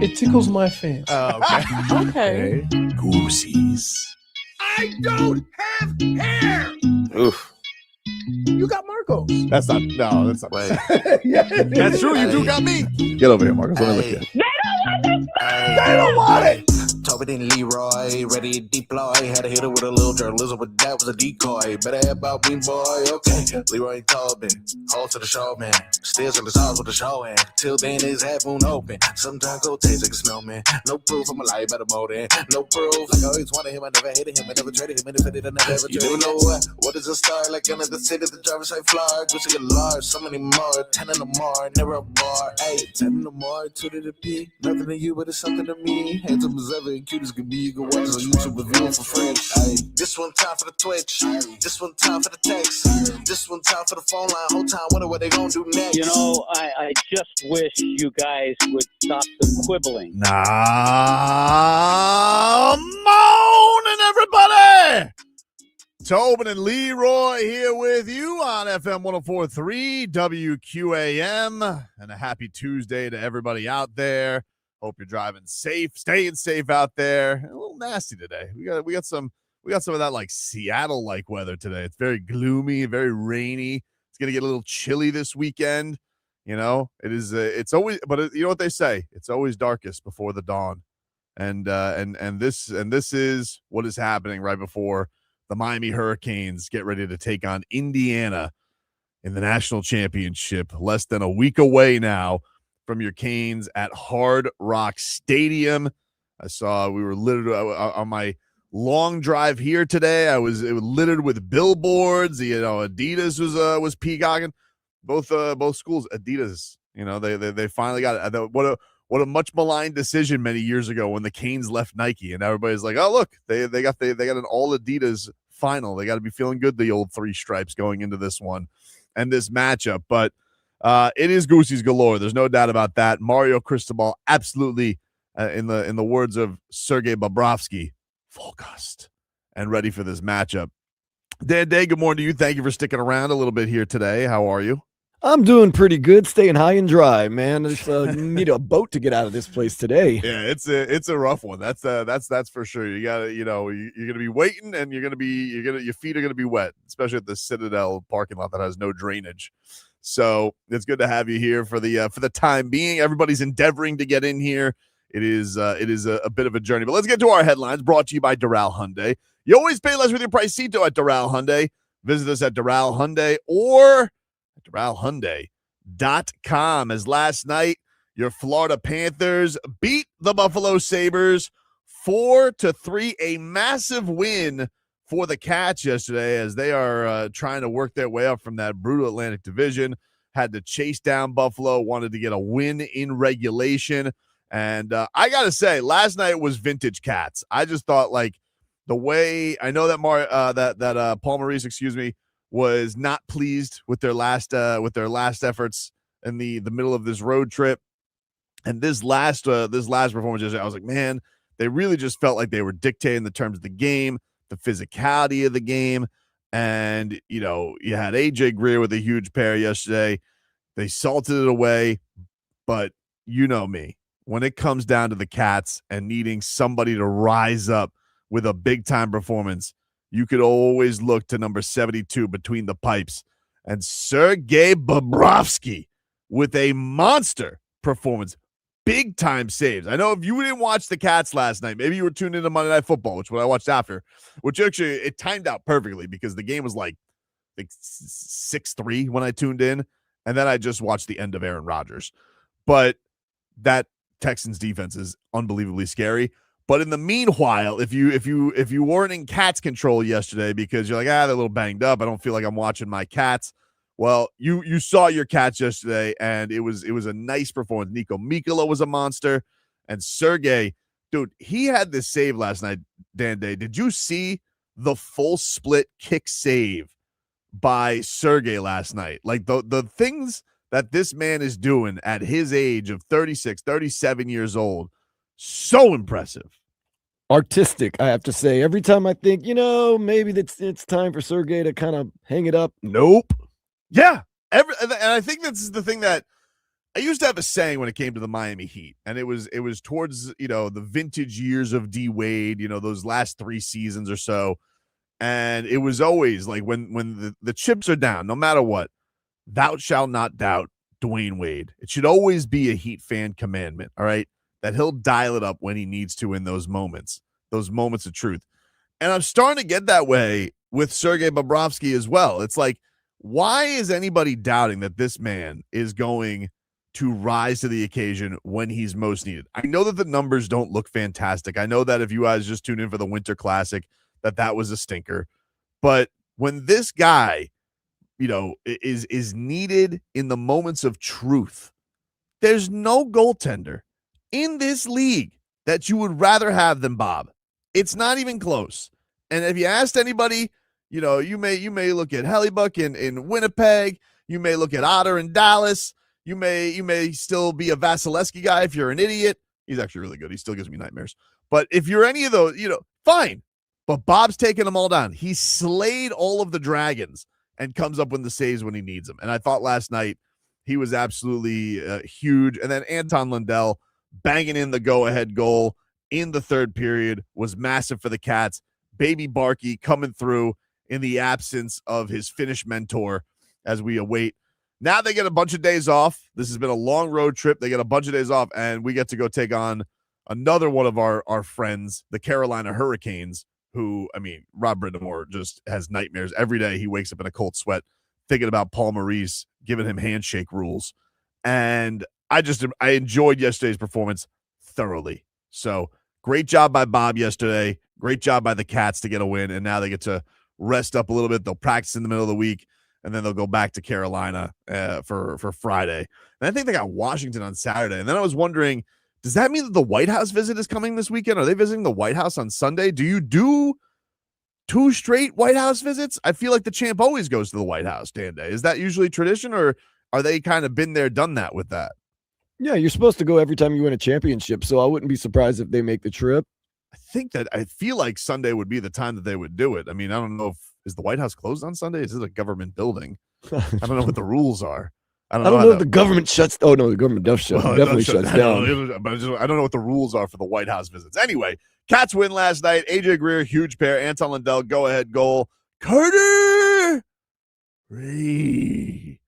It tickles my fancy. Oh, okay. Okay. Goosies. I don't have hair. Oof. You got Marcos. That's not. Wait. Yeah. That's true. You do got me. Get over here, Marcus. Let me look at you. They don't want it. Tobin and Leroy, ready to deploy. Had to hit it with a little journalism, but that was a decoy. Better have about me, boy. Okay. Leroy and Tobin, hold to the show, man. Still in the sauce with the show, and till then his half moon open. Sometimes go taste like a smell, man. No proof, I'm a lie about a molding. No proof, like I always wanted him, I never hated him, I never traded him, and if I did, I never ever traded him. You know what is a star? Like another city, the driver's side floor. Gucci get large, so many more. 10 in the more, never a bar. Hey, 10 in the more, 2 to the P. Nothing to you, but it's something to me. Handsome as ever and cute as can be. You can watch us on YouTube with viewing for free. Hey, this one time for the Twitch. This one time for the text. This one time for the phone line. Whole time, wonder what they gonna do next. You know, I just wish you guys would stop the quibbling. Nah, morning, everybody. Tobin and Leroy here with you on FM 104.3 WQAM, and a happy Tuesday to everybody out there. Hope you're driving safe, staying safe out there. A little nasty today. We got some of that like Seattle-like weather today. It's very gloomy, very rainy. It's gonna get a little chilly this weekend. You know, it is. It's always, but you know what they say. It's always darkest before the dawn, and this is what is happening right before the Miami Hurricanes get ready to take on Indiana in the national championship. Less than a week away now from your Canes at Hard Rock Stadium. We were littered on my long drive here today. It was littered with billboards. You know, Adidas was peacocking. Both schools, Adidas. You know, they finally got it. What a much maligned decision many years ago when the Canes left Nike, and everybody's like, oh look, they got an all Adidas final. They got to be feeling good, the old three stripes going into this one and this matchup. But it is Goosies galore. There's no doubt about that. Mario Cristobal, absolutely, in the words of Sergei Bobrovsky, full gust and ready for this matchup. Dan Day, good morning to you. Thank you for sticking around a little bit here today. How are you? I'm doing pretty good, staying high and dry, man. I just need a boat to get out of this place today. Yeah, it's a rough one. That's for sure. You gotta, you're gonna be waiting, and your feet are gonna be wet, especially at the Citadel parking lot that has no drainage. So it's good to have you here for the time being. Everybody's endeavoring to get in here. It is a bit of a journey, but let's get to our headlines. Brought to you by Doral Hyundai. You always pay less with your Pricito at Doral Hyundai. Visit us at Doral Hyundai or DoralHyundai.com. As last night, your Florida Panthers beat the Buffalo Sabres 4-3, a massive win for the Cats yesterday as they are trying to work their way up from that brutal Atlantic Division. Had to chase down Buffalo, wanted to get a win in regulation. And I got to say, last night was vintage Cats. I just thought, like, the way I know that Paul Maurice, was not pleased with their last efforts in the middle of this road trip, and this last performance yesterday, I was like, man, they really just felt like they were dictating the terms of the game, the physicality of the game, and you had AJ Greer with a huge pair yesterday. They salted it away, but you know me, when it comes down to the Cats and needing somebody to rise up with a big time performance, you could always look to number 72 between the pipes. And Sergei Bobrovsky with a monster performance. Big time saves. I know if you didn't watch the Cats last night, maybe you were tuned into Monday Night Football, which what I watched after, which actually it timed out perfectly because the game was like 6-3 when I tuned in. And then I just watched the end of Aaron Rodgers. But that Texans defense is unbelievably scary. But in the meanwhile, if you weren't in Cats control yesterday because you're like, they're a little banged up, I don't feel like I'm watching my Cats. Well, you saw your Cats yesterday, and it was a nice performance. Nico Mikkola was a monster, and Sergei, dude, he had this save last night, Dan Day. Did you see the full split kick save by Sergei last night? Like the things that this man is doing at his age of 36, 37 years old, so impressive. Artistic, I have to say. Every time I think, maybe it's time for Sergei to kind of hang it up. Nope. Yeah. And I think this is the thing that I used to have a saying when it came to the Miami Heat, and it was towards, the vintage years of D Wade, those last 3 seasons or so. And it was always like when the chips are down, no matter what, thou shalt not doubt Dwayne Wade. It should always be a Heat fan commandment, all right, that he'll dial it up when he needs to in those moments of truth. And I'm starting to get that way with Sergei Bobrovsky as well. It's like, why is anybody doubting that this man is going to rise to the occasion when he's most needed? I know that the numbers don't look fantastic. I know that if you guys just tune in for the Winter Classic, that was a stinker. But when this guy, is needed in the moments of truth, there's no goaltender in this league that you would rather have than Bob. It's not even close. And if you asked anybody, you may look at Hellebuck in Winnipeg, you may look at Otter in Dallas, you may still be a Vasilevsky guy if you're an idiot. He's actually really good. He still gives me nightmares. But if you're any of those, fine. But Bob's taking them all down. He slayed all of the dragons and comes up with the saves when he needs them. And I thought last night he was absolutely huge. And then Anton Lundell banging in the go-ahead goal in the third period was massive for the Cats. Baby Barkey coming through in the absence of his Finnish mentor as we await. Now they get a bunch of days off. This has been a long road trip. They get a bunch of days off, and we get to go take on another one of our friends, the Carolina Hurricanes, who, Rob Brindamore just has nightmares. Every day he wakes up in a cold sweat thinking about Paul Maurice giving him handshake rules. And I enjoyed yesterday's performance thoroughly. So great job by Bob yesterday. Great job by the Cats to get a win. And now they get to rest up a little bit. They'll practice in the middle of the week, and then they'll go back to Carolina for Friday. And I think they got Washington on Saturday. And then I was wondering, does that mean that the White House visit is coming this weekend? Are they visiting the White House on Sunday? Do you do 2 straight White House visits? I feel like the champ always goes to the White House, Dan Day. Is that usually tradition, or are they kind of been there, done that with that? Yeah, you're supposed to go every time you win a championship, so I wouldn't be surprised if they make the trip. I feel like Sunday would be the time that they would do it. I don't know is the White House closed on Sunday? Is it a government building? I don't know what the rules are. I don't know if the government shuts. Oh no, the government does shut. Well, definitely shuts down. But I don't know what the rules are for the White House visits. Anyway, Cats win last night. AJ Greer, huge pair. Anton Lundell, go ahead goal. Carter, 3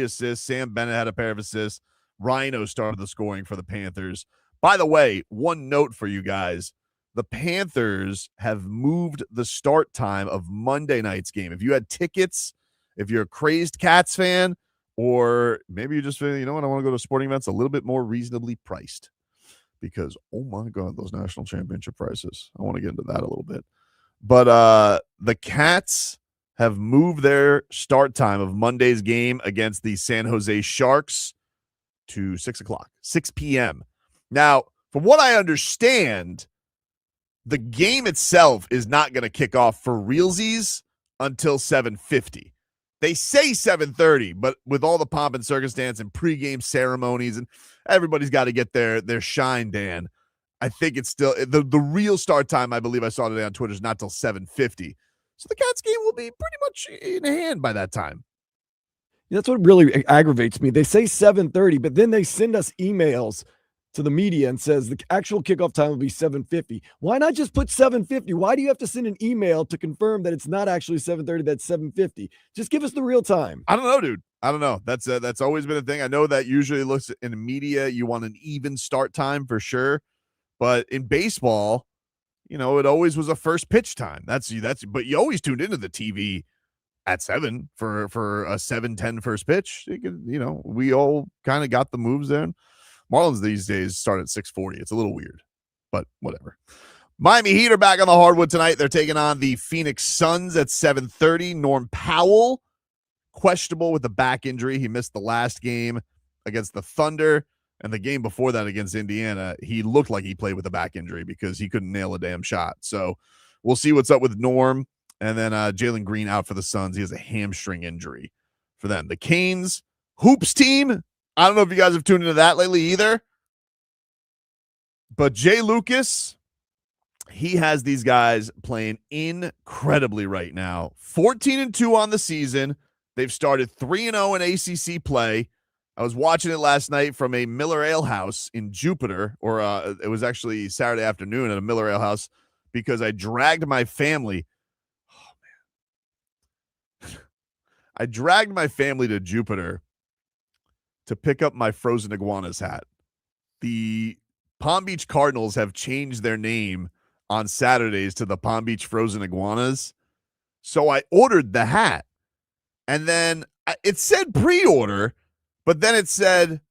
assists. Sam Bennett had a pair of assists. Rhino started the scoring for the Panthers. By the way, one note for you guys: the Panthers have moved the start time of Monday night's game. If you had tickets, if you're a crazed Cats fan, or maybe you just, I want to go to sporting events a little bit more reasonably priced, because, oh my God, those national championship prices. I want to get into that a little bit. But the Cats have moved their start time of Monday's game against the San Jose Sharks to 6 p.m. Now, from what I understand, the game itself is not going to kick off for realsies until 7:50. They say 7:30, but with all the pomp and circumstance and pregame ceremonies, and everybody's got to get their shine, Dan, I think it's still the real start time. I believe I saw today on Twitter is not till 7:50. So the Cats game will be pretty much in hand by that time. That's what really aggravates me. They say 7:30, but then they send us emails to the media and says the actual kickoff time will be 7:50. Why not just put 7:50? Why do you have to send an email to confirm that it's not actually 7:30, that's 7:50? Just give us the real time. I don't know, dude. I don't know. That's always been a thing. I know that usually looks in the media, you want an even start time for sure. But in baseball, it always was a first pitch time. But you always tuned into the TV at 7 for a 7:10 first pitch. We all kind of got the moves there. Marlins these days start at 6:40. It's a little weird, but whatever. Miami Heat are back on the hardwood tonight. They're taking on the Phoenix Suns at 7:30. Norm Powell, questionable with the back injury. He missed the last game against the Thunder, and the game before that against Indiana, he looked like he played with a back injury because he couldn't nail a damn shot. So we'll see what's up with Norm. And then Jalen Green out for the Suns. He has a hamstring injury for them. The Canes hoops team, I don't know if you guys have tuned into that lately either, but Jay Lucas, he has these guys playing incredibly right now. 14-2 on the season. They've started 3-0 in ACC play. I was watching it last night from a Miller Ale House in Jupiter, or it was actually Saturday afternoon at a Miller Ale House because I dragged my family. Oh, man. I dragged my family to Jupiter to pick up my Frozen Iguanas hat. The Palm Beach Cardinals have changed their name on Saturdays to the Palm Beach Frozen Iguanas. So I ordered the hat. And then it said pre-order, but then it said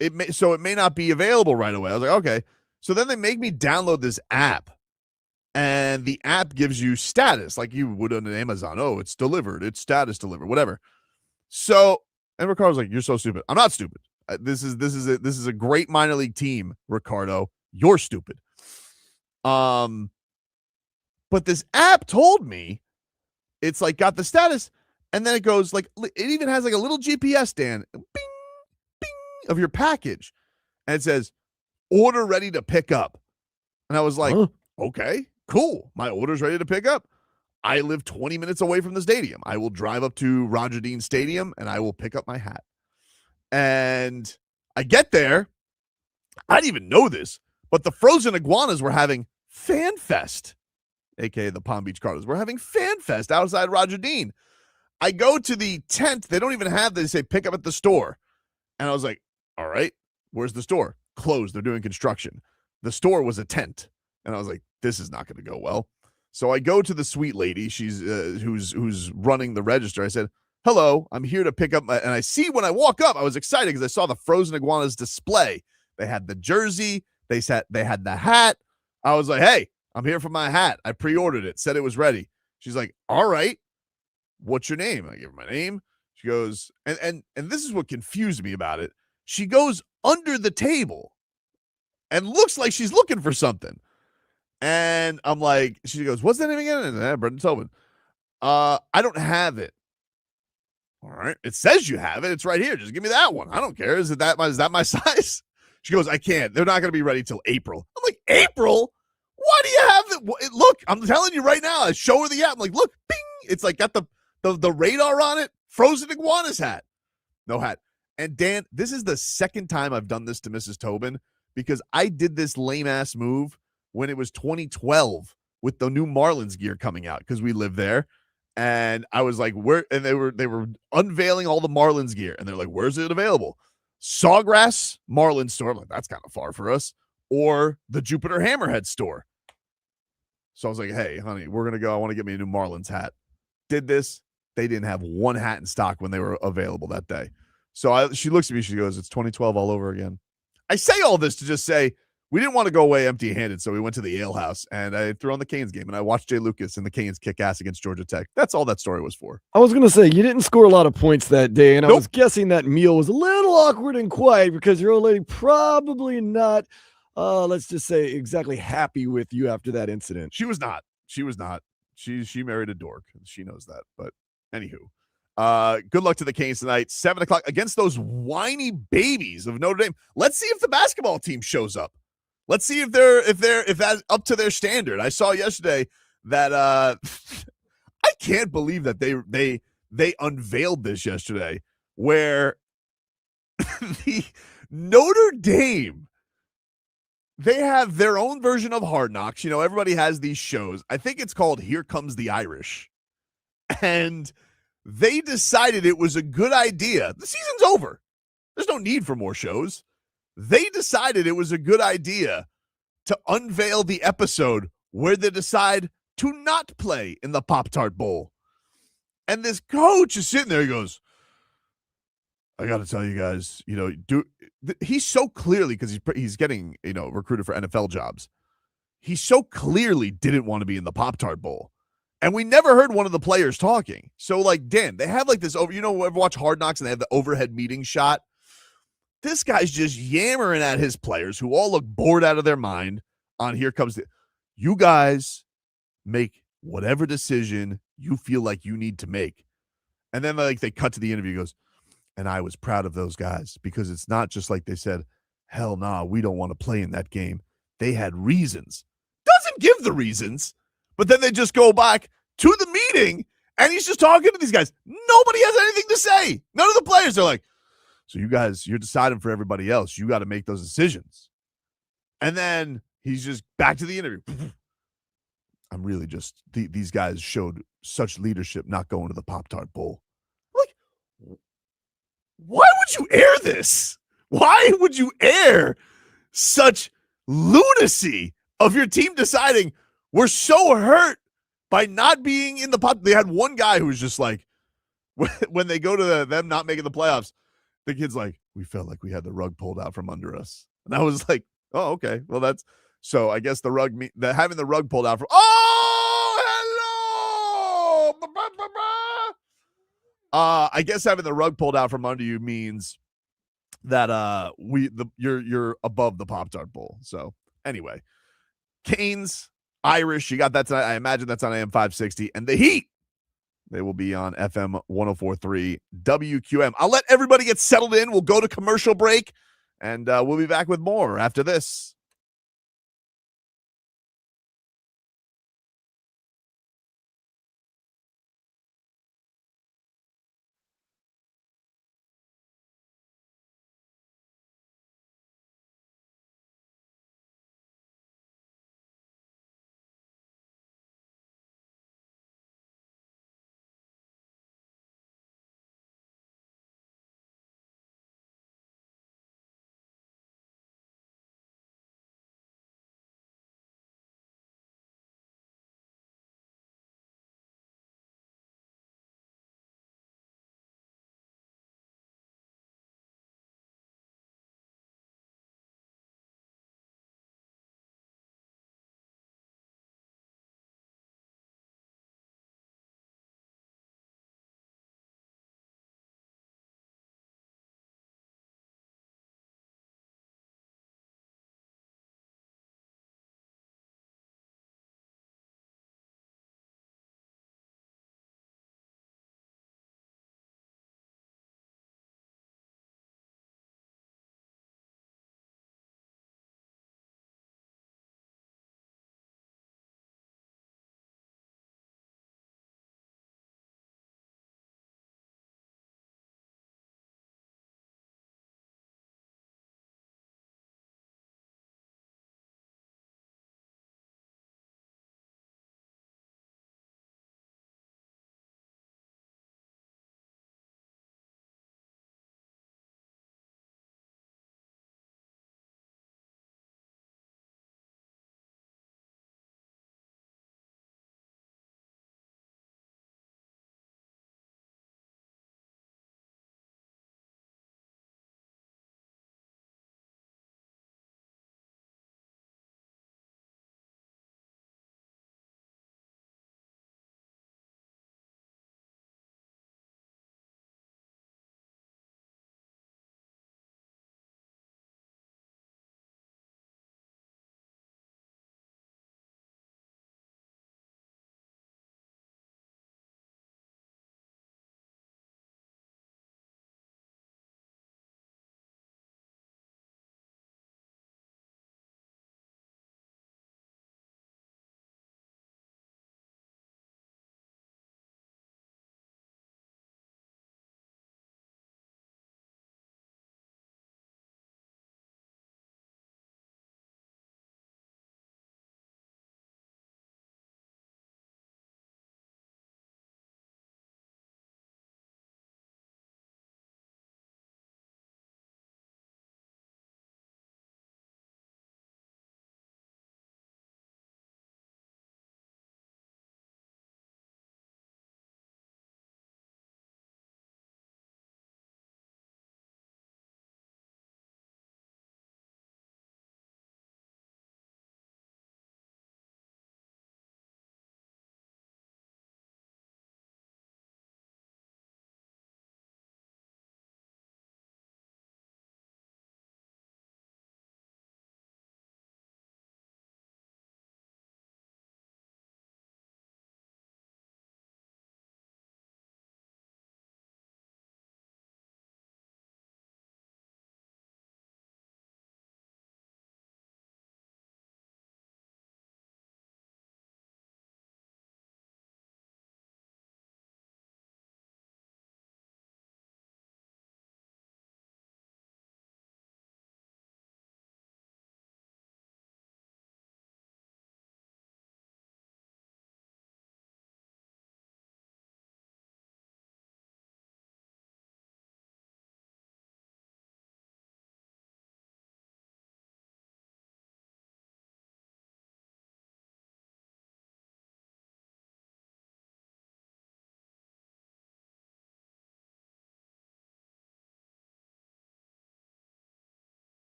it may not be available right away. I was like, okay. So then they make me download this app. And the app gives you status like you would on Amazon. Oh, it's delivered. It's status delivered, whatever. So, and Ricardo's like, you're so stupid. I'm not stupid. This is a great minor league team, Ricardo. You're stupid. But this app told me it's like got the status, and then it goes like it even has like a little GPS, Dan, bing, bing of your package, and it says order ready to pick up. And I was like, okay, cool. My order's ready to pick up. I live 20 minutes away from the stadium. I will drive up to Roger Dean Stadium and I will pick up my hat. And I get there. I didn't even know this, but the Frozen Iguanas were having Fan Fest, aka the Palm Beach Cardinals. We're having Fan Fest outside Roger Dean. I go to the tent. They don't even have, they say pick up at the store. And I was like, all right, where's the store? Closed. They're doing construction. The store was a tent. And I was like, this is not going to go well. So I go to the sweet lady. She's who's running the register. I said, hello, I'm here to pick up my, and I see when I walk up, I was excited because I saw the Frozen Iguanas display. They had the jersey. They had the hat. I was like, hey, I'm here for my hat. I pre-ordered it, said it was ready. She's like, all right, what's your name? I give her my name. She goes, and this is what confused me about it. She goes under the table and looks like she's looking for something. And I'm like, she goes, what's that name again? Brendan Tobin. I don't have it. All right. It says you have it. It's right here. Just give me that one. I don't care. Is that my size? She goes, I can't. They're not going to be ready till April. I'm like, April? Why do you have it? Look, I'm telling you right now. I show her the app. I'm like, look, bing. It's like got the radar on it. Frozen Iguanas hat. No hat. And Dan, this is the second time I've done this to Mrs. Tobin because I did this lame ass move when it was 2012 with the new Marlins gear coming out because we live there. And I was like, where? And they were unveiling all the Marlins gear. And they're like, where's it available? Sawgrass Marlins store. I'm like, that's kind of far for us. Or the Jupiter Hammerhead store. So I was like, hey, honey, we're going to go. I want to get me a new Marlins hat. Did this. They didn't have one hat in stock when they were available that day. So she looks at me. She goes, it's 2012 all over again. I say all this to just say, we didn't want to go away empty-handed, so we went to the Ale House, and I threw on the Canes game, and I watched Jay Lucas and the Canes kick ass against Georgia Tech. That's all that story was for. I was going to say, you didn't score a lot of points that day, and Nope. I was guessing that meal was a little awkward and quiet because your old lady probably not, let's just say, exactly happy with you after that incident. She was not. She married a dork. She knows that. But anywho, good luck to the Canes tonight, 7:00 against those whiny babies of Notre Dame. Let's see if the basketball team shows up. Let's see if that's up to their standard. I saw yesterday that I can't believe that they unveiled this yesterday, where the Notre Dame, they have their own version of Hard Knocks. You know, everybody has these shows. I think it's called Here Comes the Irish. And they decided it was a good idea. The season's over. There's no need for more shows. They decided it was a good idea to unveil the episode where they decide to not play in the Pop-Tart Bowl. And this coach is sitting there. He goes, I got to tell you guys, you know, he's so clearly, because he's getting, you know, recruited for NFL jobs. He so clearly didn't want to be in the Pop-Tart Bowl. And we never heard one of the players talking. So, like, Dan, they have like this over, you know, ever watch Hard Knocks and they have the overhead meeting shot? This guy's just yammering at his players who all look bored out of their mind on Here Comes the... You guys make whatever decision you feel like you need to make. And then like they cut to the interview, goes, and I was proud of those guys because it's not just like they said, hell nah, we don't want to play in that game. They had reasons. Doesn't give the reasons, but then they just go back to the meeting and he's just talking to these guys. Nobody has anything to say. None of the players are like, So you're deciding for everybody else. You got to make those decisions. And then he's just back to the interview. I'm really just, these guys showed such leadership not going to the Pop-Tart Bowl. Like, why would you air this? Why would you air such lunacy of your team deciding we're so hurt by not being in the pop? They had one guy who was just like, when they go to them not making the playoffs, the kid's like, we felt like we had the rug pulled out from under us. And I was like, oh, okay. Well, that's, so I guess having the rug pulled out from, oh, hello. I guess having the rug pulled out from under you means that you're above the Pop-Tart Bowl. So anyway, Canes, Irish, you got that tonight. I imagine that's on AM 560. And the Heat, they will be on FM 104.3 WQM. I'll let everybody get settled in. We'll go to commercial break, and we'll be back with more after this.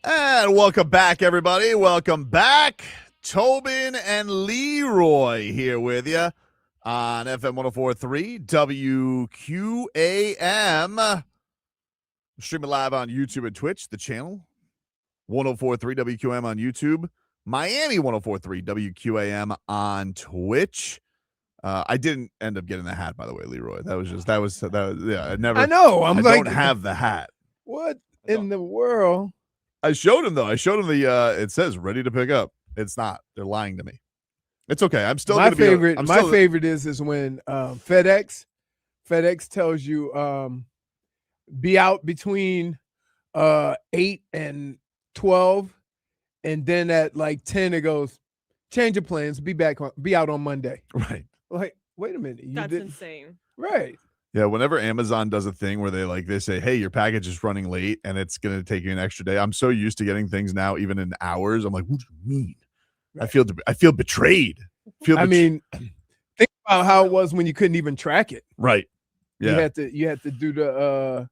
And welcome back, everybody. Welcome back. Tobin and Leroy here with you on FM 104.3 WQAM. Streaming live on YouTube and Twitch, the channel 104.3 WQAM on YouTube, Miami 104.3 WQAM on Twitch. I didn't end up getting the hat, by the way, Leroy. That was yeah. I know. I like, don't have the hat. What in the world? I showed him though. I showed him the. It says ready to pick up. It's not. They're lying to me. It's okay. I'm still my favorite. My favorite is when FedEx tells you be out between 8 and 12, and then at like 10 it goes change of plans. Be out on Monday. Right. Like, wait a minute. That's insane. Right. Yeah, whenever Amazon does a thing where they say, hey, your package is running late and it's going to take you an extra day. I'm so used to getting things now, even in hours. I'm like, what do you mean? Right. I feel betrayed. I mean, think about how it was when you couldn't even track it. Right. Yeah. You had to do the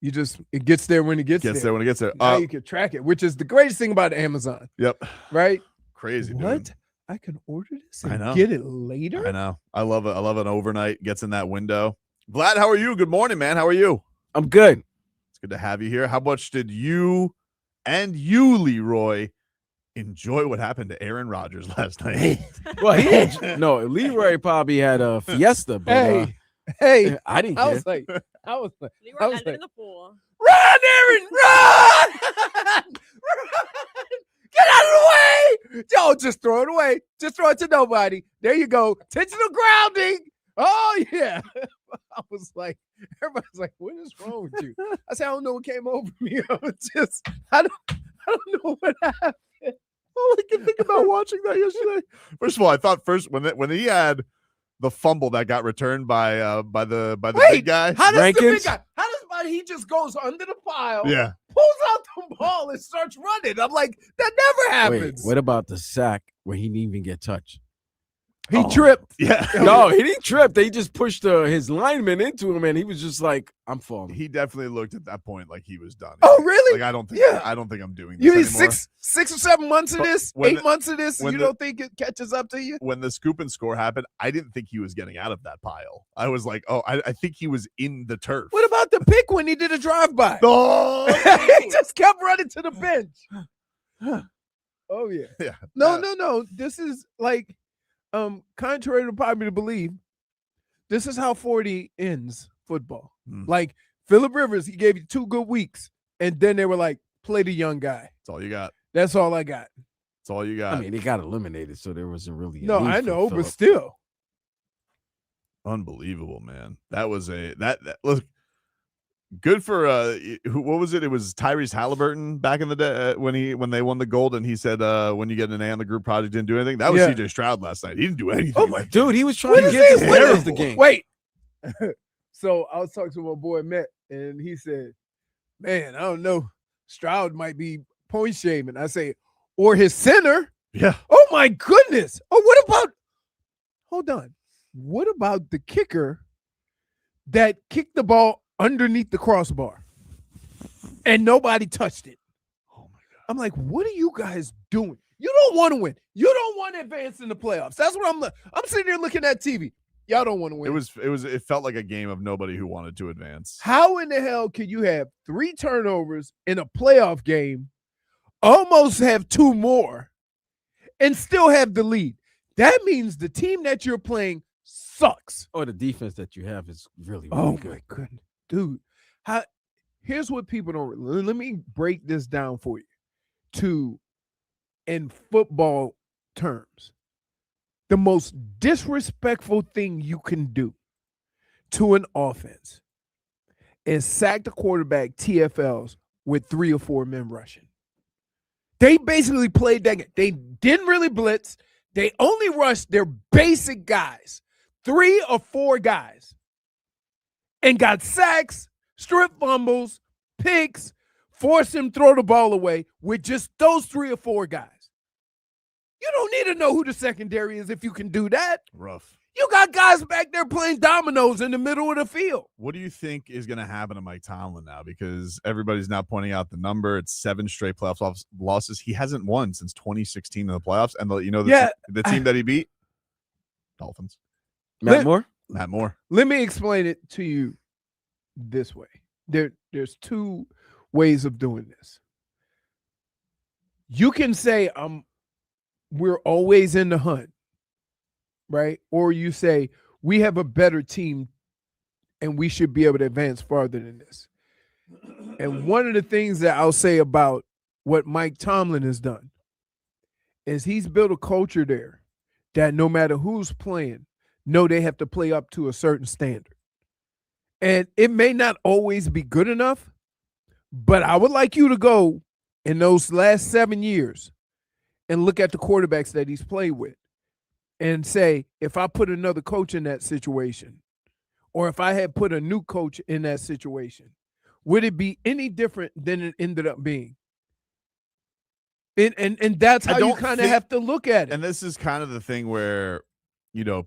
it gets there when it gets there. When it gets there. Now you can track it, which is the greatest thing about Amazon. Yep. Right? Crazy. What? Dude. I can order this and get it later? I know. I love it. I love an overnight. Gets in that window. Vlad, how are you? Good morning, man. How are you? I'm good. It's good to have you here. How much did you and Leroy, enjoy what happened to Aaron Rodgers last night? Well, Leroy probably had a Fiesta, but hey, I didn't care. I was like, Leroy landed in the pool. Run, Aaron, run! Get out of the way! Yo, just throw it away. Just throw it to nobody. There you go. Intentional grounding. Oh, yeah. I was like, everybody's like, what is wrong with you? I said, I don't know what came over me. I don't know what happened. All I can think about watching that yesterday. First of all, I thought when he had the fumble that got returned by the big guy. How does the big guy? He just goes under the pile, pulls out the ball and starts running. I'm like, that never happens. Wait, what about the sack where he didn't even get touched? He tripped. Yeah. No, he didn't trip. They just pushed his lineman into him, and he was just like, I'm falling. He definitely looked at that point like he was done. Oh, really? Like, I don't think I'm doing this You need anymore. 6 or 7 months of this? 8 months of this? You don't think it catches up to you? When the scoop and score happened, I didn't think he was getting out of that pile. I was like, I think he was in the turf. What about the pick when he did a drive-by? Oh, he just kept running to the bench. Oh, yeah. Yeah. No. This is like, contrary to popular belief, this is how 40 ends football. Like Phillip Rivers, he gave you 2 good weeks, and then they were like, play the young guy. That's all you got. That's all I got. That's all you got. I mean, they got eliminated, so there wasn't really. No, I know, but still, unbelievable, man. That was that look good for what was it? It was Tyrese Halliburton back in the day when they won the gold, and he said when you get an A on the group project, didn't do anything. That was CJ Stroud last night. He didn't do anything. Oh my dude, he was trying to get the game. Wait. So I was talking to my boy Matt, and he said, "Man, I don't know. Stroud might be point shaming." I say, or his center. Yeah. Oh my goodness. Oh, what about? Hold on. What about the kicker that kicked the ball underneath the crossbar and nobody touched it? Oh my God. I'm like, what are you guys doing? You don't want to win. You don't want to advance in the playoffs. That's what I'm sitting there looking at TV. Y'all don't want to win. It felt like a game of nobody who wanted to advance. How in the hell can you have 3 turnovers in a playoff game, almost have 2 more, and still have the lead? That means the team that you're playing sucks. Or the defense that you have is really, oh good. My goodness, dude. Here's what people don't. Let me break this down for you. In football terms, the most disrespectful thing you can do to an offense is sack the quarterback TFLs with 3 or 4 men rushing. They basically played that game. They didn't really blitz. They only rushed their basic guys, 3 or 4 guys, and got sacks, strip fumbles, picks, forced him to throw the ball away with just those 3 or 4 guys. You don't need to know who the secondary is if you can do that. Rough. You got guys back there playing dominoes in the middle of the field. What do you think is going to happen to Mike Tomlin now? Because everybody's now pointing out the number. It's 7 straight playoff losses. He hasn't won since 2016 in the playoffs. And the team that he beat? Dolphins. Matt Moore? Matt Moore. Let me explain it to you this way. There's 2 ways of doing this. You can say we're always in the hunt, right? Or you say we have a better team and we should be able to advance farther than this. And one of the things that I'll say about what Mike Tomlin has done is he's built a culture there that no matter who's playing, they have to play up to a certain standard. And it may not always be good enough, but I would like you to go in those last 7 years and look at the quarterbacks that he's played with and say, if I put another coach in that situation, or if I had put a new coach in that situation, would it be any different than it ended up being? And that's how you kind of have to look at it. And this is kind of the thing where,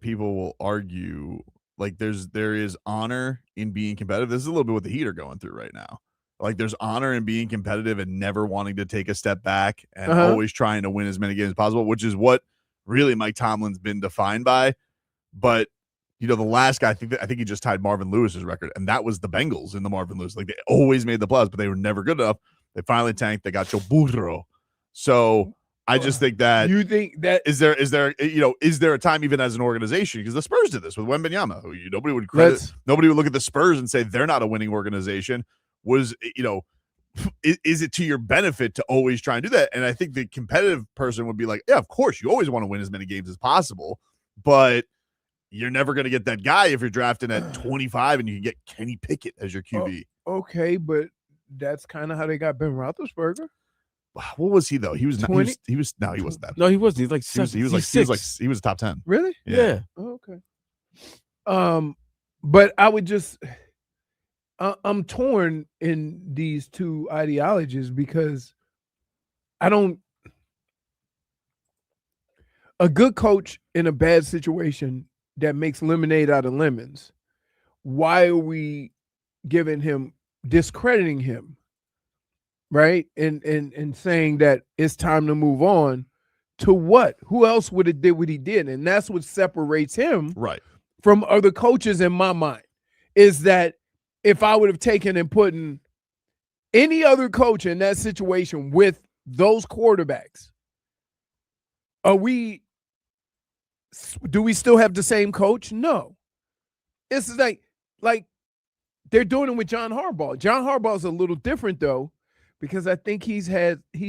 people will argue, like there is honor in being competitive. This is a little bit what the Heat are going through right now. Like there's honor in being competitive and never wanting to take a step back and always trying to win as many games as possible, which is what really Mike Tomlin's been defined by. But the last guy, I think he just tied Marvin Lewis's record, and that was the Bengals in the Marvin Lewis. Like they always made the playoffs, but they were never good enough. They finally tanked. They got Joe Burrow. So I just think that you think that is there a time even as an organization, because the Spurs did this with Wembanyama, who nobody would credit. Nobody would look at the Spurs and say they're not a winning organization. Was is it to your benefit to always try and do that? And I think the competitive person would be like, yeah, of course, you always want to win as many games as possible, but you're never going to get that guy if you're drafting at 25 and you can get Kenny Pickett as your QB. Okay, but that's kind of how they got Ben Roethlisberger. What was he though? He was 20? he wasn't that. No, he wasn't. He's like He was top 10. Really? Yeah. Oh, okay. But I would just I'm torn in these 2 ideologies because a good coach in a bad situation that makes lemonade out of lemons, why are we discrediting him, right? And saying that it's time to move on to what? Who else would have did what he did? And that's what separates him from other coaches in my mind, is that if I would have taken and put any other coach in that situation with those quarterbacks, do we still have the same coach? No. It's like they're doing it with John Harbaugh. John Harbaugh is a little different though, because I think he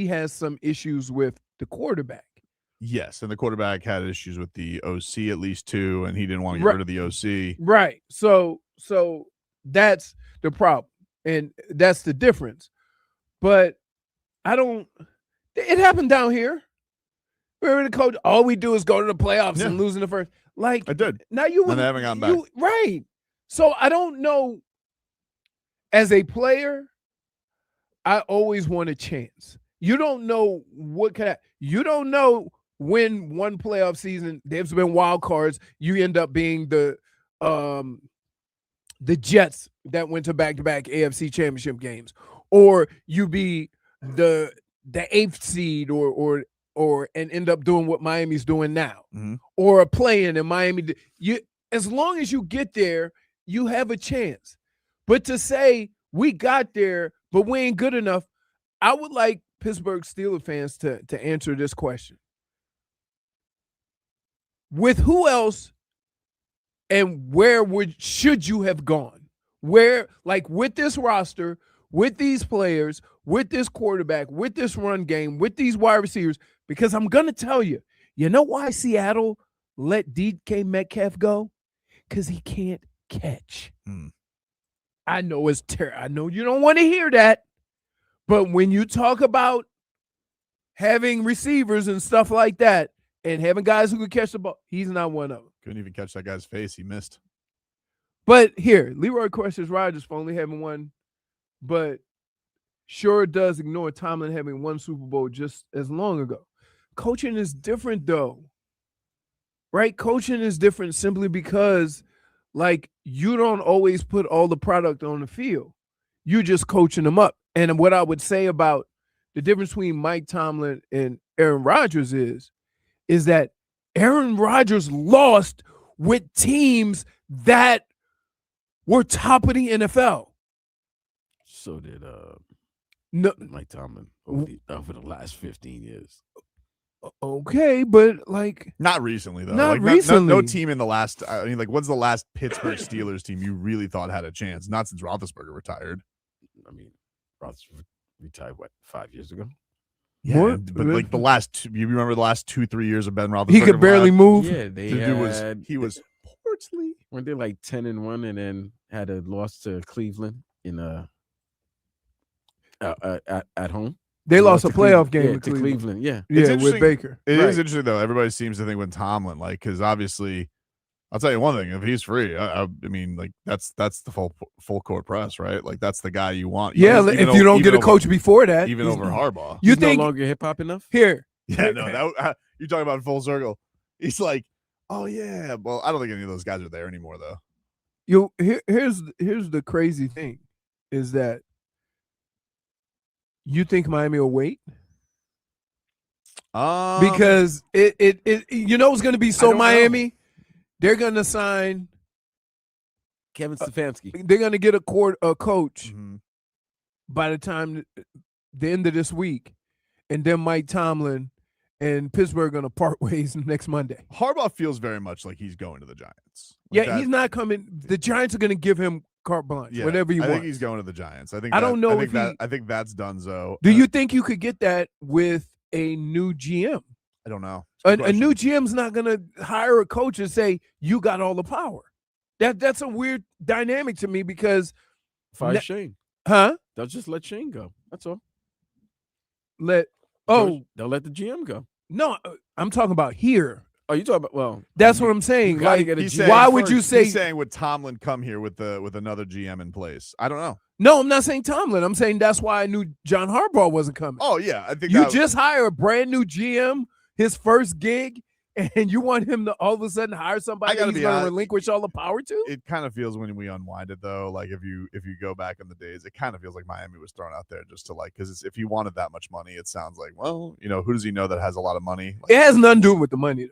has some issues with the quarterback. Yes, and the quarterback had issues with the OC, at least 2, and he didn't want to get rid of the OC. Right. So that's the problem, and that's the difference. But it happened down here. Remember the coach, all we do is go to the playoffs and lose in the first. Like, I did. Now you and they haven't gotten back. Right. So I don't know. As a player, I always want a chance. You don't know you don't know when one playoff season, there's been wild cards, you end up being the Jets that went to back-to-back AFC championship games, or you be the 8th seed or and end up doing what Miami's doing now, or a play-in in Miami. As long as you get there, you have a chance. But to say we got there, but we ain't good enough, I would like Pittsburgh Steelers fans to answer this question. With who else and where should you have gone? Where, like, with this roster, with these players, with this quarterback, with this run game, with these wide receivers? Because I'm going to tell you, you know why Seattle let DK Metcalf go? Because he can't catch. I know it's terrible. I know you don't want to hear that. But when you talk about having receivers and stuff like that and having guys who can catch the ball, he's not one of them. Couldn't even catch that guy's face. He missed. But here, Leroy questions Rodgers for only having one, but sure does ignore Tomlin having 1 Super Bowl just as long ago. Coaching is different though. Right? Coaching is different simply because like you don't always put all the product on the field. You're just coaching them up. And what I would say about the difference between Mike Tomlin and Aaron Rodgers is that Aaron Rodgers lost with teams that were top of the NFL. So did No, Mike Tomlin over the last 15 years. okay, but like Not recently though. Not Like, recently. No team in the last. I mean, like, when's the last Pittsburgh Steelers team you really thought had a chance? Not since Roethlisberger retired. I mean, Ross retired, 5 years ago? Yeah, What? but like the last. You remember the last 2-3 years of Ben Roethlisberger? he could barely move. Yeah, they He was portly. weren't they like 10-1 and then had a loss to Cleveland in at home? They lost a to playoff Cleveland. game Yeah, to to Cleveland. Cleveland. Yeah. It's Yeah, with interesting. Baker. It is Right. interesting though. Everybody seems to think when Tomlin, like, because obviously, I'll tell you one thing: if he's free, I mean, like that's the full court press, right? Like that's the guy you want. Yeah, Even if you don't get a coach before that, even over Harbaugh. you He's think no longer hip hop enough? here. Yeah, no, that you're talking about full circle. He's like, oh yeah. Well, I don't think any of those guys are there anymore, though. Here's the crazy thing, is that you think Miami will wait because it you know it's going to be so don't know. Miami. They're going to sign. Kevin Stefanski. They're going to get a coach Mhm. by the time the end of this week, and then Mike Tomlin and Pittsburgh are going to part ways next Monday. Harbaugh feels very much like he's going to the Giants. Yeah, he's not coming. The Giants are going to give him carte blanche, whatever he I wants. think he's going to the Giants. I think. I don't know if I think that's donezo. Do you think you could get that with a new GM? I don't know. A new GM's not going to hire a coach and say you got all the power. That's a weird dynamic to me because Fire Shane. Huh? They'll just let Shane go. That's all. They'll let the GM go. No, I'm talking about here. Oh, you talking about That's what I'm saying. gotta Like, get a He's GM saying- why would you say? He's saying would Tomlin come here with another GM in place? I don't know. No, I'm not saying Tomlin. I'm saying that's why I knew John Harbaugh wasn't coming. Oh yeah, I think You that, just hire a brand new GM, his first gig, and you want him to all of a sudden hire somebody gotta he's be going to honest. relinquish all the power to? it kind of feels when we unwind it though. Like if you go back in the days, it kind of feels like Miami was thrown out there just to like because if he wanted that much money, it sounds like well, who does he know that has a lot of money? Like, It has nothing to do with the money, though.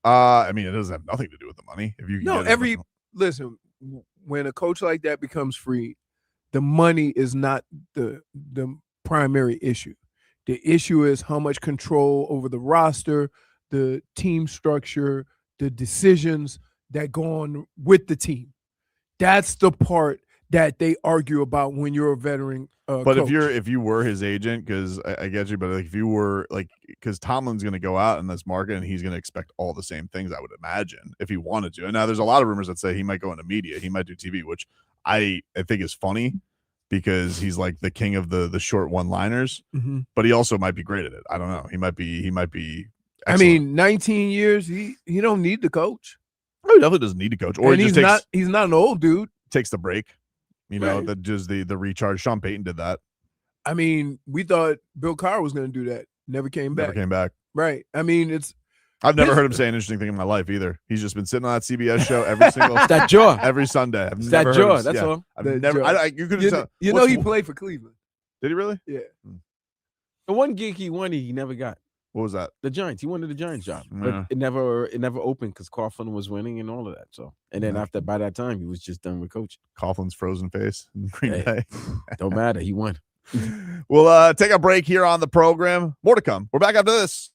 I mean, it doesn't have nothing to do with the money. If you can No, get as much- listen, when a coach like that becomes free, the money is not the primary issue. The issue is how much control over the roster, the team structure, the decisions that go on with the team. That's the part that they argue about when you're a veteran But coach. if you were his agent, because I get you, but like if you were like, because Tomlin's going to go out in this market and he's going to expect all the same things, I would imagine, if he wanted to. And now there's a lot of rumors that say he might go into media, he might do TV, which I think is funny because he's like the king of the short one-liners, Mhm. but he also might be great at it. I don't know. He might be. I Excellent. mean, 19 years, he don't need the coach. Oh, he definitely doesn't need a coach, or And he just he's not an old dude. takes the break. Right. That just the recharge. Sean Payton did that. I mean, we thought Bill Carr was going to do that. Never came back. Never came back. Right. I mean, I've never heard him say an interesting thing in my life either. He's just been sitting on that CBS show every single that jaw. every Sunday. I've It's never that heard him- jaw. That's yeah. all. I've That never. jaw. You couldn't tell. You know he played for Cleveland. Did he really? Yeah. The one gig he wanted, he never got. What was that? The Giants. He wanted the Giants job, Yeah. but it never opened because Coughlin was winning and all of that. So, and then Yeah. by that time, he was just done with coaching. Coughlin's frozen face in Green Hey. Bay. Don't matter. He won. We'll take a break here on the program. More to come. We're back after this.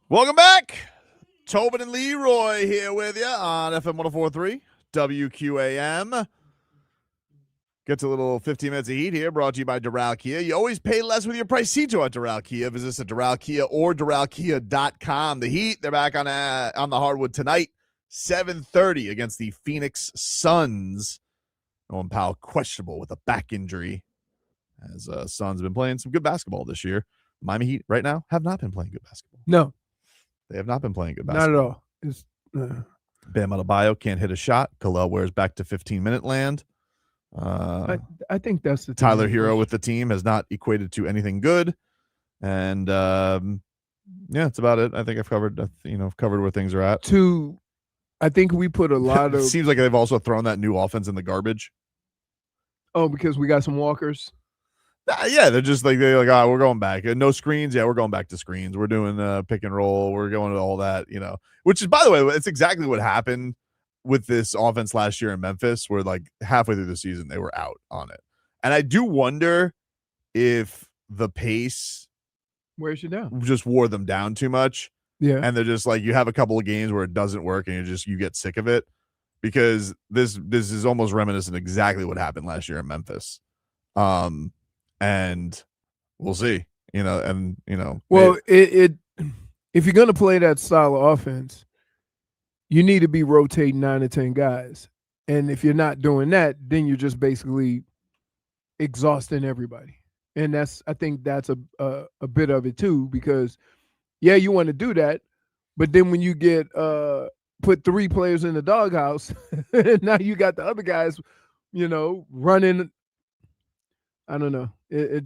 Welcome back. Tobin and Leroy here with you on FM 104.3 WQAM. Gets a little 15 minutes of heat here, brought to you by Doral Kia. You always pay less with your Pricito at Doral Kia. Visit us at Doral Kia or DoralKia.com. The Heat, they're back on the hardwood tonight, 7:30 against the Phoenix Suns. Owen Powell questionable with a back injury, as Suns have been playing some good basketball this year. Miami Heat right now have not been playing good basketball. No, they have not been playing good basketball. not at all. It's, Bam Adebayo can't hit a shot. Kalel wears back to 15-minute land. I think that's the Tyler Hero with the team has not equated to anything good. And yeah, that's about it. I think I've covered where things are at. I think we put a lot of. It seems like they've also thrown that new offense in the garbage. Oh, because we got some walkers. Yeah, they're like, oh, we're going back. No screens. Yeah, we're going back to screens. We're doing pick and roll. We're going to all that, which is, by the way, it's exactly what happened with this offense last year in Memphis, where like halfway through the season, they were out on it. And I do wonder if the pace wears you down, just wore them down too much. Yeah. And they're just like, you have a couple of games where it doesn't work and you get sick of it, because this is almost reminiscent of exactly what happened last year in Memphis. And we'll see, well, if you're going to play that style of offense, you need to be rotating 9 to 10 guys. And if you're not doing that, then you're just basically exhausting everybody. And I think that's a bit of it too, because yeah, you want to do that, but then when you get put 3 players in the doghouse, now you got the other guys, running. I don't know. I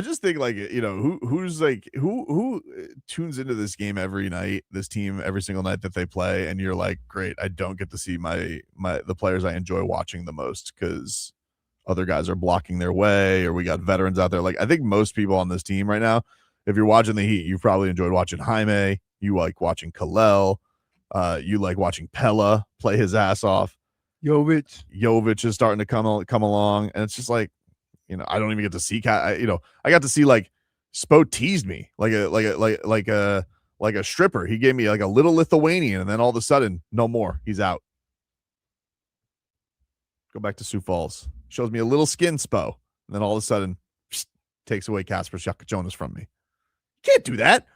just think like, who tunes into this game every night, this team every single night that they play, and you're like, great, I don't get to see the players I enjoy watching the most because other guys are blocking their way, or we got veterans out there. Like, I think most people on this team right now, if you're watching the Heat, you've probably enjoyed watching Jaime. You like watching Kalel. You like watching Pella play his ass off. Jovic is starting to come along, and it's just like, I don't even get to see I got to see like Spo teased me like a stripper. He gave me like a little Lithuanian, and then all of a sudden, no more. He's out. Go back to Sioux Falls. Shows me a little skin Spo, and then all of a sudden, takes away Kasper Jonas from me. Can't do that.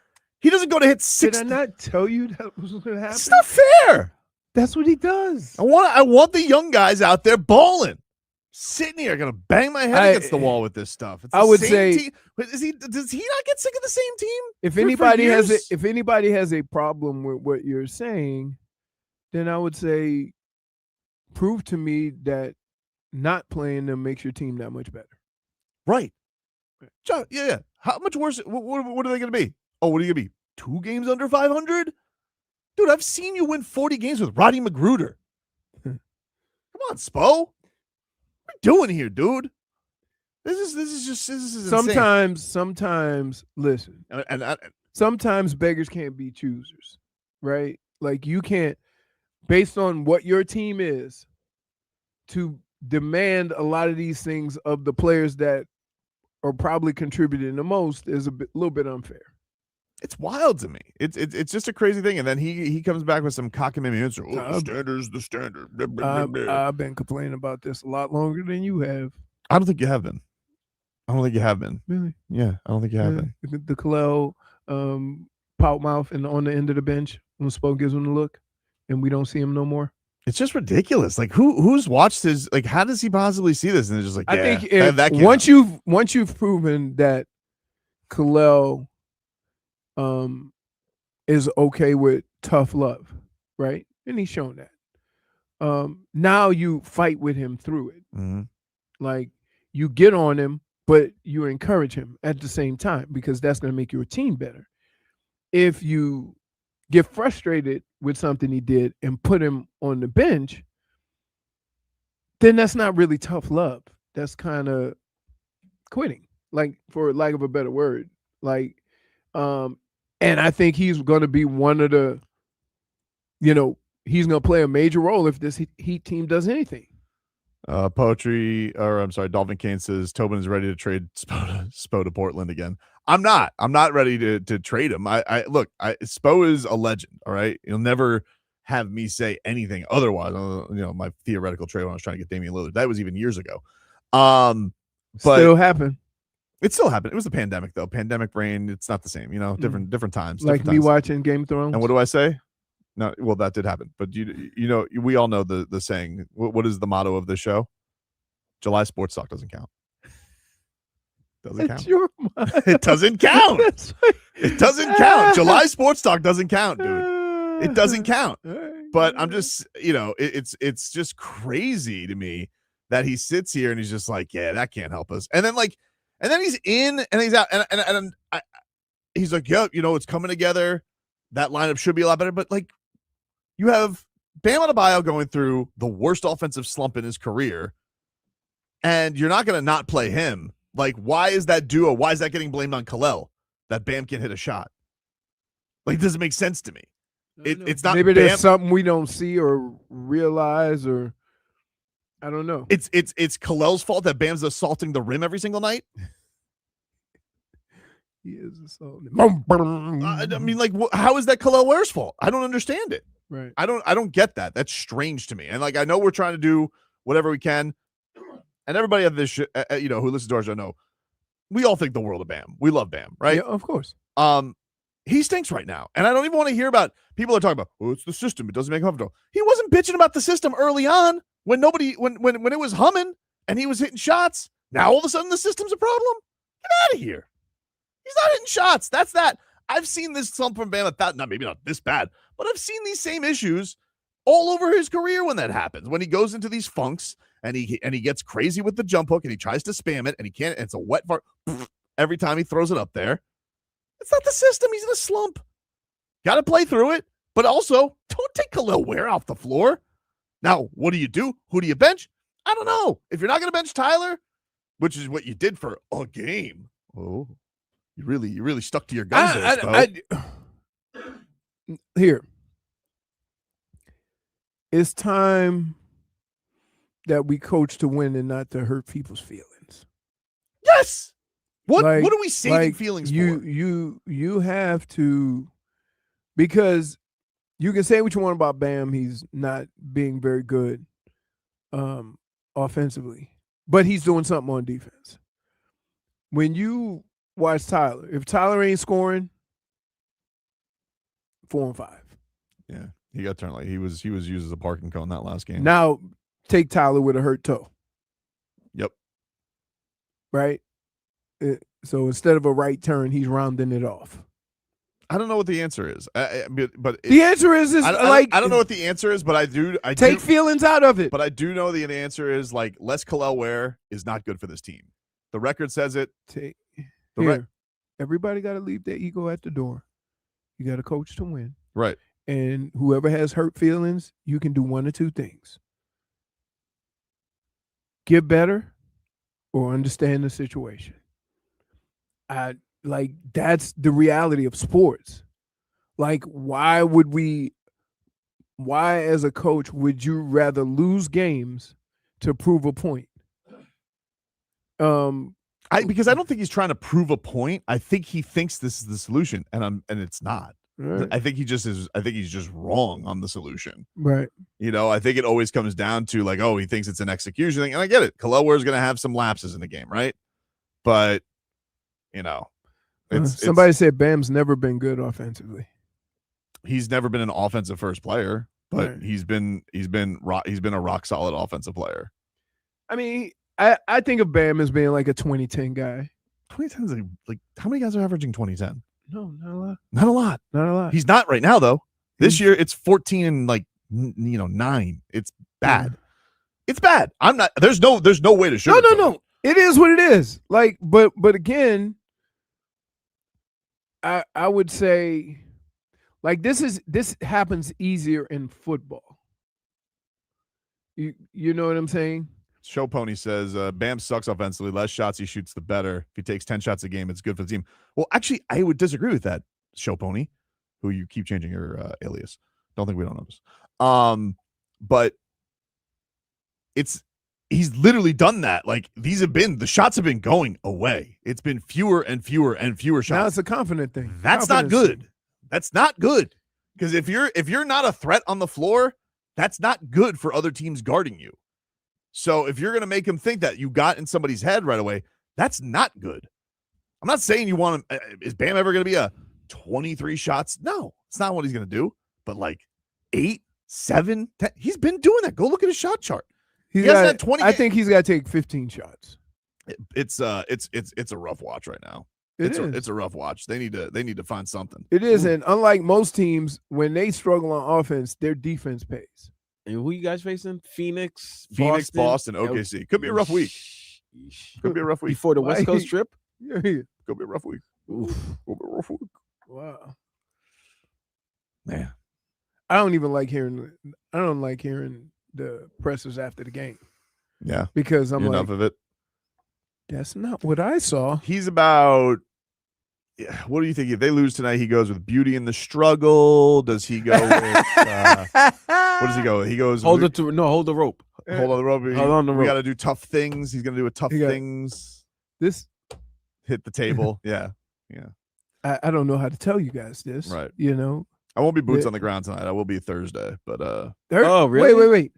He doesn't go to hit 6. Did I not tell you that was going to happen? It's not fair. That's what he does. I want the young guys out there balling. Sitting here, gonna bang my head against the wall with this stuff. It's I would say, team. Does he not get sick of the same team? If anybody has a problem with what you're saying, then I would say, prove to me that not playing them makes your team that much better. Right. Yeah. How much worse? What are they going to be? Oh, what are you going to be? 2 games under 500? Dude, I've seen you win 40 games with Roddy Magruder. Come on, Spo. What are you doing here, dude? This is sometimes listen. Sometimes beggars can't be choosers, right? Like, you can't, based on what your team is, to demand a lot of these things of the players that are probably contributing the most is little bit unfair. It's wild to me. It's just a crazy thing. And then he comes back with some cockamamie answer. Oh, the standard's the standard. Blah, blah, blah, blah. I've been complaining about this a lot longer than you have. I don't think you have been. Really? Yeah, I don't think you have been. The Kalel pout mouth and on the end of the bench when Spo gives him the look, and we don't see him no more. It's just ridiculous. Like, who's watched his? Like, how does he possibly see this? And it's just like, I think once you've proven that Kalel is okay with tough love, right? And he's shown that. Now you fight with him through it. Mm-hmm. Like, you get on him, but you encourage him at the same time, because that's going to make your team better. If you get frustrated with something he did and put him on the bench, then that's not really tough love. That's kind of quitting, like, for lack of a better word. Like, and I think he's going to be one of the, he's going to play a major role if this Heat team does anything. Poetry, or I'm sorry, Dolphin Kane says Tobin is ready to trade Spo to Portland again. I'm not ready to trade him. Look, Spo is a legend. All right. You'll never have me say anything otherwise. My theoretical trade when I was trying to get Damian Lillard, that was even years ago. But still happened. It still happened. It was the pandemic though. Pandemic brain. It's not the same, different times. Like different me times. watching Game of Thrones. And what do I say? No, well, that did happen. But we all know the saying. What is the motto of this show? July sports talk doesn't count. Doesn't count. It doesn't count. It doesn't count. July sports talk doesn't count, dude. It doesn't count. But I'm just, it's just crazy to me that he sits here and he's just like, yeah, that can't help us. And then he's in and he's out and he's like, yeah, it's coming together. That lineup should be a lot better. But like, you have Bam Adebayo going through the worst offensive slump in his career, and you're not going to not play him. Like, why is that duo? Why is that getting blamed on Khalil? That Bam can't hit a shot. Like, it doesn't make sense to me. It's not. Maybe Bam. there's something we don't see or realize, or I don't know. It's Khalil's fault that Bam's assaulting the rim every single night. He is assaulting. I mean, like, how is that Khalil Ware's fault? I don't understand it. Right. I don't get that. That's strange to me. And like, I know we're trying to do whatever we can, and everybody at this, who listens to our show know, we all think the world of Bam. We love Bam, right? Yeah, of course. He stinks right now, and I don't even want to hear about people are talking about. Oh, it's the system. It doesn't make him comfortable. He wasn't bitching about the system early on when when it was humming and he was hitting shots. Now all of a sudden the system's a problem. Get out of here. He's not hitting shots. That's that. I've seen this slump from Bam maybe not this bad, but I've seen these same issues all over his career when that happens. When he goes into these funks and he gets crazy with the jump hook and he tries to spam it and he can't. And it's a wet fart every time he throws it up there. It's not the system. He's in a slump. Got to play through it, but also don't take Khalil Ware off the floor. Now, what do? Who do you bench? I don't know. If you're not going to bench Tyler, which is what you did for a game. Oh, you really stuck to your guns there, Here. It's time that we coach to win and not to hurt people's feelings. Yes. What Like- are we saving like feelings for? You have to, because you can say what you want about Bam. He's not being very good offensively, but he's doing something on defense. When you watch Tyler, if Tyler ain't scoring, 4-5. Yeah, he got turned like he was used as a parking cone that last game. Now take Tyler with a hurt toe. Yep. Right? So instead of a right turn, he's rounding it off. I don't know what the answer is, but The answer is I don't know what the answer is, but I take feelings out of it. But I do know the answer is like less Khalil Ware is not good for this team. The record says it. Everybody got to leave their ego at the door. You got to coach to win. Right. And whoever has hurt feelings, you can do one or two things. Get better or understand the situation. That's the reality of sports. Like, why as a coach would you rather lose games to prove a point? Because I don't think he's trying to prove a point. I think he thinks this is the solution, and it's not. Right. I think he just is. I think he's just wrong on the solution. Right. I think it always comes down to like, oh, he thinks it's an execution thing, and I get it. Khalil Ware is going to have some lapses in the game, right? But somebody said Bam's never been good offensively. He's never been an offensive first player, but Right. he's been a rock solid offensive player. I mean, I think of Bam as being like a 2010 guy. 2010 is like how many guys are averaging 2010? No, not a lot. Not a lot. Not a lot. He's not right now though. This year it's 14 and 9. It's bad. It's bad. I'm not. There's no way to sugarcoat it. No. It is what it is. Like, but again, I would say, like, this happens easier in football. You know what I'm saying? Show Pony says Bam sucks offensively. Less shots he shoots, the better. If he takes 10 shots a game, it's good for the team. Well, actually, I would disagree with that, Show Pony, who you keep changing your alias. Don't think we don't know this. But it's he's literally done that. Like the shots have been going away. It's been fewer and fewer and fewer shots. Now it's a confident thing. That's not Confidence good. thing. That's not good. Because if you're not a threat on the floor, that's not good for other teams guarding you. So if you're going to make him think that you got in somebody's head right away, that's not good. I'm not saying you want him. Is Bam ever going to be a 23 shots? No, it's not what he's going to do. But like 8, 7, 10, he's been doing that. Go look at his shot chart. He's He hasn't got- had 20 I think he's got to take 15 shots. It's a rough watch right now. It's It's a rough watch. They need to find something. It is, and unlike most teams, when they struggle on offense, their defense pays. And who you guys facing? Phoenix, Boston, OKC. Could be a rough week. Could be a rough week. Before the West Why? Coast trip? Yeah. Could be a rough week. Oof. Could be a rough week. Wow. Man. I don't like hearing the pressers after the game Yeah. because I'm Enough like, of it. that's not what I saw. He's about. Yeah, what do you think? If they lose tonight, he goes with beauty in the struggle. Does he go with? What does he go with? He goes. Hold the rope. Hold on the rope. Hold on the We rope. got to do tough things. He's gonna do a tough He got- things. This Hit the table. Yeah. I don't know how to tell you guys this. Right. You know. I won't be boots Yeah. on the ground tonight. I will be Thursday, but Oh, really? Wait.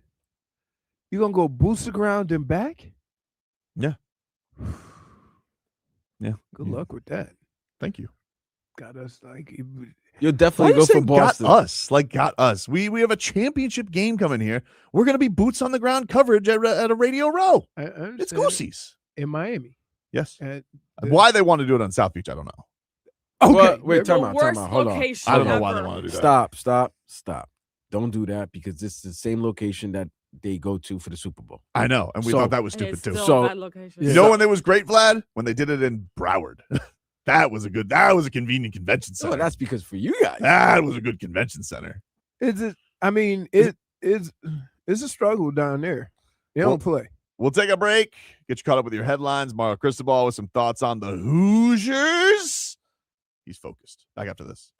You gonna go boost the ground and back? Yeah. Yeah. Good luck with that. Thank you. Got us like You'll Why definitely do you go say for Boston. got us? Like got us. We have a championship game coming here. We're gonna be boots on the ground coverage at a Radio Row. I It's understand it. Goosey's. In Miami. Yes. At Why they want to do it on South Beach, I don't know. Okay. Well, wait, The time out. worst Hold on. location I don't know why they ever. want to do that. Stop. Don't do that because this is the same location that they go to for the Super Bowl. I know, and we So- thought that was And stupid it's too. still So- a bad location. You know when it was great, Vlad? When they did it in Broward. That was a convenient convention So center. that's because for you guys. That was a good convention center. It's a struggle down there. They Well- don't play. We'll take a break. Get you caught up with your headlines. Mario Cristobal with some thoughts on the Hoosiers. He's focused. Back after this.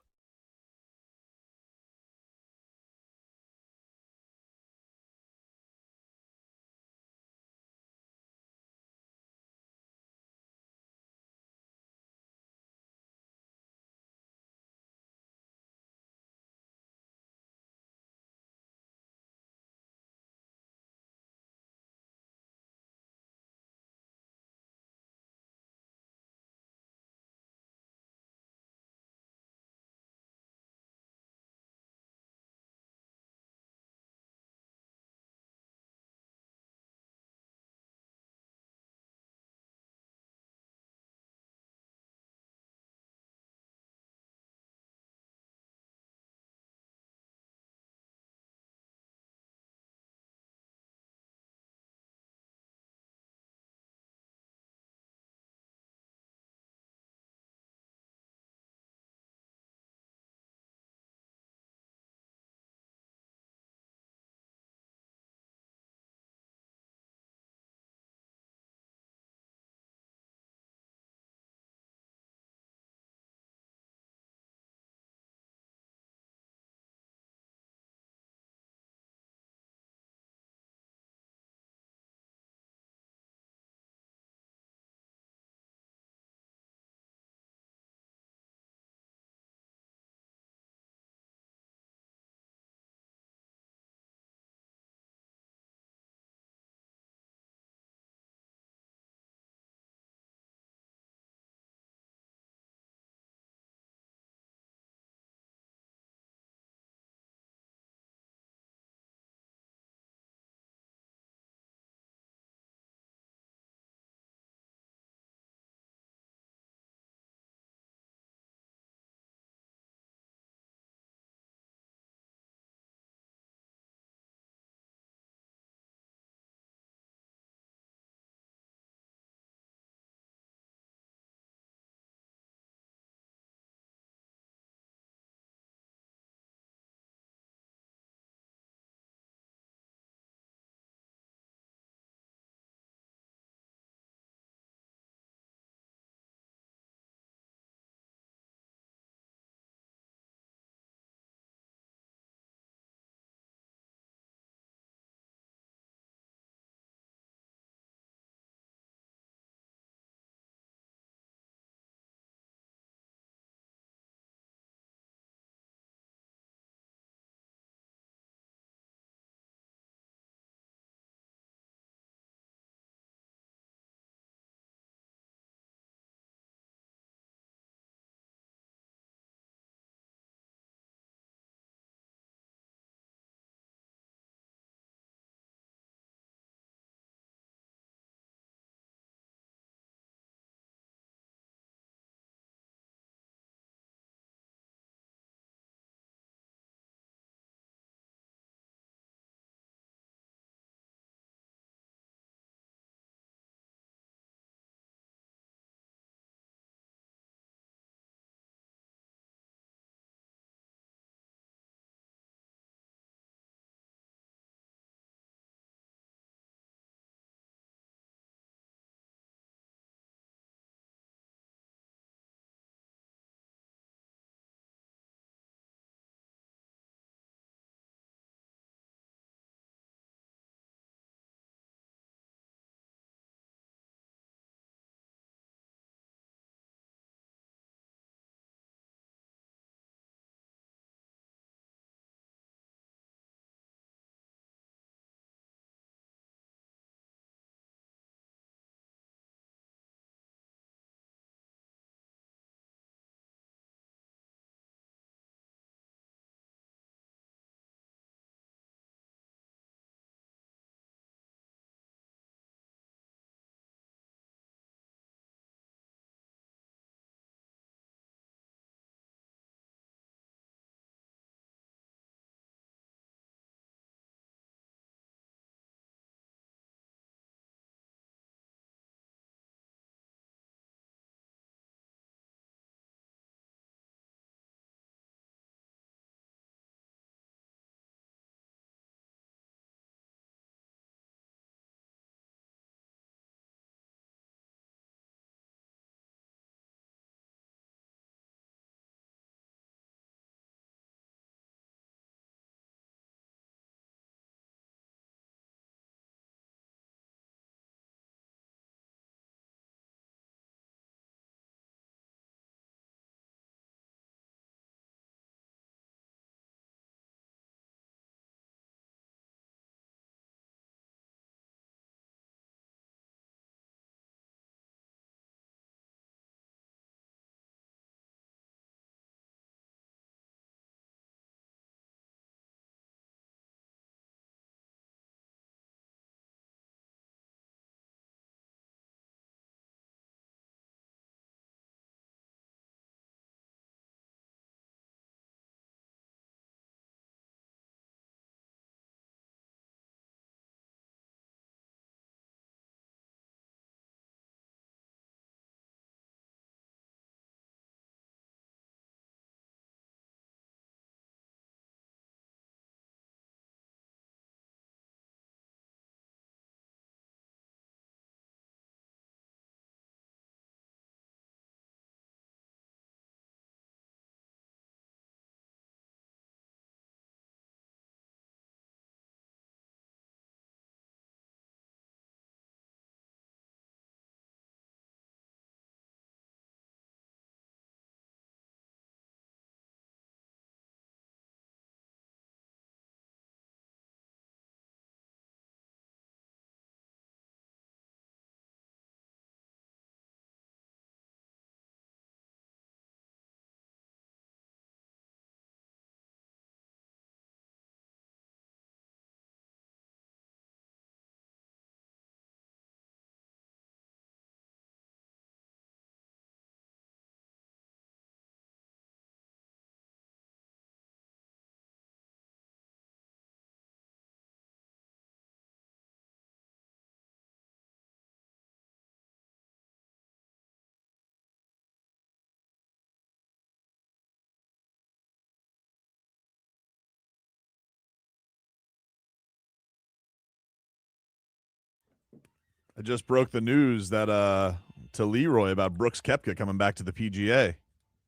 I just broke the news that to Leroy about Brooks Koepka coming back to the PGA.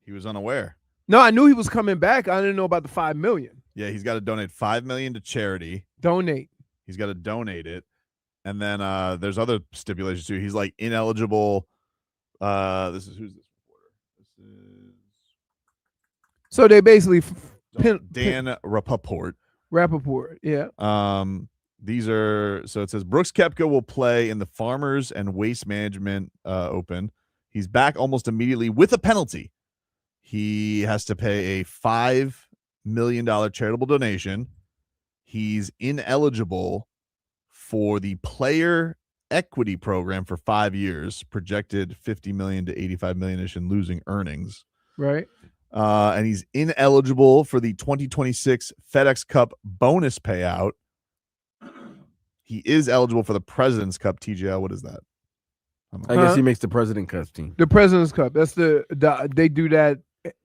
He was unaware. No, I knew he was coming back. I didn't know about the $5 million. Yeah, he's got to donate $5 million to charity. Donate. He's got to donate it, and then there's other stipulations too. He's like ineligible. Who's this reporter? This is So they basically Dan Rappaport. Yeah. These are, so it says Brooks Koepka will play in the Farmers and Waste Management Open. He's back almost immediately with a penalty. He has to pay a $5 million charitable donation. He's ineligible for the player equity program for 5 years, projected 50 million to 85 million-ish in losing earnings. Right. And he's ineligible for the 2026 FedEx Cup bonus payout. He is eligible for the President's Cup. TGL, what is that? I guess he makes the President Cup team. The President's Cup. That's they do that,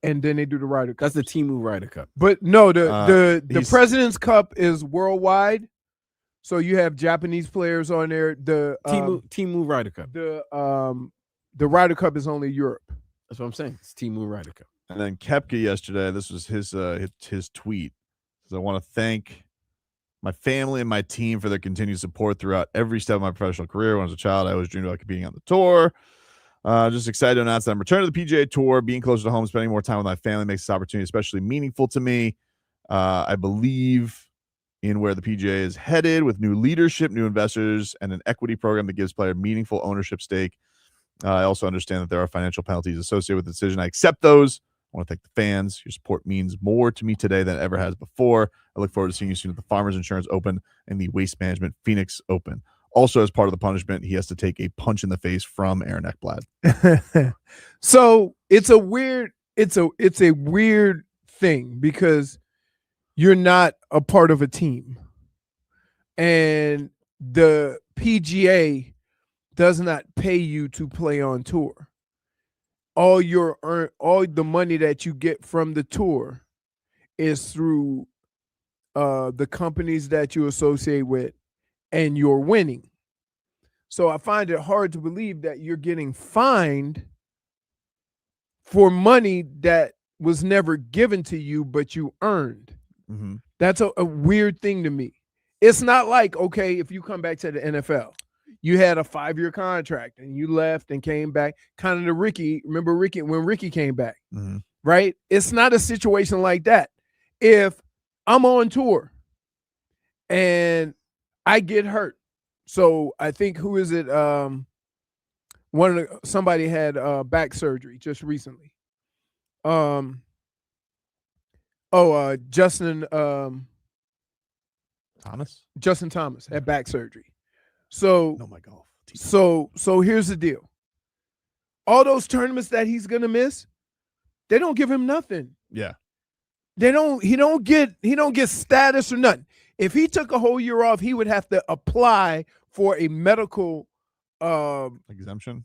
and then they do the Ryder Cup. That's the Temu Ryder Cup. But no, the President's Cup is worldwide. So you have Japanese players on there. The Temu Ryder Cup. The Ryder Cup is only Europe. That's what I'm saying. It's Temu Ryder Cup. And then Koepka yesterday, this was his tweet. Says, I want to thank my family and my team for their continued support throughout every step of my professional career. When I was a child, I always dreamed about competing on the tour. Just excited to announce that I'm returning to the PGA Tour. Being closer to home, spending more time with my family makes this opportunity especially meaningful to me. I believe in where the PGA is headed with new leadership, new investors, and an equity program that gives players meaningful ownership stake. I also understand that there are financial penalties associated with the decision. I accept those. I want to thank the fans. Your support means more to me today than it ever has before. I look forward to seeing you soon at the Farmers Insurance Open and the Waste Management Phoenix Open. Also, as part of the punishment, he has to take a punch in the face from Aaron Ekblad. So it's a weird thing because you're not a part of a team, and the PGA does not pay you to play on tour. All the money that you get from the tour is through the companies that you associate with, and you're winning. So I find it hard to believe that you're getting fined for money that was never given to you, but you earned. Mm-hmm. That's a weird thing to me. It's not like, okay, if you come back to the NFL, you had a 5-year contract and you left and came back, kind of the Ricky. Remember Ricky when Ricky came back, right? It's not a situation like that. If I'm on tour and I get hurt, so I think who is it? Somebody had back surgery just recently. Justin Thomas had back surgery. So no, my golf. So here's the deal. All those tournaments that he's gonna miss, they don't give him nothing. Yeah. He don't get status or nothing. If he took a whole year off, he would have to apply for a medical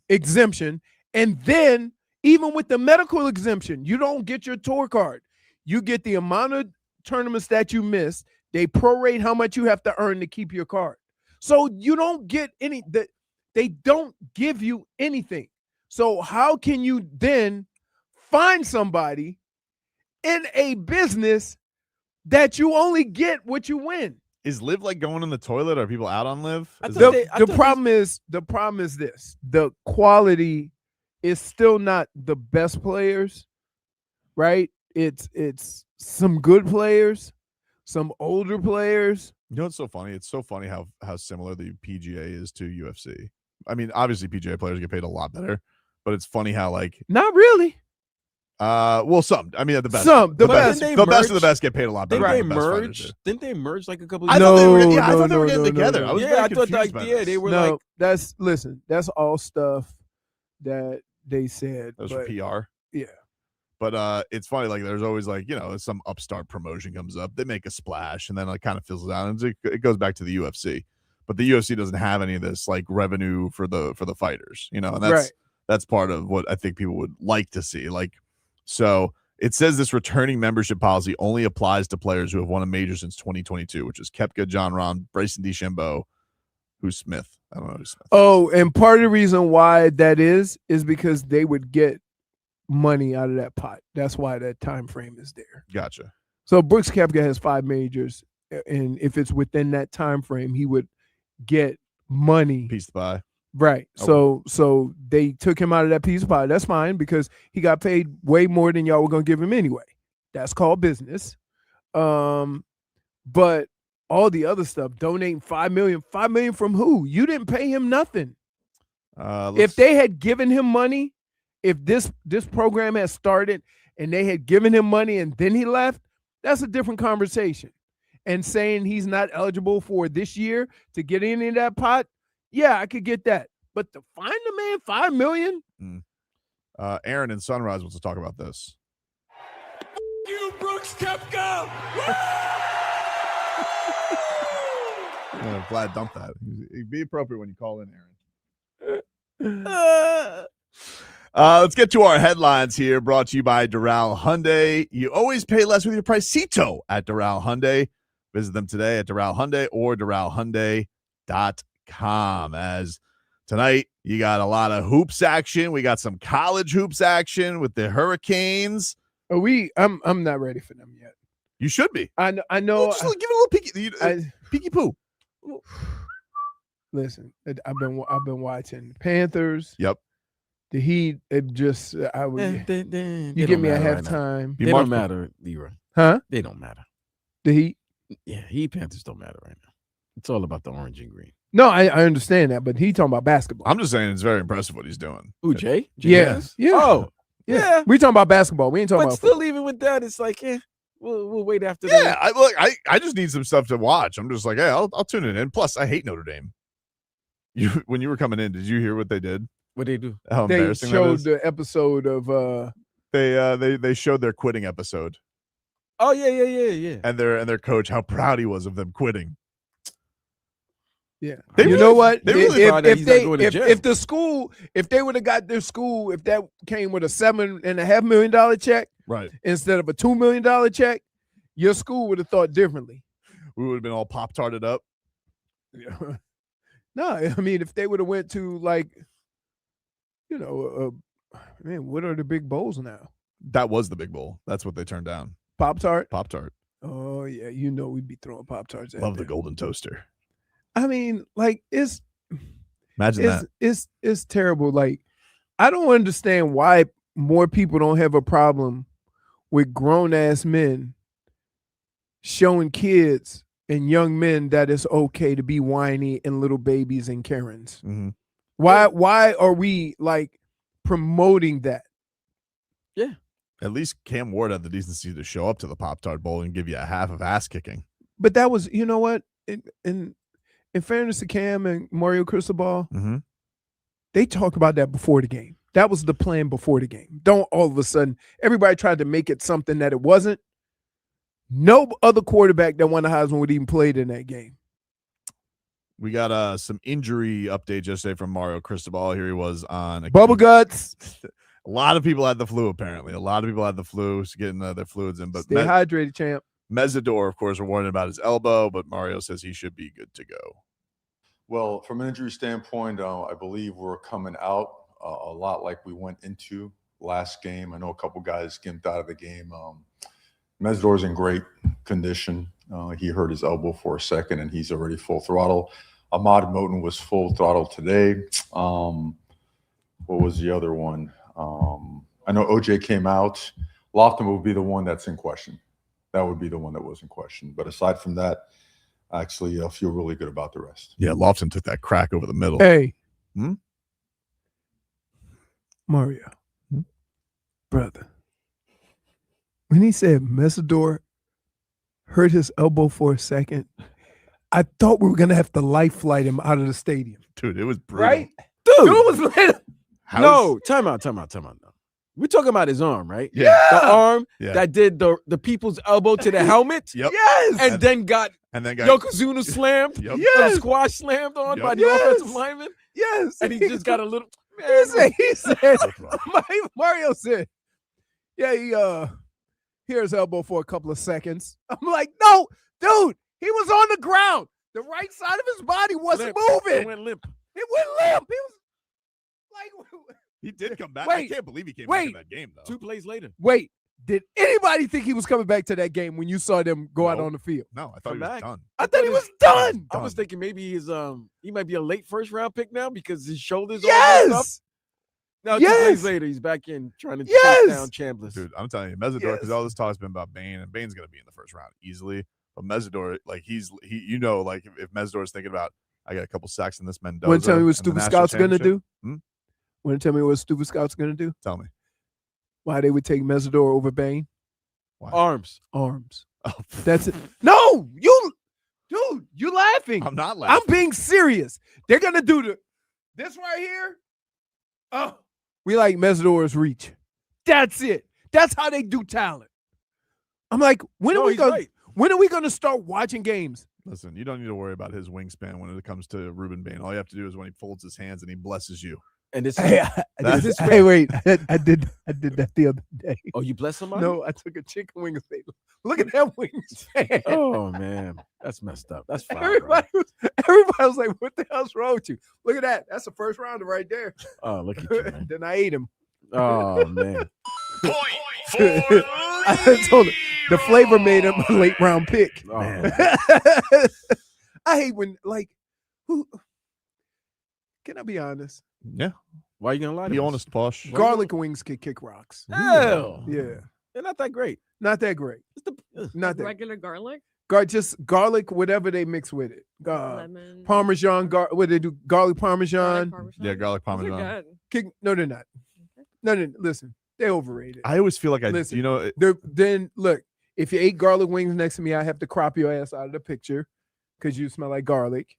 exemption. And then even with the medical exemption, you don't get your tour card. You get the amount of tournaments that you miss. They prorate how much you have to earn to keep your card. So you don't get they don't give you anything. So how can you then find somebody in a business that you only get what you win? Is Liv like going in the toilet? Are people out on Liv? The problem is this. The quality is still not the best players, right? It's some good players, some older players. You know what's so funny? It's so funny how similar the PGA is to UFC. I mean, obviously PGA players get paid a lot better, but it's funny how not really. Well, some. I mean, the best. The best of the best get paid a lot better. Didn't they merge? Didn't they merge like a couple? I thought they were getting together. No. I was I thought they were like. That's all stuff that they said. That was for PR. Yeah. But it's funny, there's always some upstart promotion comes up, they make a splash, and then it kind of fizzles out, and it goes back to the UFC. But the UFC doesn't have any of this revenue for the fighters, and that's part of what I think people would like to see. So it says this returning membership policy only applies to players who have won a major since 2022, which is Koepka, John Rahm, Bryson DeChambeau, Who's Smith? I don't know who's Smith. Oh, and part of the reason why that is because they would get money out of that pot. That's why that time frame is there. Gotcha. So Brooks Koepka has 5 majors, and if it's within that time frame, he would get money. Piece of the pie. Right. Okay. So they took him out of that piece of pie. That's fine because he got paid way more than y'all were gonna give him anyway. That's called business. But all the other stuff, donating $5 million from who? You didn't pay him nothing. If they had given him money, if this program had started and they had given him money and then he left, that's a different conversation. And saying he's not eligible for this year to get any of that pot, yeah, I could get that. But to find the man $5 million? Aaron in Sunrise wants to talk about this. You Brooks Koepka. Vlad dumped that. Be appropriate when you call in, Aaron. Let's get to our headlines here, brought to you by Doral Hyundai. You always pay less with your Pricito at Doral Hyundai. Visit them today at Doral Hyundai or DoralHyundai.com. As tonight, you got a lot of hoops action. We got some college hoops action with the Hurricanes. I'm not ready for them yet. You should be. I know. Just give it a little peeky poo. Listen, I've been watching Panthers. Yep. The Heat. It just you give me a halftime. They don't matter, Leroy. Huh? They don't matter. The Heat. Yeah, Heat Panthers don't matter right now. It's all about the orange and green. No, I understand that, but he talking about basketball. I'm just saying it's very impressive what he's doing. Ooh, Jay? Yeah. Oh, yeah. We talking about basketball. We ain't talking But about still, football. even with that, it's like, we'll wait after Yeah, that. I just need some stuff to watch. I'm just like, hey, I'll tune it in. Plus, I hate Notre Dame. When you were coming in, did you hear what they did? What they do? How They embarrassing that showed is? the episode of They showed their quitting episode. Oh, yeah. And their coach, how proud he was of them quitting. Yeah. They You really- know what? they really thought that he's not going to jail. If they would have got their school, if that came with a $7.5 million check Right. instead of a $2 million check, your school would have thought differently. We would have been all Pop-Tarted up. No, I mean, if they would have went to like, man, what are the big bowls now? That was the big bowl. That's what they turned down. Pop-Tart? Pop-Tart. Oh, yeah. We'd be throwing Pop-Tarts at Love the them. golden toaster. I mean, like, Imagine that. it's terrible. Like, I don't understand why more people don't have a problem with grown-ass men showing kids and young men that it's okay to be whiny and little babies and Karens. Mm-hmm. Why are we like promoting that? Yeah. At least Cam Ward had the decency to show up to the Pop-Tart Bowl and give you a half of ass kicking. But that was, you know what? In fairness to Cam and Mario Cristobal, they talked about that before the game. That was the plan before the game. Don't all of a sudden, everybody tried to make it something that it wasn't. No other quarterback that won the Heisman would even played in that game. We got some injury updates yesterday from Mario Cristobal. Here he was on Bubble guts. A lot of people had the flu, apparently. A lot of people had the flu, getting their fluids in. But Stay hydrated, champ. Mesidor, of course, were warning about his elbow, but Mario says he should be good to go. Well, from an injury standpoint, I believe we're coming out a lot like we went into last game. I know a couple guys gimped out of the game. Mesidor's in great condition. He hurt his elbow for a second, and he's already full throttle. Ahmad Moten was full throttle today. What was the other one? I know OJ came out. Lofton would be the one that's in question. That would be the one that was in question. But aside from that, I actually feel really good about the rest. Yeah, Lofton took that crack over the middle. Hey. Mario. Brother. When he said Mesidor hurt his elbow for a second, I thought we were going to have to life flight him out of the stadium. Dude, it was brutal. Right? Dude. Dude was like, No, time out. We're talking about his arm, right? Yeah. The arm Yeah. that did the people's elbow to the helmet. Yep. yes. And then got Yokozuna slammed. Yep. Yes. Squash slammed on by the Yes. offensive lineman. Yes. And he just got a little. He said Mario said, yeah, he hit his elbow for a couple of seconds. I'm like, no, dude, he was on the ground. The right side of his body wasn't Limp. moving. It went limp. It went limp. He was like, He did come back. I Wait, can't believe he came back in that game, though. 2 plays later. wait. Did anybody think he was coming back to that game when you saw them go out No. on the field? No, I thought Come he was back. done. I thought he was done. I was thinking maybe he might be a late first round pick now because his shoulders all messed up. Yes. Now 2 Yes. plays later, he's back in trying to Yes. chase down Chambliss. Dude, I'm telling you, Mesidor, because Yes. all this talk's been about Bane, and Bane's going to be in the first round easily. But Mesidor, like, like, if Mesidor is thinking about, I got a couple sacks in this Mendoza. Want to tell me what and the Stupid national Scout's going to do? championship. Want to tell me what Stupid Scout's going to do? Tell me. Why they would take Mesidor over Bane? Arms. Arms. Oh, That's it. No, you laughing. I'm not laughing. I'm being serious. They're going to do this right here. Oh, we like Mesidor's reach. That's it. That's how they do talent. I'm like, when are we going to start watching games? Listen, you don't need to worry about his wingspan when it comes to Ruben Bane. All you have to do is when he folds his hands and he blesses you. And this Hey, That's- wait. I did that the other day. Oh, you bless somebody? No, I took a chicken wing and said, look at that wingspan. Oh man, that's messed up. That's fine. Everybody was like, what the hell's wrong with you? Look at that. That's a first rounder right there. Oh, look at you, man. Then I ate him. Oh man. I told him the flavor made him a late round pick. Oh, I hate when, like, who can I be honest? Yeah. Why are you gonna lie to Be us? honest, Posh. Garlic wings can kick rocks. Hell. Yeah. They're not that great. Not that great. It's the, Not that. Regular garlic, Just garlic, whatever they mix with it. lemon, Parmesan, what they do? Garlic Parmesan. Yeah, garlic Those are parmesan. good. No, they're not. No, listen, they're overrated. I always feel like Listen, it- Then look, if you ate garlic wings next to me, I have to crop your ass out of the picture because you smell like garlic,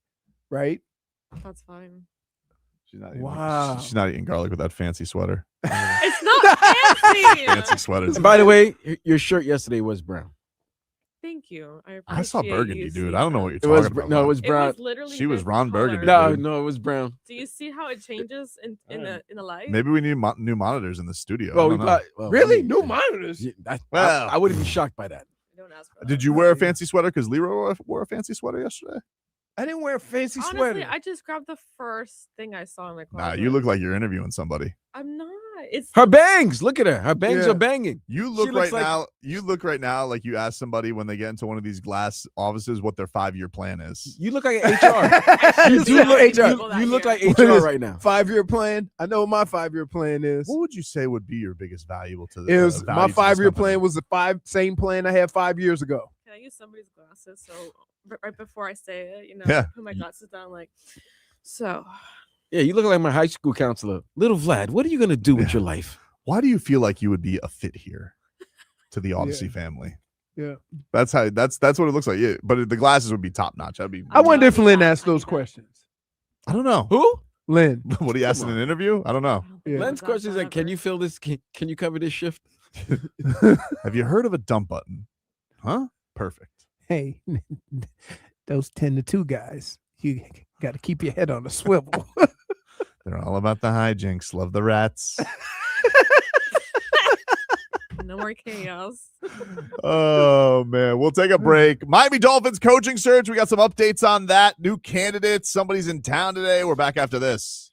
right? That's fine. she's not eating, Wow. she's not eating garlic with that fancy sweater. It's not fancy. Fancy sweaters. by the way, your shirt yesterday was brown. Thank you. I saw appreciate burgundy, you dude. seeing I don't know that. what you're It talking was about. no, it man. was It brown. was literally She was this Ron color. Burgundy. No, dude. no, it was brown. Do you see how it changes in the light? Maybe we need new monitors in the studio. Well, I we don't know. well, Really? I mean, New monitors? yeah, Well. I wouldn't be shocked by that. Don't ask for that. Did you wear a fancy sweater? Because Leroy wore a fancy sweater yesterday. I didn't wear a fancy Honestly, sweater. I just grabbed the first thing I saw in my Nah, closet. you look like you're interviewing somebody. I'm not. It's Her bangs. Look at her. Her bangs Yeah. are banging. You She look looks right like- now. You look right now like you ask somebody when they get into one of these glass offices what their 5-year plan is. You look like an HR. you do Yeah, look, HR. you look like What HR is- right now. 5-year plan. I know what my 5-year plan is. What would you say would be your biggest valuable to the? Is value my to this 5-year company? plan was the same plan I had 5 years ago. Can I use somebody's glasses? So right before I say it, Yeah. put my glasses down. Like, so Yeah, you look like my high school counselor. Little Vlad, what are you gonna do with your life? Why do you feel like you would be a fit here to the Odyssey family? Yeah. That's what it looks like. Yeah, but the glasses would be top notch. That'd be. I wonder if Yeah, Lynn I asked need those that. questions. I don't know. Who? Lynn. What he asked in an interview? I don't know. I don't think Yeah. it Len's was question is like, can clever. you fill this? Can you cover this shift? Have you heard of a dump button? Huh? Perfect. Hey, those 10-2 guys, you got to keep your head on a swivel. They're all about the hijinks. Love the rats. No more chaos. Oh man, we'll take a break. Miami Dolphins coaching search. We got some updates on that. New candidates. Somebody's in town today. We're back after this.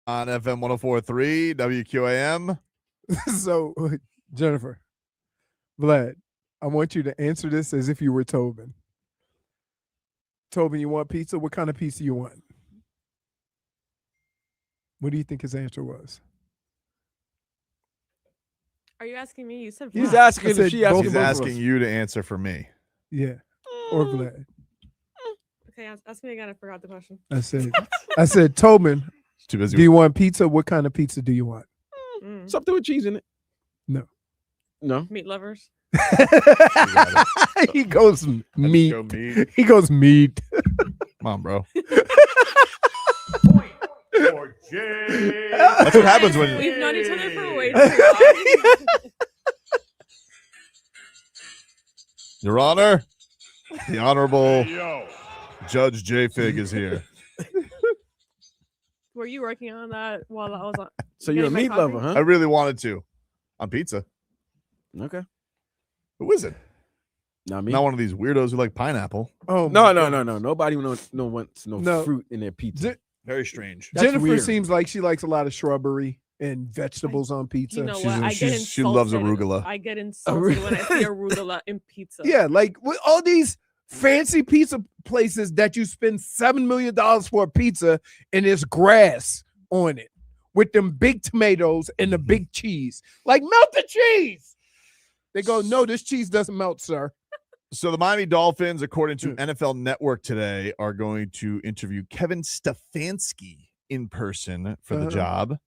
on FM 104.3 WQAM. So, Jennifer, Vlad, I want you to answer this as if you were Tobin. Tobin, you want pizza? What kind of pizza you want? What do you think his answer was? Are you asking me? You said He's Vlad. asking I if said she both asking He's both of asking us. you to answer for me. Yeah, or Vlad. Okay, ask me again. I forgot the question. I said, Tobin, He's too busy. do you want pizza? What kind of pizza do you want? Mm. Something with cheese in it. No. No. Meat lovers. He goes meat. Go meat. He goes meat. Come on, bro. That's what happens when We've known each other for way too long. Your Honor, the Honorable Judge J. Fig is here. Were you working on that while I was on? So you're a Getting my meat coffee? lover, I huh? really wanted to. On pizza. Okay. Who is it? Not me. Not one of these weirdos who like pineapple. Oh No. my God. Nobody wants no fruit in their pizza. Je- Very strange. That's Jennifer weird. seems like she likes a lot of shrubbery and vegetables on pizza. You know She's- what? I get she's- she loves insulted. arugula. I get insulted when I see arugula in pizza. Yeah, like with all these fancy pizza places that you spend $7 million for a pizza and there's grass on it with them big tomatoes and the big cheese. Like, melt the cheese. They go, no, this cheese doesn't melt, sir. So the Miami Dolphins, according to NFL Network today, are going to interview Kevin Stefanski in person for the job.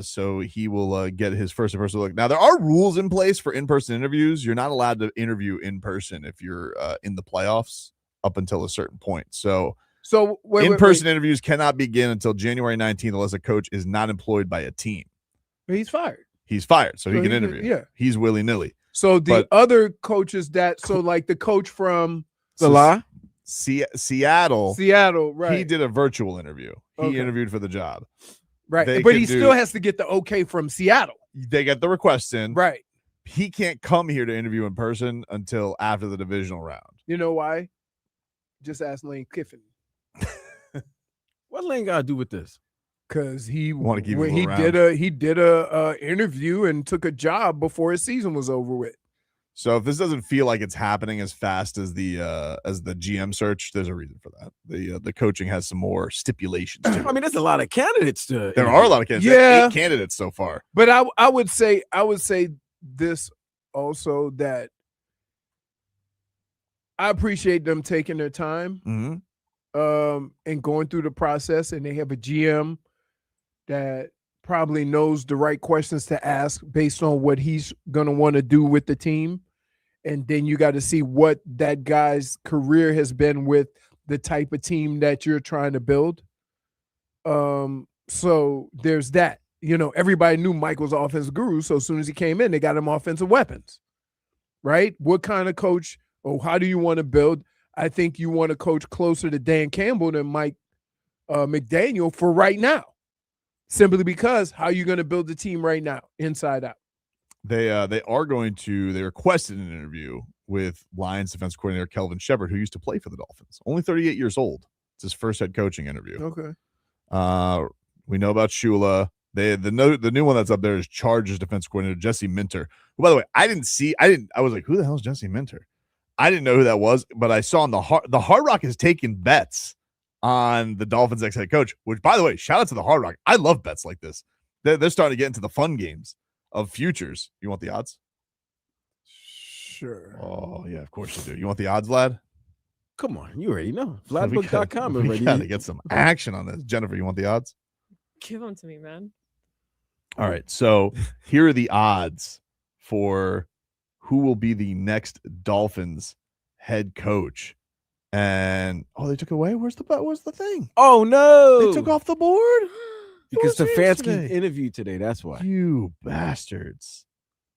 So he will get his first in-person look. Now, there are rules in place for in-person interviews. You're not allowed to interview in person if you're in the playoffs up until a certain point. So in-person interviews cannot begin until January 19th unless a coach is not employed by a team. He's fired. He's fired, so he So can he can- interview. yeah. He's willy-nilly. So the But- other coaches like the coach from Salah? Seattle, right? he did a virtual interview. He Okay. interviewed for the job. Right, They but can he do- still has to get the okay from Seattle. They get the request in. Right. He can't come here to interview in person until after the divisional round. You know why? Just ask Lane Kiffin. What Lane got to do with this? Because he Wanna keep when him he around. did a interview and took a job before his season was over with. So if this doesn't feel like it's happening as fast as the GM search, there's a reason for that. The coaching has some more stipulations to it. I mean, there's a lot of candidates to. There are a lot of candidates. Yeah. 8 candidates so far. But I would say this also, that I appreciate them taking their time Mm-hmm. and going through the process, and they have a GM that probably knows the right questions to ask based on what he's going to want to do with the team. And then you got to see what that guy's career has been with the type of team that you're trying to build. So there's that. You know, everybody knew Mike was offensive guru, so as soon as he came in, they got him offensive weapons, right? What kind of coach, or how do you want to build? I think you want to coach closer to Dan Campbell than Mike McDaniel for right now, simply because how are you going to build the team right now, inside out? They requested an interview with Lions defense coordinator Kelvin Sheppard, who used to play for the Dolphins. Only 38 years old. It's his first head coaching interview. Okay. We know about Shula. The new one that's up there is Chargers defense coordinator Jesse Minter. Who, by the way, I was like, who the hell is Jesse Minter? I didn't know who that was, but I saw on the Hard Rock is taking bets on the Dolphins ex head coach, which, by the way, shout out to the Hard Rock. I love bets like this. They're starting to get into the fun games of futures. You want the odds? Sure. Oh, yeah, of course you do. You want the odds, Vlad? Come on, you already know. We Vladbook.com gotta already. get some action on this. Jennifer, you want the odds? Give them to me, man. All right. So here are the odds for who will be the next Dolphins head coach. And they took it away. Where's the thing? Oh no! They took off the board because Who was Stefanski today? interviewed today. That's why. You bastards.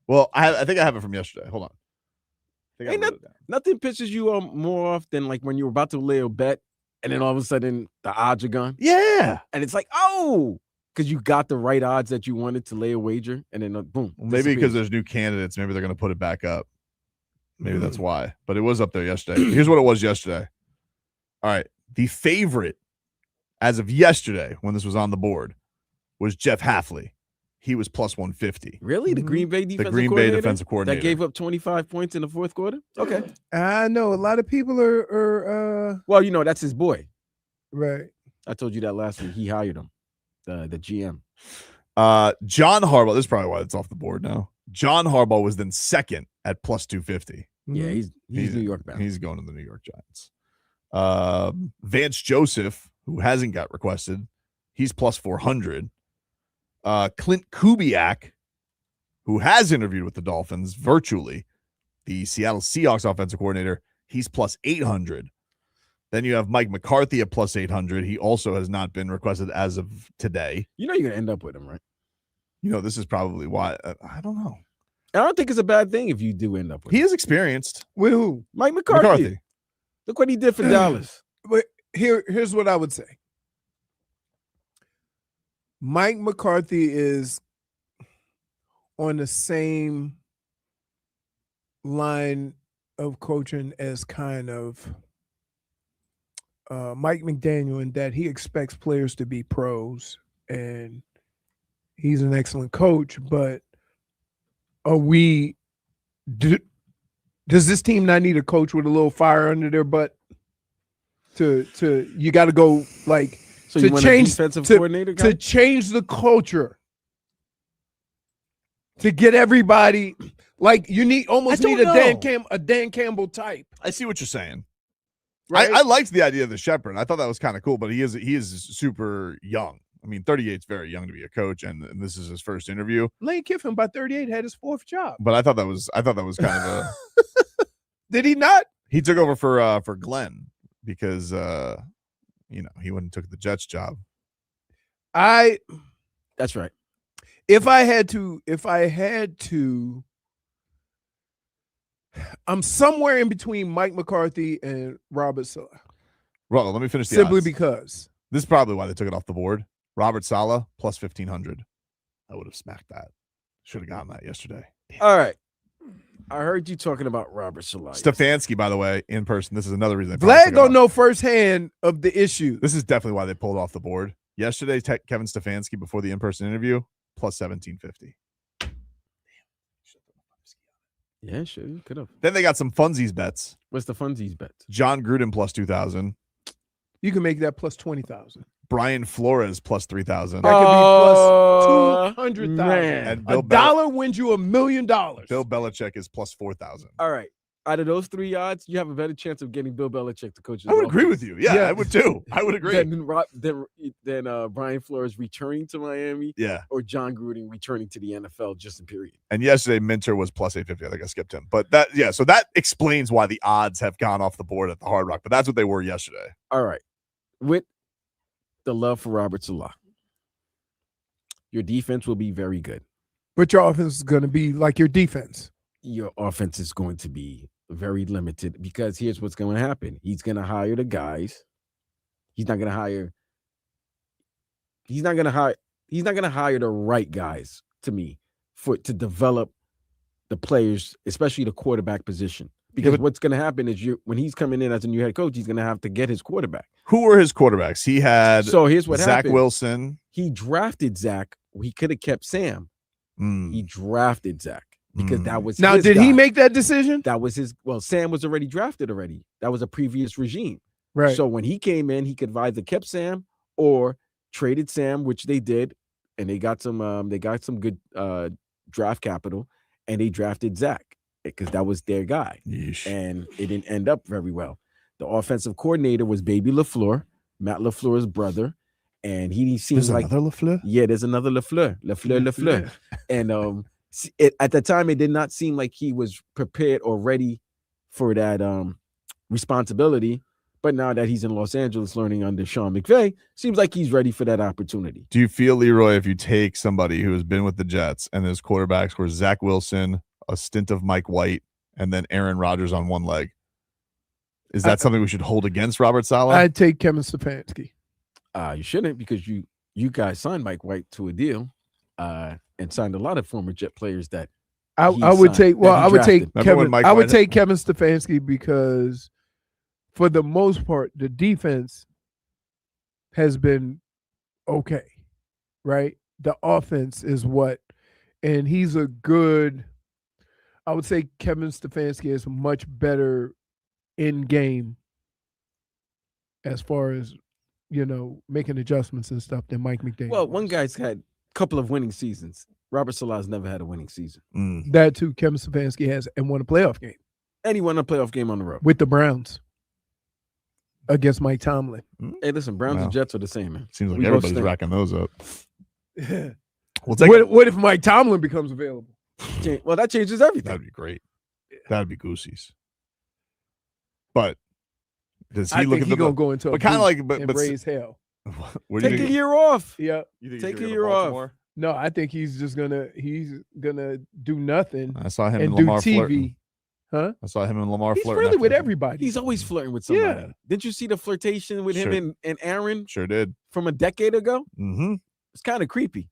Well, I think I have it from yesterday. Hold on. I think I Ain't wrote it down. Nothing pisses you more off than like when you were about to lay a bet and then all of a sudden the odds are gone. Yeah. And it's like, because you got the right odds that you wanted to lay a wager, and then boom. Well, maybe because disappears. there's new candidates. Maybe they're going to put it back up. Maybe that's why. But it was up there yesterday. Here's what it was yesterday. All right. The favorite as of yesterday, when this was on the board, was Jeff Hafley. He was plus 150. Really? The Green Bay defensive defensive coordinator. that gave up 25 points in the fourth quarter? Okay. I know a lot of people are Well, that's his boy. right. I told you that last week. He hired him, the GM. John Harbaugh, this is probably why it's off the board now. John Harbaugh was then second at plus 250. Yeah, he's New York bound. He's going to the New York Giants. Vance Joseph, who hasn't got requested, he's plus 400. Clint Kubiak, who has interviewed with the Dolphins virtually, the Seattle Seahawks offensive coordinator, he's plus 800. Then you have Mike McCarthy at plus 800. He also has not been requested as of today. You're going to end up with him, right? This is probably why. I don't know. I don't think it's a bad thing if you do end up with him. He is experienced. With who? Mike McCarthy. Look what he did for Dallas. But here's what I would say. Mike McCarthy is on the same line of coaching as kind of Mike McDaniel, in that he expects players to be pros, and he's an excellent coach. But does this team not need a coach with a little fire under their butt? You got to go like. So you want a defensive coordinator guy? To change the culture, to get everybody like you need a Dan Campbell type. I see what you're saying. Right? I liked the idea of the Shepherd. I thought that was kind of cool, but he is super young. I mean, 38 is very young to be a coach, and this is his first interview. Lane Kiffin by 38 had his fourth job. But I thought that was kind of a. Did he not? He took over for Glenn because he wouldn't took the Jets job. That's right. If I had to, I'm somewhere in between Mike McCarthy and Robert Saleh. Well, let me finish the Simply odds. because. This is probably why they took it off the board. Robert Saleh plus 1,500. I would have smacked that. Should have gotten that yesterday. All right. I heard you talking about Robert Saleh. Stefanski, by the way, in person. This is another reason. Vlad don't know firsthand of the issue. This is definitely why they pulled off the board. Yesterday, Kevin Stefanski before the in-person interview, plus 1,750. Yeah, sure. You could have. Then they got some funsies bets. What's the funsies bet? John Gruden plus 2,000. You can make that plus 20,000. Brian Flores plus 3,000. That could be plus 200,000. And a dollar wins you $1 million. Bill Belichick is plus 4,000. All right. Out of those three odds, you have a better chance of getting Bill Belichick to coach. I would agree with you. Yeah, I would too. I would agree. Then Brian Flores returning to Miami. Yeah. Or John Gruden returning to the NFL just in period. And yesterday, Minter was plus 850. I think I skipped him. But so that explains why the odds have gone off the board at the Hard Rock. But that's what they were yesterday. All right. With the love for Robert Saleh, your defense will be very good. But your offense is going to be like your defense. Your offense is going to be very limited because here's what's going to happen. He's going to hire the guys. He's not going to hire the right guys to develop the players, especially the quarterback position. Because what's going to happen is when he's coming in as a new head coach, he's going to have to get his quarterback. Who were his quarterbacks? He had here's what Zach happened. Wilson. He drafted Zach. He could have kept Sam. He drafted Zach because that was now. His did guy. he make that decision? That was his. Well, Sam was already drafted already. That was a previous regime. Right. So when he came in, he could have either kept Sam or traded Sam, which they did, and they got some good draft capital, and they drafted Zach because that was their guy. Yeesh. And it didn't end up very well. The offensive coordinator was Baby LaFleur, Matt LaFleur's brother, and he seems like another LaFleur. Yeah, there's another LaFleur. And at the time, it did not seem like he was prepared or ready for that responsibility. But now that he's in Los Angeles learning under Sean McVay, seems like he's ready for that opportunity. Do you feel, Leroy, if you take somebody who has been with the Jets and his quarterbacks were Zach Wilson, a stint of Mike White, and then Aaron Rodgers on one leg, is that something we should hold against Robert Saleh? I'd take Kevin Stefanski. You shouldn't, because you guys signed Mike White to a deal and signed a lot of former Jet players that I would take Kevin Stefanski, because for the most part, the defense has been okay, right? The offense is what, and he's a good. I would say Kevin Stefanski is much better in game as far as making adjustments and stuff than Mike McDaniel. Well, one was. guy's had a couple of winning seasons. Robert Saleh's never had a winning season. That too, Kevin Stefanski has and won a playoff game. And he won a playoff game on the road with the Browns against Mike Tomlin. Hey, listen, Browns and Jets are the same, man. Seems like We both everybody's stink. racking those up. What if Mike Tomlin becomes available? Well, that changes everything. That'd be great. That'd be goosies. But does he I look think at he the gonna go into a but kind of booth like but and raise hell. Where do you Take a think- year off. Yeah. You think Take he's a gonna year go off. Baltimore? No, I think he's gonna do nothing I saw him and and do Lamar TV. flirting. Huh? I saw him and Lamar He's flirting. friendly with after- everybody. He's always flirting with somebody. Yeah. Didn't you see the flirtation with Sure. him and Aaron Sure did. from a decade ago? Mm-hmm. It's kind of creepy.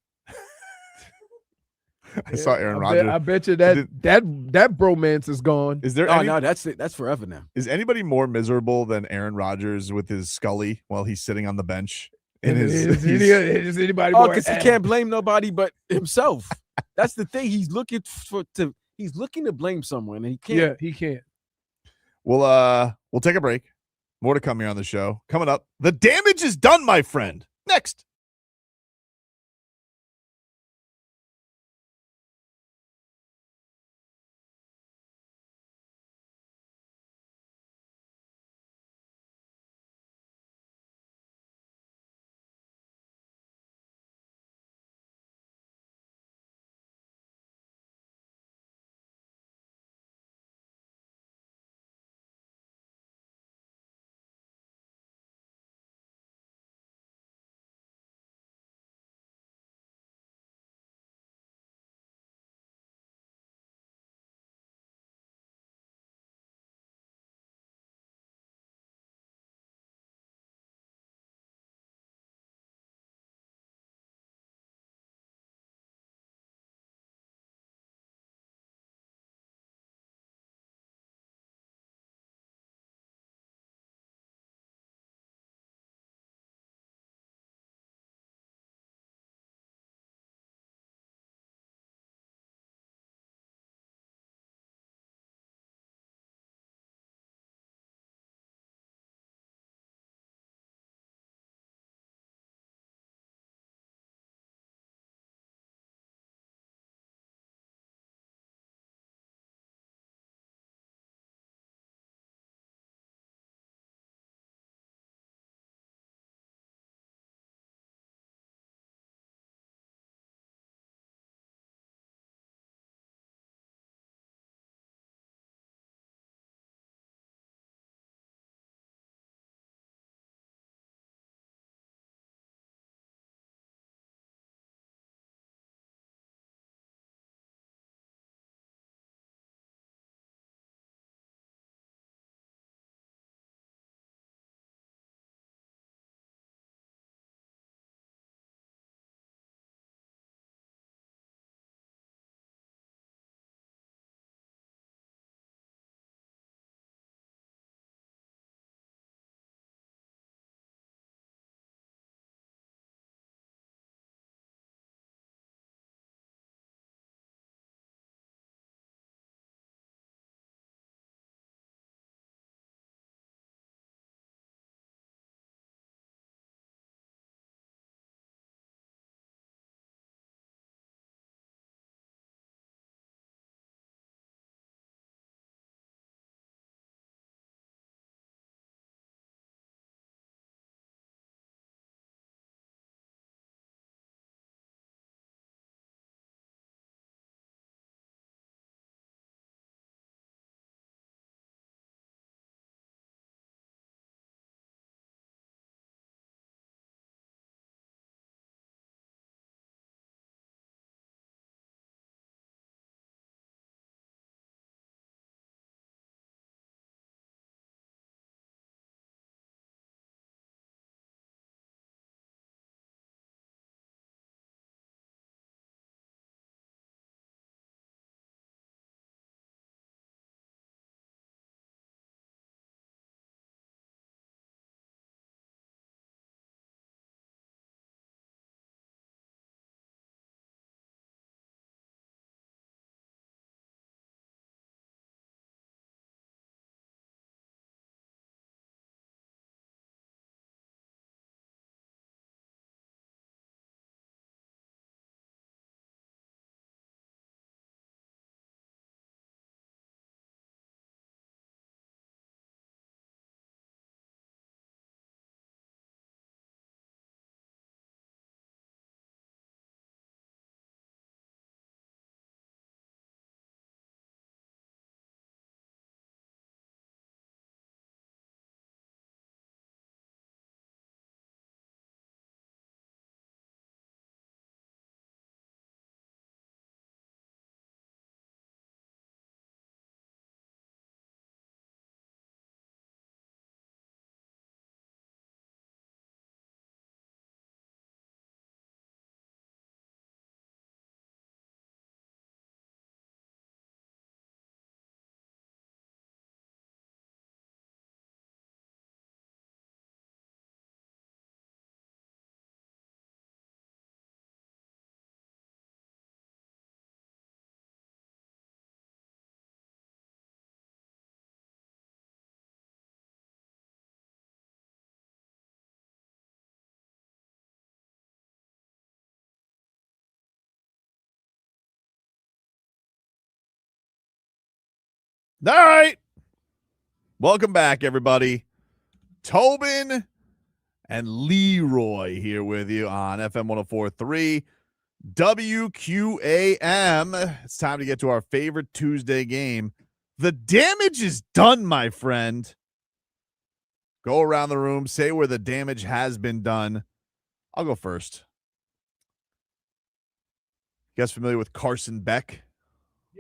I saw Aaron I bet, Rodgers. I bet you that bromance is gone. Is there Oh, any, no, that's forever now. is anybody more miserable than Aaron Rodgers with his Scully while he's sitting on the bench? Is anybody Oh, more because he ass? can't blame nobody but himself. That's the thing. He's looking to blame someone, and he can't. Yeah, he can't. We'll take a break. More to come here on the show. Coming up, the damage is done, my friend. Next. All right. Welcome back, everybody. Tobin and Leroy here with you on FM 104.3 WQAM. It's time to get to our favorite Tuesday game. The damage is done, my friend. Go around the room, say where the damage has been done. I'll go first. You guys familiar with Carson Beck?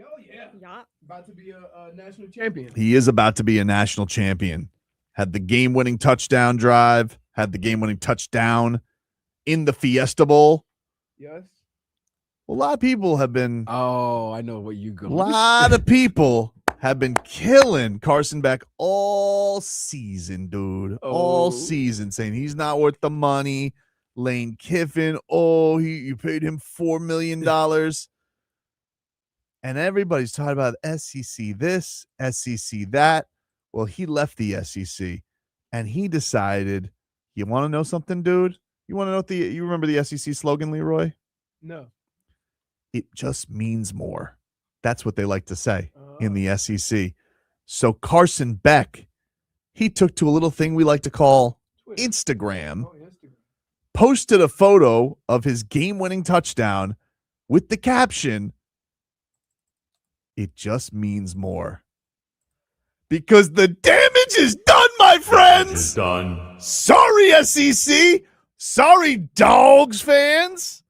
Oh, yeah. Yeah. About to be a national champion. He is about to be a national champion. Had the game-winning touchdown drive, had the game-winning touchdown in the Fiesta Bowl. Yes. A lot of people have been Oh, I know what you go. A lot of people have been killing Carson Beck all season, dude. All Oh. season, saying he's not worth the money. Lane Kiffin, you paid him $4 million. And everybody's talking about SEC this, SEC that. Well, he left the SEC and he decided, you want to know something, dude? You want to know you remember the SEC slogan, Leroy? No. It just means more. That's what they like to say in the SEC. So Carson Beck, he took to a little thing we like to call Twitter. Instagram, Oh, Instagram. posted a photo of his game-winning touchdown with the caption, "It just means more." Because the damage is done, my friends. Done. Sorry, SEC. Sorry, Dogs fans.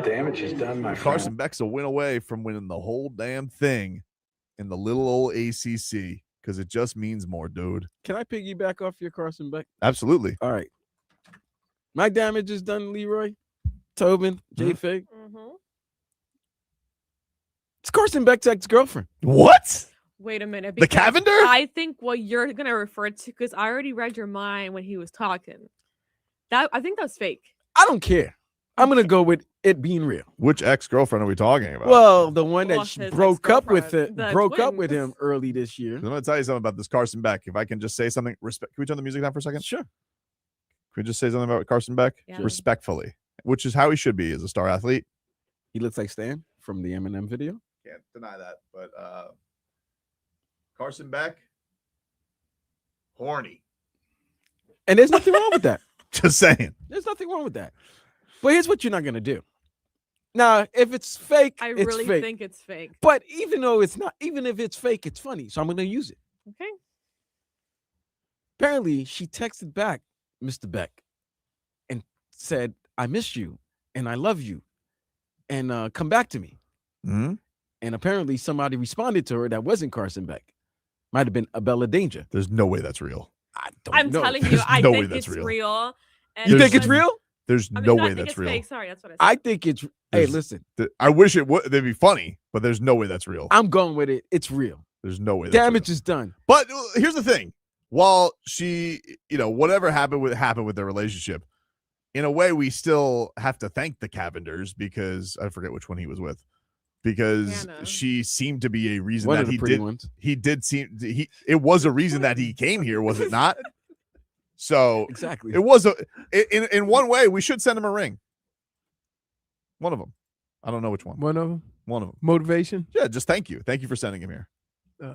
Damage is done, my Carson Beck's a win away from winning the whole damn thing in the little old ACC because it just means more, dude. Can I piggyback off your Carson Beck? Absolutely. All right. My damage is done, Leroy. Tobin, J-Fig. Mm-hmm. It's Carson Beck's ex-girlfriend. What? Wait a minute. The because Cavender? I think what you're gonna refer to, because I already read your mind when he was talking. I think that was fake. I don't care. I'm going to go with it being real. Which ex-girlfriend are we talking about? Well, the one Well, that his broke up with ex-girlfriend, the him early this year. I'm going to tell you something about this Carson Beck. If I can just say something, can we turn the music down for a second? Sure. Can we just say something about Carson Beck? Yeah. Respectfully, which is how he should be as a star athlete. He looks like Stan from the Eminem video. Can't deny that, but Carson Beck, horny. And there's nothing wrong with that. Just saying. There's nothing wrong with that. But here's what you're not going to do. Now, if it's fake, I it's really fake. think it's fake. But even if it's fake, it's funny. So I'm going to use it. Okay. Apparently, she texted back Mr. Beck and said, "I miss you and I love you and come back to me." Mm-hmm. And apparently somebody responded to her that wasn't Carson Beck. Might have been Abella Danger. There's no way that's real. I don't I'm know. telling you, There's I no way think that's it's real. real. And You think it's because- real? There's I mean, no I way think that's it's real. fake. Sorry, that's what I said. I think it's hey, There's- listen. I wish it would. They'd be funny, but there's no way that's real. I'm going with it. It's real. There's no way. That's Damage real. is done. But here's the thing: while she, whatever happened with their relationship, in a way, we still have to thank the Cavenders because I forget which one he was with, because Hannah. she seemed to be a reason One that of the he pretty did. ones. He did seem. It was a reason that he came here, was it not? So Exactly. it was in one way. We should send him a ring. One of them. I don't know which one. One of them. One of them. Motivation. Yeah, just thank you. Thank you for sending him here. Uh,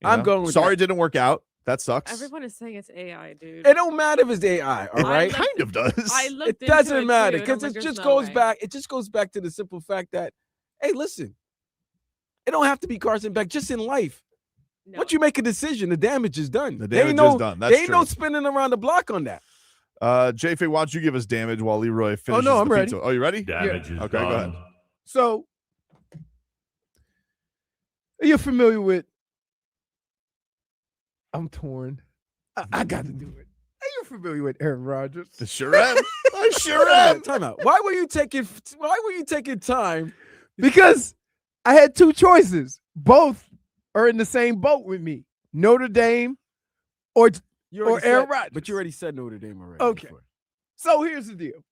You I'm know? going with Sorry that. it didn't work out. That sucks. Everyone is saying it's AI, dude. It don't matter if it's AI, all I right? looked- Kind of does. I looked It doesn't into matter too, and I'm because like, it there's just no goes way. back. It just goes back to the simple fact that, hey, listen, it don't have to be Carson Beck. Just in life, No. once you make a decision, the damage is done. The There ain't damage is no- done. There That's ain't true. no spinning around the block on that. J-Fig, why don't you give us damage while Leroy finishes no, I'm the ready. pizza? Oh, you ready? Damage is Okay, go done. ahead. So, are you familiar with? I'm torn. I got to do it. Are you familiar with Aaron Rodgers? Sure am. I sure am. Time out. Why were you taking time? Because I had two choices. Both are in the same boat with me: Notre Dame or. You Or already Aaron said- Rodgers. But you already said Notre Dame already. Okay. before. So here's the deal.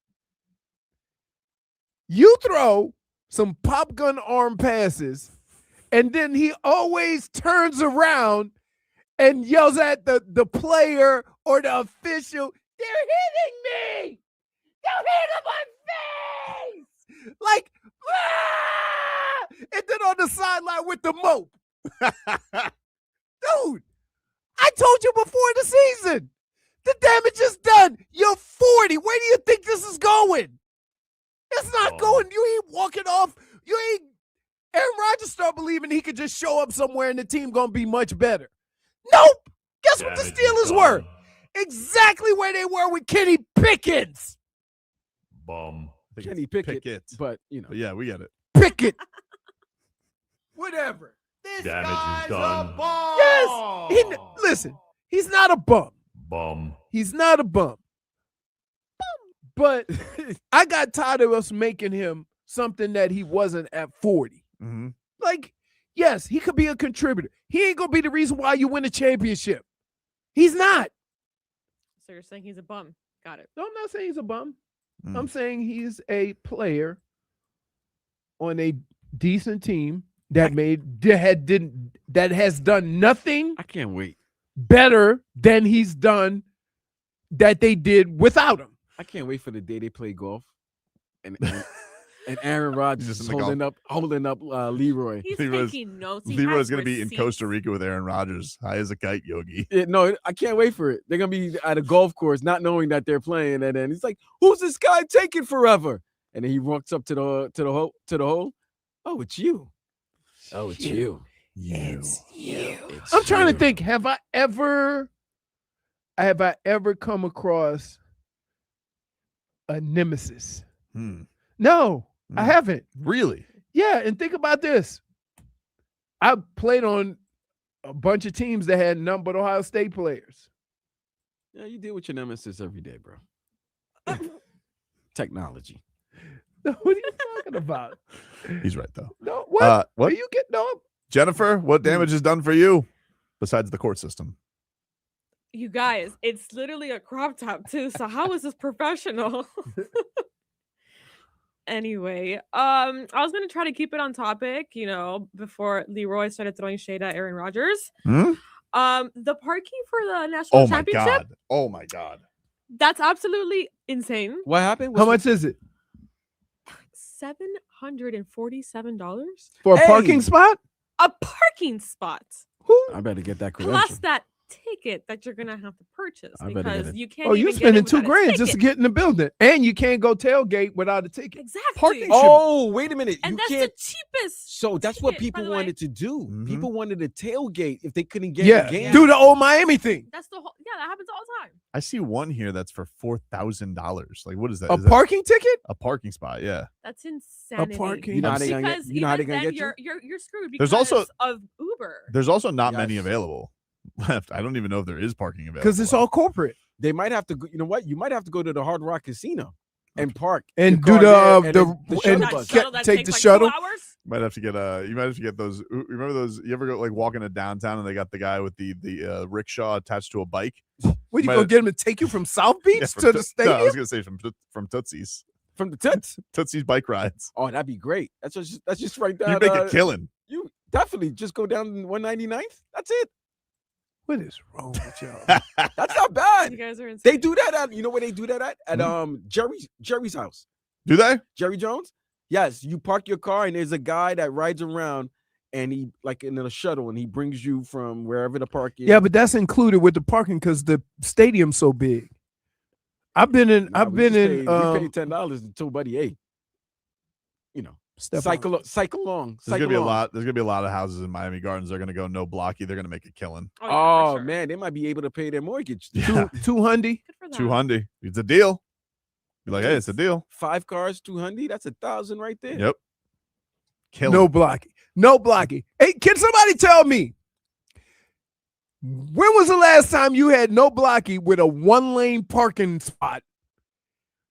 You throw some pop gun arm passes, and then he always turns around and yells at the player or the official, "They're hitting me! Don't hit him on face!" Like, ah! And then on the sideline with the mope. Dude, I told you before the season. The damage is done. You're 40. Where do you think this is going? It's not going. You ain't walking off. You ain't. Aaron Rodgers start believing he could just show up somewhere and the team going to be much better. Nope. Guess what the Steelers were? Exactly where they were with Kenny Pickens. Bum. Kenny Pickett, but you know. Yeah, we get it. Pickett. Whatever. This Damage guy's is done. a bum. Yes. Listen, he's not a bum. Bum. He's not a bum. But I got tired of us making him something that he wasn't at 40. Mm-hmm. Like, yes, he could be a contributor. He ain't going to be the reason why you win a championship. He's not. So you're saying he's a bum. Got it. No, I'm not saying he's a bum. I'm saying he's a player on a decent team that has done nothing I can't wait. better than he's done that they did without him. I can't wait for the day they play golf, and Aaron Rodgers Just is in the holding up Leroy. He's Leroy's- taking notes. He Leroy's has going to be in receipts. Costa Rica with Aaron Rodgers. High as a kite, Yogi. No, I can't wait for it. They're gonna be at a golf course, not knowing that they're playing, and then he's like, "Who's this guy taking forever?" And then he walks up to the hole. Oh, it's you. Oh, it's you. It's you. It's I'm trying you. to think. Have I ever come across a nemesis? No, I haven't. Really? Yeah, and think about this. I played on a bunch of teams that had none but Ohio State players. Yeah, you deal with your nemesis every day, bro. Technology. What are you talking about? He's right, though. No, what? What? Are you getting up? Jennifer, what damage is done for you besides the court system? You guys, it's literally a crop top too. So how is this professional? Anyway, I was gonna try to keep it on topic, before Leroy started throwing shade at Aaron Rodgers. The parking for the national championship. Oh my God. That's absolutely insane. What happened? How much is it? $747 For a parking spot? a parking spot. I better get that credential. Plus that ticket that you're gonna have to purchase I better get because it. you can't. Oh, you even get in spending without a $2,000 just to ticket. get in the building, and you can't go tailgate without a ticket. Exactly. Parking Oh, wait a minute. and You that's can't. the cheapest. So that's what ticket, by people the way. wanted to do. Mhm. People wanted to tailgate if they couldn't get Yeah, the game. do the old Miami thing. That's the whole. Yeah, that happens all the time. I see one here that's for $4,000. Like, what is that? A Is that parking ticket? a parking spot? Yeah. That's insanity. parking- You know how they gonna get? Because You know how they even gonna then get you? you're screwed There's because also- of Uber. There's also not many Yes. available left. I don't even know if there is parking available. Because it's all corporate. They might have to. You know what? You might have to go to the Hard Rock Casino and park And your do car the there, and then and That bus. shuttle that take takes the like shuttle. 2 hours? Might have to get you might have to get those. Remember those? You ever go like walking to downtown and they got the guy with the rickshaw attached to a bike? What, you Might gonna have- get him to take you from South Beach Yeah, to from the Toot- no, I stadium? was gonna say from Tootsie's. from the tits. Tootsie's bike rides. Oh, that'd be great. That's just right down. You make a killing. You definitely just go down 199th. That's it. What is wrong with y'all? That's not bad. You guys are insane. They do that at, you know where they do that at? At Jerry's house. Do they? Jerry Jones? Yes, you park your car and there's a guy that rides around and he like in a shuttle and he brings you from wherever the park is. Yeah, but that's included with the parking because the stadium's so big. I've been in. Nah, I've we been just in. paid, we paid $10 and told buddy, hey, Step cycle on. along. There's gonna be a lot. There's gonna be a lot of houses in Miami Gardens. They're gonna go no blocky. They're gonna make a killing. Oh, yeah, Oh for sure. man, they might be able to pay their mortgage. Yeah. 200. Good for them. 200. It's a deal. Be like, hey, it's a deal. 5 cars, 200. That's 1,000 right there. Yep. Killing. No blocking. No blocking. Hey, can somebody tell me when was the last time you had no blocking with a 1-lane parking spot,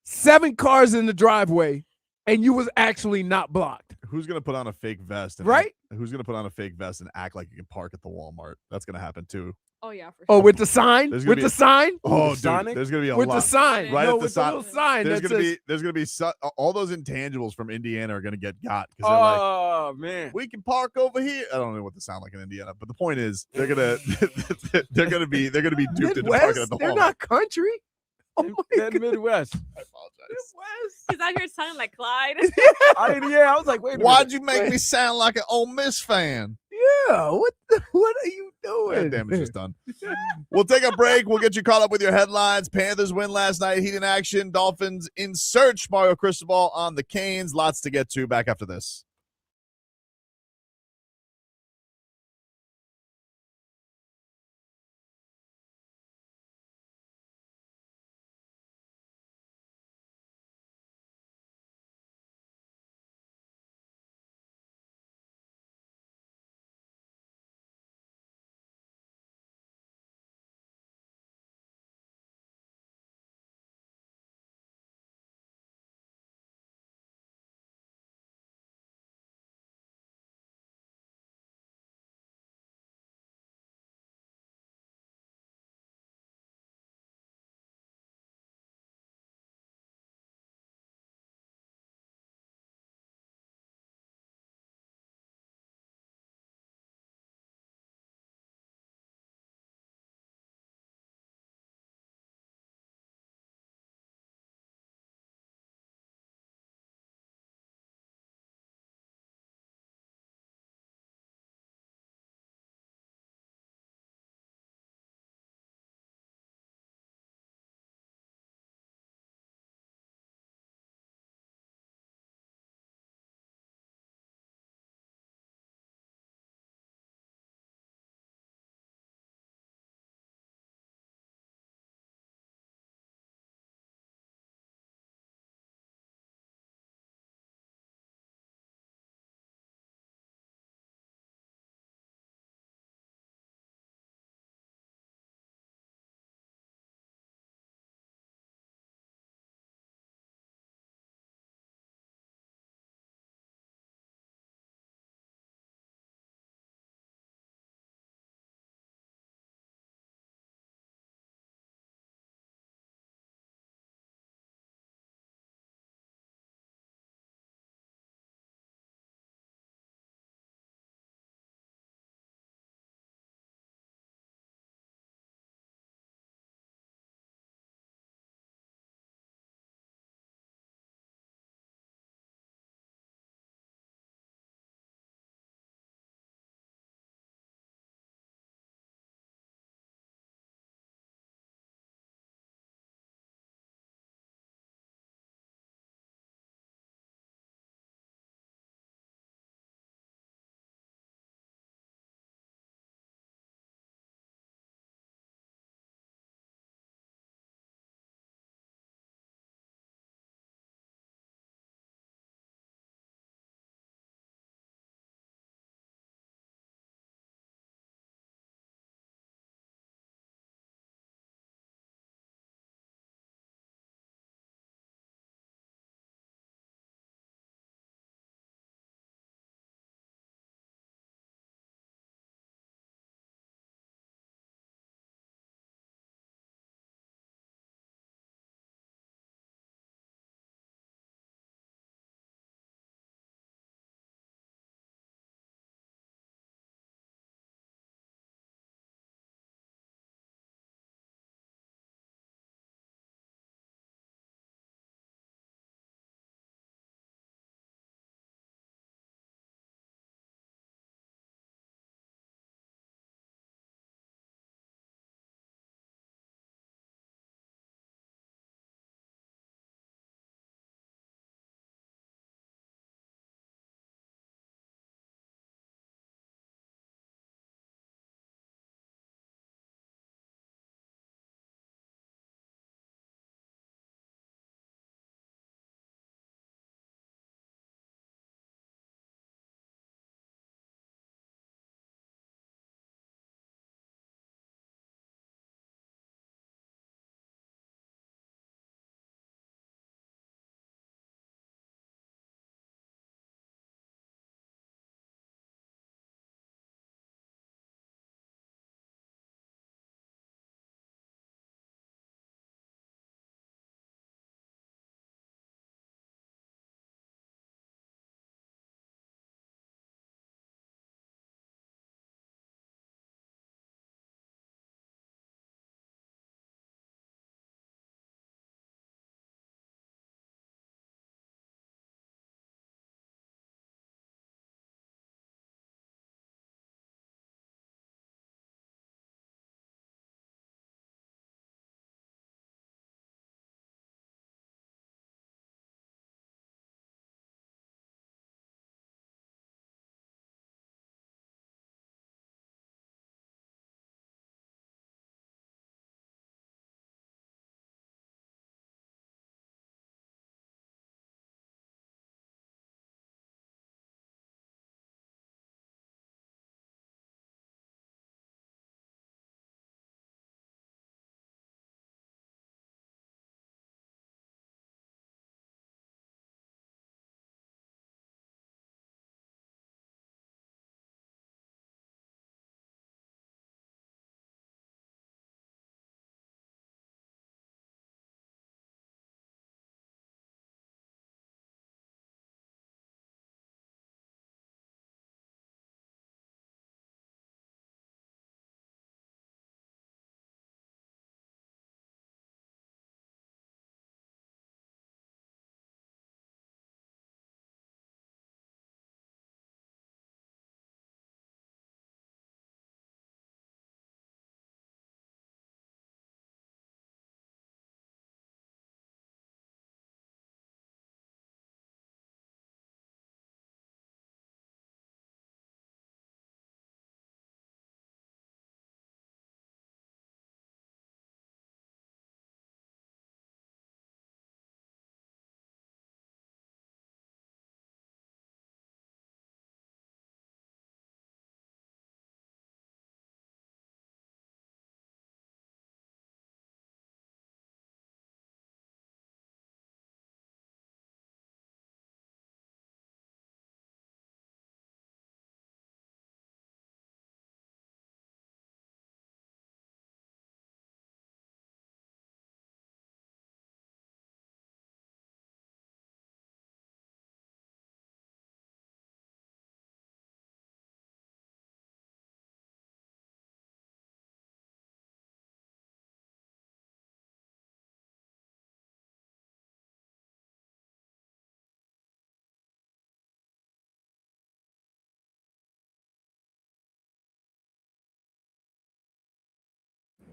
7 cars in the driveway, and you was actually not blocked? Who's gonna put on a fake vest? And Right? Who's gonna put on a fake vest and act like you can park at the Walmart? That's gonna happen too. Oh yeah, for sure. Oh, with the sign? There's gonna With be the a- sign? Oh, the dude, Sonic? there's gonna be a With lot. the sign. Right no, at the with sign. the little sign. There's that gonna says, be all those intangibles from Indiana are gonna get got because they're like, Oh man. we can park over here. I don't know what they sound like in Indiana, but the point is they're gonna they're gonna be duped into parking at Midwest? the They're Walmart. not country. Oh my They're God. Midwest. I apologize. Midwest. He's out here sounding like Clyde. I was like, wait a Why'd minute. you make me sound like an Ole Miss fan? What are you doing? Damage is done. We'll take a break. We'll get you caught up with your headlines. Panthers win last night. Heat in action. Dolphins in search. Mario Cristobal on the Canes. Lots to get to. Back after this.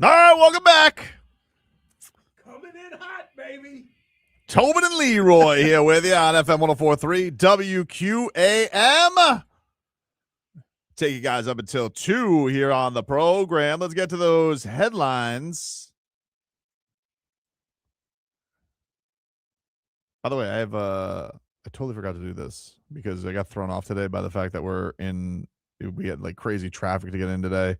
All right, welcome back. Coming in hot, baby. Tobin and Leroy here with you on FM 104.3 WQAM. Take you guys up until 2 here on the program. Let's get to those headlines. By the way, I totally forgot to do this because I got thrown off today by the fact that we had like crazy traffic to get in today.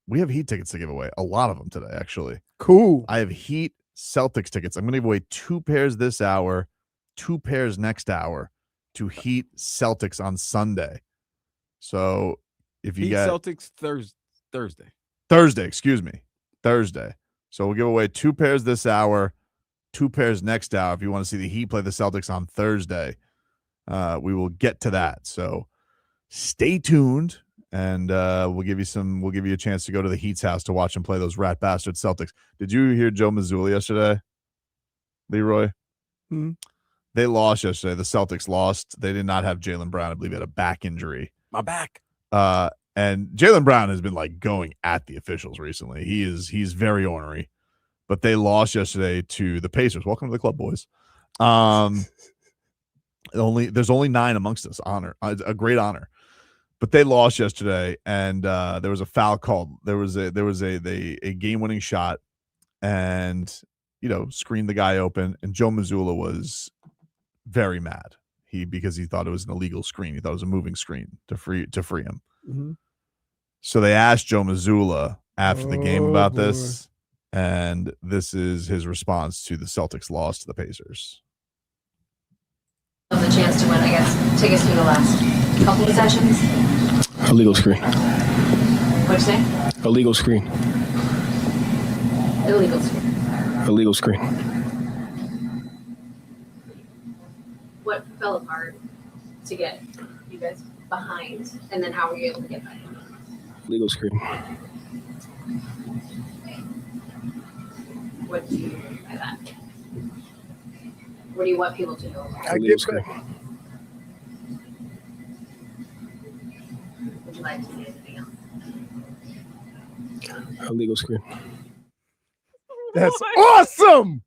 We have Heat tickets to give away. A lot of them today, actually. Cool. I have Heat Celtics tickets. I'm going to give away 2 pairs this hour, 2 pairs next hour to Heat Celtics on Sunday. So if you Heat get Celtics Thursday. Thursday. So we'll give away 2 pairs this hour, 2 pairs next hour. If you want to see the Heat play the Celtics on Thursday, we will get to that. So stay tuned, and we'll give you a chance to go to the Heat's house to watch them play those rat bastard Celtics. Did you hear Joe Mazzulla yesterday, Leroy? They lost yesterday. The Celtics lost. They did not have Jaylen Brown. I believe he had a back injury. My back. And Jaylen Brown has been like going at the officials recently. He's very ornery. But they lost yesterday to the Pacers. Welcome to the club, boys. There's only 9 amongst us. Honor, a great honor. But they lost yesterday, and there was a foul called. There was a game-winning shot, and screened the guy open. And Joe Mazzulla was very mad. Because he thought it was an illegal screen. He thought it was a moving screen to free him. Mm-hmm. So they asked Joe Mazzulla after the game about this, and this is his response to the Celtics loss to the Pacers. The chance to win, I guess, tickets for the last couple of sessions. Illegal screen. What'd you say? Illegal screen. Illegal screen. Illegal screen. What fell apart to get you guys behind, and then how were you able to get back? Illegal screen. What do you mean by that? What do you want people to know? Illegal screen. Would you like to say anything else? Illegal screen. That's awesome.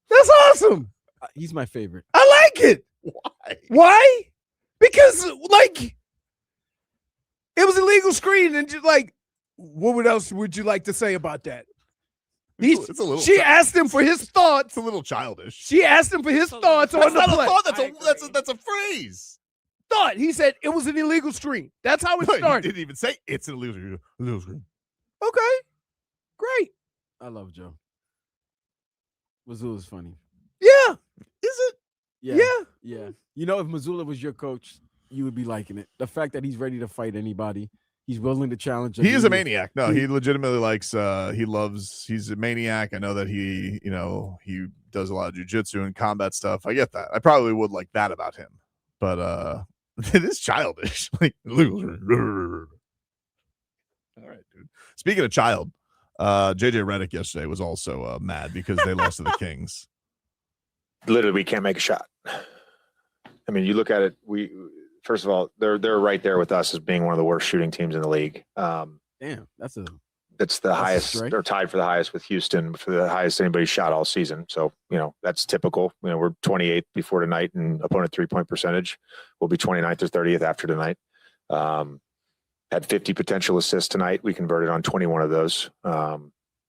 That's awesome. He's my favorite. I like it. Why? Because it was a legal screen, and just what else would you like to say about that? She asked him for his thoughts. It's a little childish. She asked him for his thoughts on the That's not play. a thought. That's a phrase. Thought. He said it was an illegal screen. That's how it He started. didn't even say it's an illegal screen. Okay, great. I love Joe. Mazzulla's funny. Yeah. Is it? Yeah. If Mazzulla was your coach, you would be liking it. The fact that he's ready to fight anybody, he's willing to challenge. He is a maniac. No, he legitimately likes. He's a maniac. I know that he does a lot of jiu-jitsu and combat stuff. I get that. I probably would like that about him, but it is childish. All right, dude. Speaking of child, JJ Redick yesterday was also mad because they lost to the Kings. Literally, we can't make a shot. I mean, you look at it. First of all, they're right there with us as being one of the worst shooting teams in the league. Damn, that's the highest. They're tied for the highest with Houston for the highest anybody shot all season. So that's typical. We're 28th before tonight in opponent 3-point percentage. We'll be 29th or 30th after tonight. Had 50 potential assists tonight. We converted on 21 of those.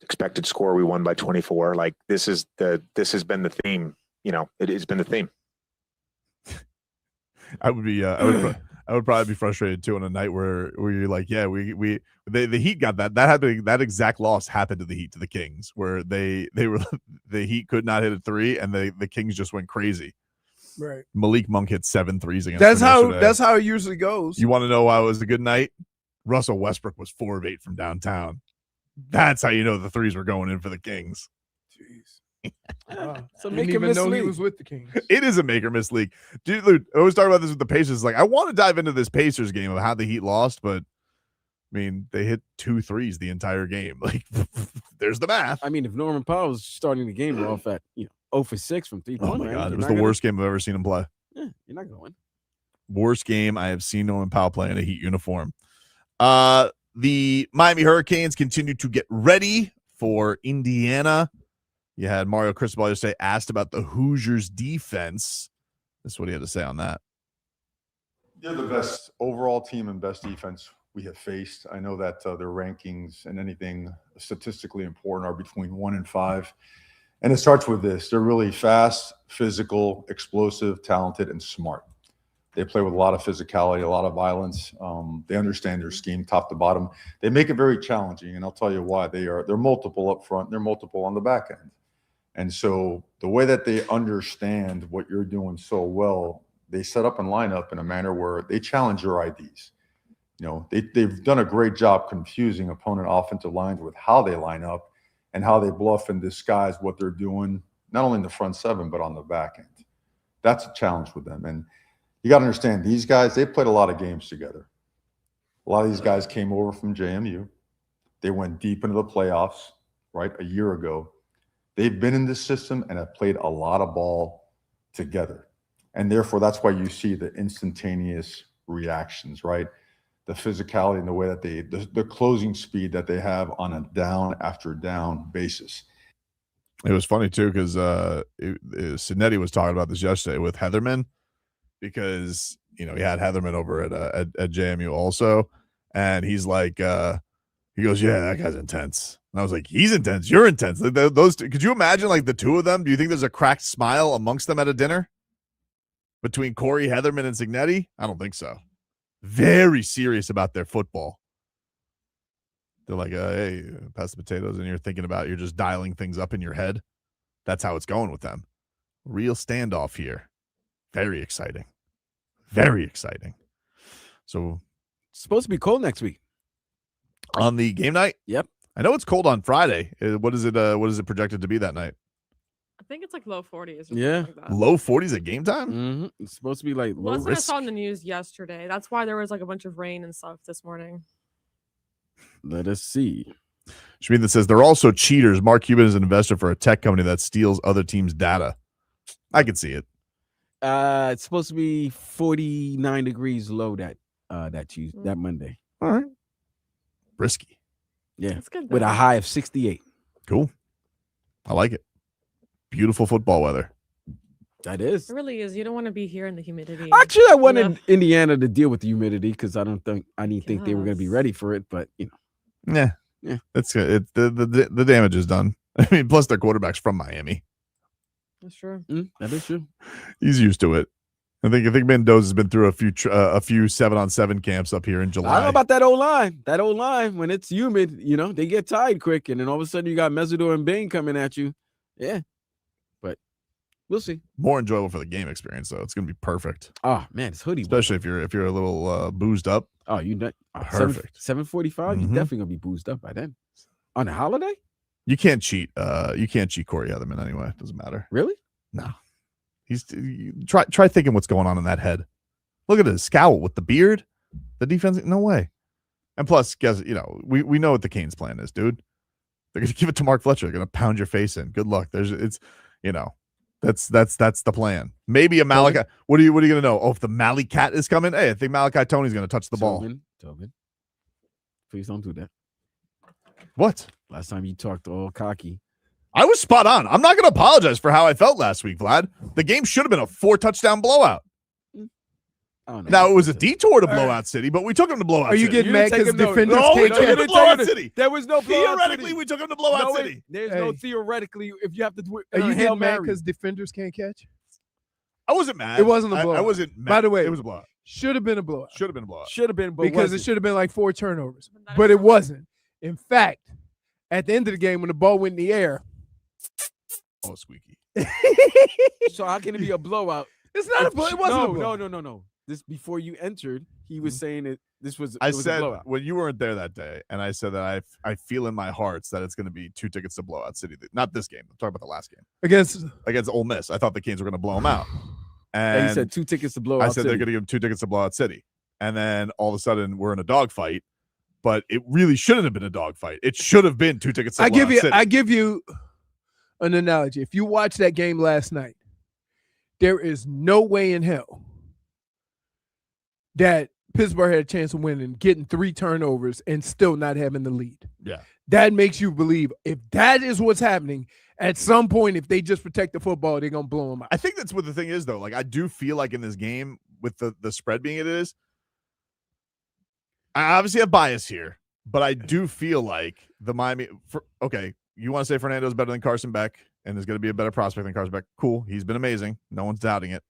Expected score, we won by 24. This has been the theme. It has been the theme. I would probably be frustrated too on a night where you're like, yeah, the Heat got that. That exact loss happened to the Heat, to the Kings, where the Heat could not hit a 3 and the Kings just went crazy. Right. Malik Monk hit 7 threes against That's them yesterday. that's how it usually goes. You want to know why it was a good night? Russell Westbrook was 4 of 8 from downtown. That's how you know the threes were going in for the Kings. Jeez. So Didn't make even him know he league. was with the Kings. It is a make or miss league. Dude, I always talk about this with the Pacers. I want to dive into this Pacers game of how the Heat lost, but I mean, they hit 2 threes the entire game. There's the math. I mean, if Norman Powell's starting the game off at 0 for 6 from 3 Oh my God, it was the worst game I've ever seen him play. Yeah, you're not going to win. Worst game I have seen Norman Powell play in a Heat uniform. The Miami Hurricanes continue to get ready for Indiana. You had Mario Cristobal yesterday asked about the Hoosiers defense. This is what he had to say on that. They're the best overall team and best defense we have faced. I know that their rankings and anything statistically important are between 1 and 5. And it starts with this. They're really fast, physical, explosive, talented, and smart. They play with a lot of physicality, a lot of violence. They understand their scheme top to bottom. They make it very challenging, and I'll tell you why. They're multiple up front. They're multiple on the back end. And so the way that they understand what you're doing so well, they set up and line up in a manner where they challenge your IDs. You know, they've done a great job confusing opponent offensive lines with how they line up and how they bluff and disguise what they're doing, not only in the front seven, but on the back end. That's a challenge with them. And you got to understand, these guys, they played a lot of games together. A lot of these guys came over from JMU. They went deep into the playoffs, right, a year ago. They've been in this system and have played a lot of ball together. And therefore, that's why you see the instantaneous reactions, right? The physicality and the way that the closing speed that they have on a down after down basis. It was funny, too, because Cinetti was talking about this yesterday with Heatherman, because, you know, he had Heatherman over at JMU also. And he's like, he goes, yeah, that guy's intense. And I was like, he's intense. You're intense. Like, those two, could you imagine, like, the two of them? Do you think there's a cracked smile amongst them at a dinner between Corey Heatherman and Cignetti? I don't think so. Very serious about their football. They're like, hey, pass the potatoes, and you're just dialing things up in your head. That's how it's going with them. Real standoff here. Very exciting. Very exciting. So It's supposed to be cold next week. On the game night? Yep. I know it's cold on Friday. What is it projected to be that night? I think it's like low 40s. Or Yeah. something like that. Low 40s at game time? Mm-hmm. It's supposed to be like low Well, that's what I risk. saw in the news yesterday. That's why there was like a bunch of rain and stuff this morning. Let us see. Shmeen that says they're also cheaters. Mark Cuban is an investor for a tech company that steals other teams' data. I can see it. It's supposed to be 49 degrees low that Tuesday, that Monday. All right. Risky. Yeah. That's good. With a though. high of 68. Cool. I like it. Beautiful football weather. That is. It really is. You don't want to be here in the humidity. Actually, I wanted know? Indiana to deal with the humidity because I didn't think they were going to be Yes. ready for it. But you know, Yeah. That's good. The damage is done. I mean, plus their quarterback's from Miami. That's true. That is true. He's used to it. I think Mendoza's been through a few 7-on-7 camps up here in July. I don't know about that O-line. That O-line, when it's humid, you know, they get tired quick, and then all of a sudden you got Mesidor and Bain coming at you. Yeah, but we'll see. More enjoyable for the game experience, though. It's going to be perfect. Oh man, it's hoodie, especially if you're a little boozed up. Oh, you not perfect. 7:45. You're definitely gonna be boozed up by then. On a holiday? You can't cheat. You can't cheat Corey Heatherman anyway. It doesn't matter. Really? No. Try thinking what's going on in that head. Look at his scowl with the beard. The defense, no way. And plus, guess we know what the Canes' plan is, dude. They're gonna give it to Mark Fletcher. They're gonna pound your face in. Good luck. That's the plan. Maybe a Malachi. What are you gonna know? Oh, if the Mally Cat is coming, hey, I think Malachi Toney's gonna touch the ball. Tobin. Please don't do that. What? Last time you talked all cocky. I was spot on. I'm not going to apologize for how I felt last week, Vlad. The game should have been a 4-touchdown blowout. Now, it was a detour to blowout City, but we took him to blowout Are you City. getting mad because defenders we can't took him to catch? blowout City. There was no blowout Theoretically, City. we took him to blowout City. There's no theoretically if you have to do it. Are you Hail getting mad Mary. because defenders can't catch? I wasn't mad. It wasn't a blowout. I wasn't mad. By the way, it was a blowout. Should have been a blowout. Should have been a blowout. Should have been, but Because it wasn't. should have been like 4 turnovers. But it wasn't. In fact, at the end of the game, when the ball went in the air, oh, squeaky. So how can it be a blowout? It's not a blowout. It wasn't a blowout. No. This before you entered, he was saying it. This was. I it was a said blowout. when you weren't there that day, and I said that I feel in my hearts that it's going to be 2 tickets to blowout City. Not this game. I'm talking about the last game against Ole Miss. I thought the Canes were going to blow them out. And he said 2 tickets to blowout. I said they're going to give him 2 tickets to blowout City, and then all of a sudden we're in a dogfight. But it really shouldn't have been a dogfight. It should have been 2 tickets to blowout City. I give you an analogy. If you watched that game last night, there is no way in hell that Pittsburgh had a chance of winning, getting 3 turnovers and still not having the lead. Yeah. That makes you believe if that is what's happening, at some point, if they just protect the football, they're going to blow them out. I think that's what the thing is, though. Like, I do feel like in this game, with the spread being it is, I obviously have bias here, but I do feel like the Miami okay, you want to say Fernando's better than Carson Beck and is going to be a better prospect than Carson Beck. Cool. He's been amazing. No one's doubting it.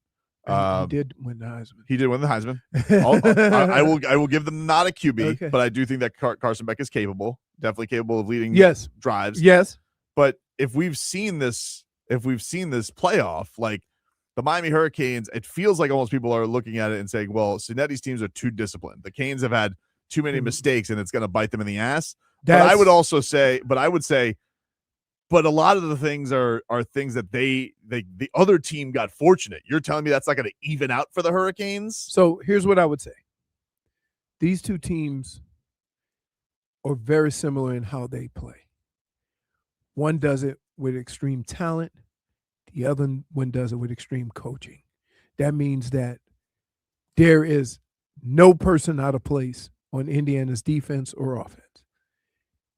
He did win the Heisman. He did win the Heisman. I will give them not a QB, Okay. but I do think that Carson Beck is capable, definitely capable of leading drives. Yes. But if we've seen this playoff, like the Miami Hurricanes, it feels like almost people are looking at it and saying, well, Cinetti's teams are too disciplined. The Canes have had too many mistakes and it's going to bite them in the ass. But I would say, but a lot of the things are things that the other team got fortunate. You're telling me that's not going to even out for the Hurricanes? So here's what I would say. These two teams are very similar in how they play. One does it with extreme talent. The other one does it with extreme coaching. That means that there is no person out of place on Indiana's defense or offense.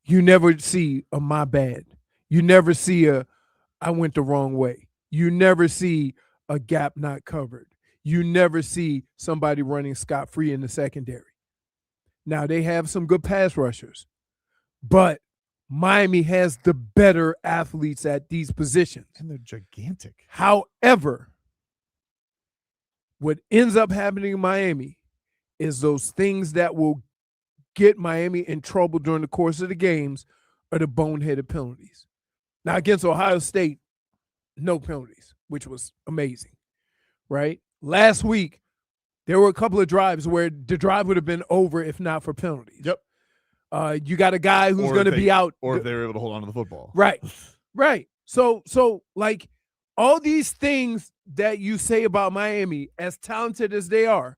You never see a my bad. You never see I went the wrong way. You never see a gap not covered. You never see somebody running scot-free in the secondary. Now, they have some good pass rushers, but Miami has the better athletes at these positions. And they're gigantic. However, what ends up happening in Miami is those things that will get Miami in trouble during the course of the games are the boneheaded penalties. Now, against Ohio State, no penalties, which was amazing, right? Last week, there were a couple of drives where the drive would have been over if not for penalties. Yep. You got a guy who's going to be out. Or if they were able to hold on to the football. Right. Right. So like all these things that you say about Miami, as talented as they are,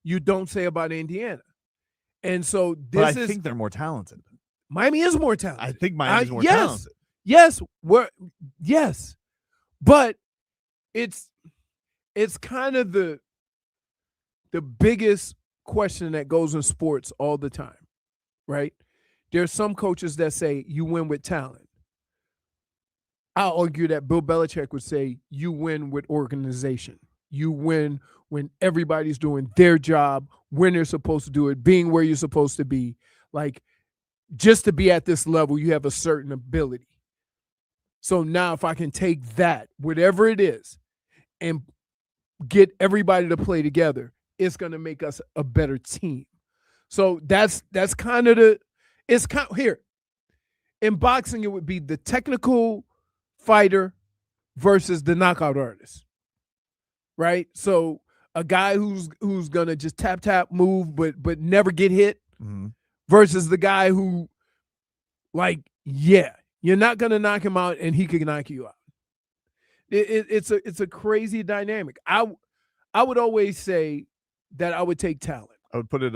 you don't say about Indiana. And so I think they're more talented. Miami is more talented. I think Miami's more talented. Yes. Yes. But it's kind of the biggest question that goes in sports all the time. Right? There's some coaches that say you win with talent. I'll argue that Bill Belichick would say you win with organization. You win when everybody's doing their job, when they're supposed to do it, being where you're supposed to be. Like, just to be at this level, you have a certain ability. So now if I can take that, whatever it is, and get everybody to play together, it's going to make us a better team. So that's kind of here. In boxing, it would be the technical fighter versus the knockout artist, right? So a guy who's gonna just tap move but never get hit, versus the guy who, like, you're not gonna knock him out and he can knock you out. It's a crazy dynamic. I would always say that I would take talent. I would put it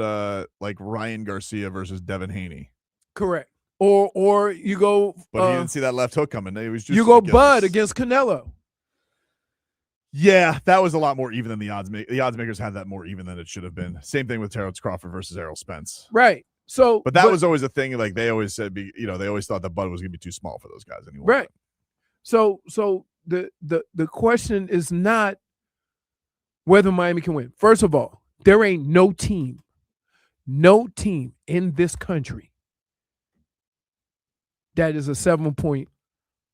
like Ryan Garcia versus Devin Haney. Correct. Or you go, but he didn't see that left hook coming. It was just you go Bud against Canelo. Yeah, that was a lot more even than the odds makers. The odds makers had that more even than it should have been. Same thing with Terrence Crawford versus Errol Spence. Right. So, but that was always a thing. Like they always said, they always thought that Bud was going to be too small for those guys anyway. Right. So the question is not whether Miami can win. First of all, there ain't no team in this country that is a 7-point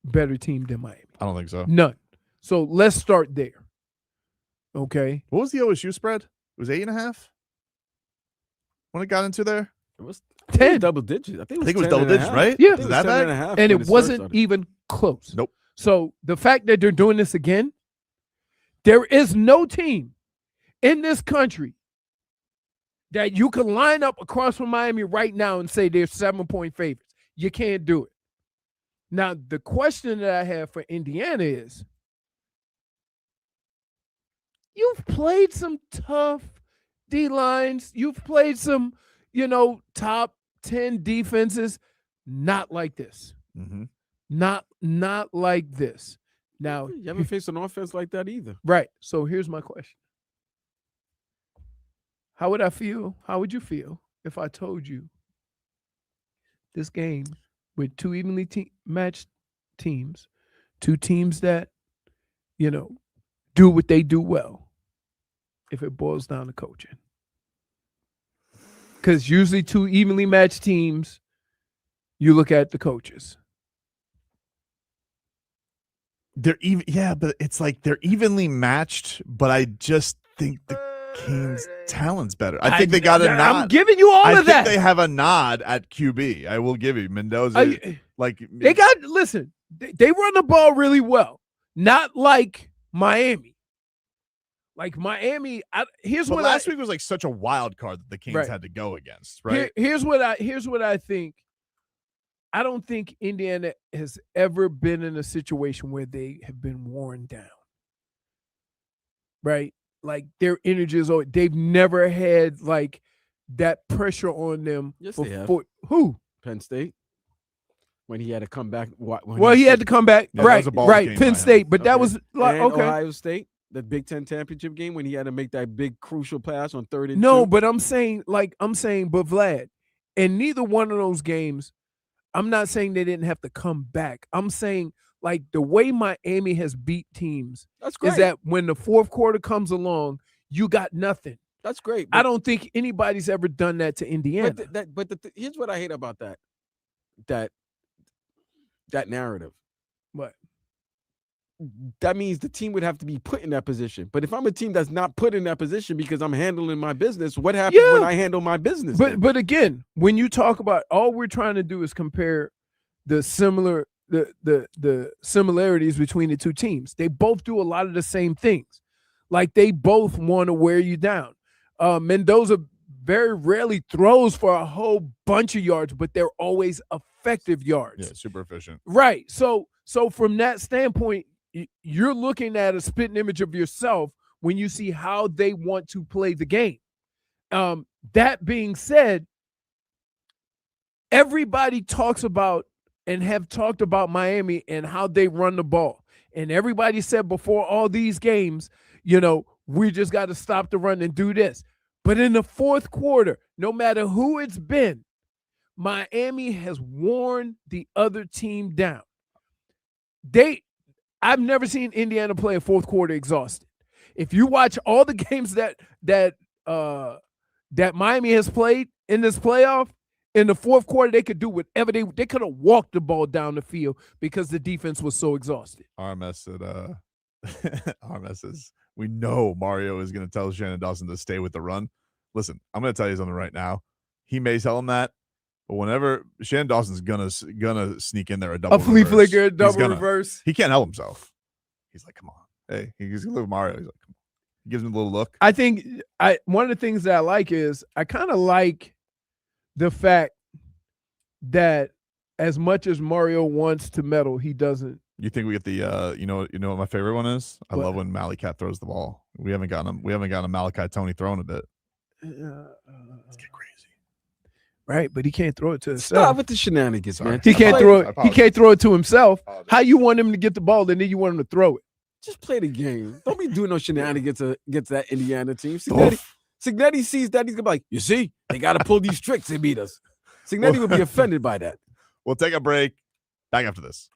better team than Miami. I don't think so. None. So let's start there. Okay. What was the OSU spread? It was 8.5 when it got into there. It was 10. Double digits. I think it was double digits, right? Yeah. Was that bad? And it wasn't even close. Nope. So the fact that they're doing this again, there is no team in this country that you can line up across from Miami right now and say they're 7-point favorites. You can't do it. Now, the question that I have for Indiana is, you've played some tough D-lines. You've played some, top 10 defenses. Not like this. Mm-hmm. Not like this. Now, you haven't faced an offense like that either. Right. So here's my question. How would I feel? How would you feel if I told you this game with two evenly matched teams, two teams that, do what they do well, if it boils down to coaching? Because usually two evenly matched teams, you look at the coaches. They're even, but it's like they're evenly matched, but I just think the Kings' talent's better. I think they got a nod. I'm giving you all of that. I think they have a nod at QB. I will give you Mendoza. They got, listen, they run the ball really well. Not like Miami. Like Miami, last week was like such a wild card that the Kings had to go against, right? Here's what I think. I don't think Indiana has ever been in a situation where they have been worn down. Right? Like their energy is over. They've never had like that pressure on them. Yes, they have. Who? Penn State. When he had to come back. He had to come back. Yeah, right. Penn State. But that was like, and okay. Ohio State, the Big Ten championship game when he had to make that big crucial pass on 3rd and 2. No, but I'm saying, but Vlad, in neither one of those games, I'm not saying they didn't have to come back. I'm saying, like, the way Miami has beat teams is that when the fourth quarter comes along, you got nothing. That's great. I don't think anybody's ever done that to Indiana. Here's what I hate about that narrative. What? That means the team would have to be put in that position. But if I'm a team that's not put in that position because I'm handling my business, what happens when I handle my business? But again, when you talk about, all we're trying to do is compare the similarities between the two teams. They both do a lot of the same things. Like they both want to wear you down. Mendoza very rarely throws for a whole bunch of yards, but they're always effective yards. Yeah, super efficient. Right. So from that standpoint, you're looking at a spitting image of yourself when you see how they want to play the game. That being said, everybody talks about and have talked about Miami and how they run the ball. And everybody said before all these games, we just got to stop the run and do this. But in the fourth quarter, no matter who it's been, Miami has worn the other team down. I've never seen Indiana play a fourth quarter exhausted. If you watch all the games that Miami has played in this playoff, in the fourth quarter, they could do whatever they could have walked the ball down the field because the defense was so exhausted. RMS said, RMS says, we know Mario is going to tell Shannon Dawson to stay with the run. Listen, I'm going to tell you something right now. He may tell him that, but whenever Shannon Dawson's gonna sneak in there a flea flicker, a double reverse, he can't help himself. He's like, come on, hey, he's gonna live with Mario. He's like, come on. He gives him a little look. I think one of the things that I like is I kind of like the fact that as much as Mario wants to meddle, he doesn't. You think we get the you know what my favorite one is? I love when Malachi throws the ball. We haven't gotten a Malachi Toney throwing a bit. Let's get crazy. Right, but he can't throw it to himself. Stop with the shenanigans, man. He can't throw it. He can't throw it to himself. How you want him to get the ball, and then you want him to throw it? Just play the game. Don't be doing no shenanigans against that Indiana team. Signetti sees that, he's gonna be like, you see, they got to pull these tricks and beat us. Signetti would be offended by that. We'll take a break. Back after this.